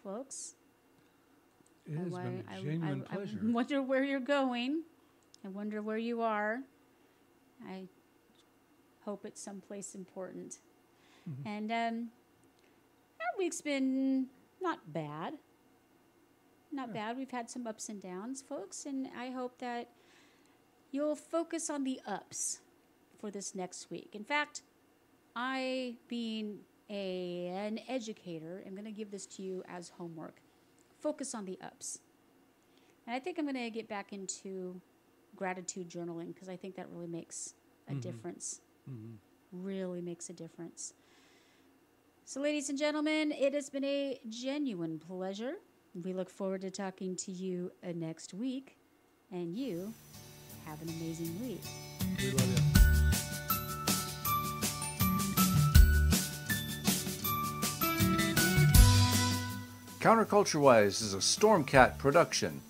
S2: folks,
S1: It has been a genuine pleasure.
S2: I wonder where you're going. I wonder where you are. I hope it's someplace important. Mm-hmm. And our week's been not bad. Not bad. We've had some ups and downs, folks, and I hope that you'll focus on the ups for this next week. In fact, I, being an educator, am going to give this to you as homework. Focus on the ups. And I think I'm going to get back into gratitude journaling because I think that really makes a difference. Really makes a difference. So, ladies and gentlemen, it has been a genuine pleasure. We look forward to talking to you next week. And you have an amazing week.
S1: We love you. CounterCultureWISE is a Stormcat production.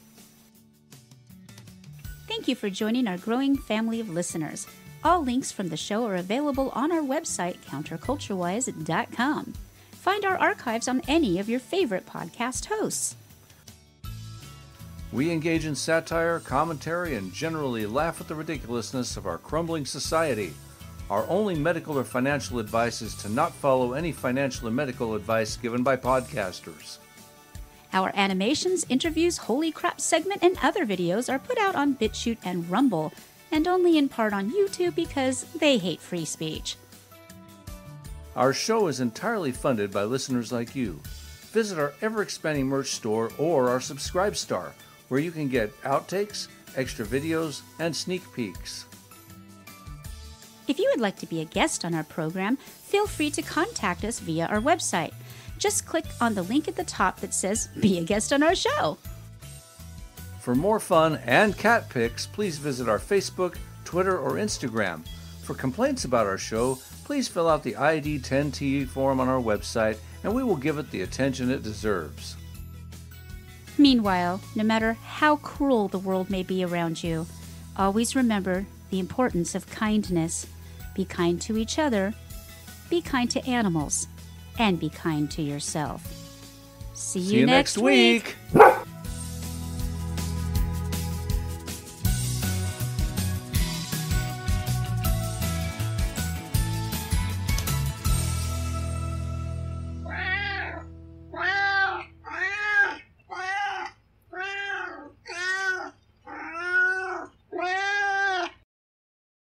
S2: Thank you for joining our growing family of listeners. All links from the show are available on our website, CounterCultureWISE.com. Find our archives on any of your favorite podcast hosts.
S1: We engage in satire, commentary, and generally laugh at the ridiculousness of our crumbling society. Our only medical or financial advice is to not follow any financial or medical advice given by podcasters.
S2: Our animations, interviews, Holy Crap segment, and other videos are put out on BitChute and Rumble, and only in part on YouTube because they hate free speech.
S1: Our show is entirely funded by listeners like you. Visit our ever-expanding merch store or our Subscribe Star, where you can get outtakes, extra videos, and sneak peeks.
S2: If you would like to be a guest on our program, feel free to contact us via our website. Just click on the link at the top that says, "Be a guest on our show."
S1: For more fun and cat pics, please visit our Facebook, Twitter, or Instagram. For complaints about our show, please fill out the ID10T form on our website, and we will give it the attention it deserves.
S2: Meanwhile, no matter how cruel the world may be around you, always remember the importance of kindness. Be kind to each other, be kind to animals, and be kind to yourself. See you next week.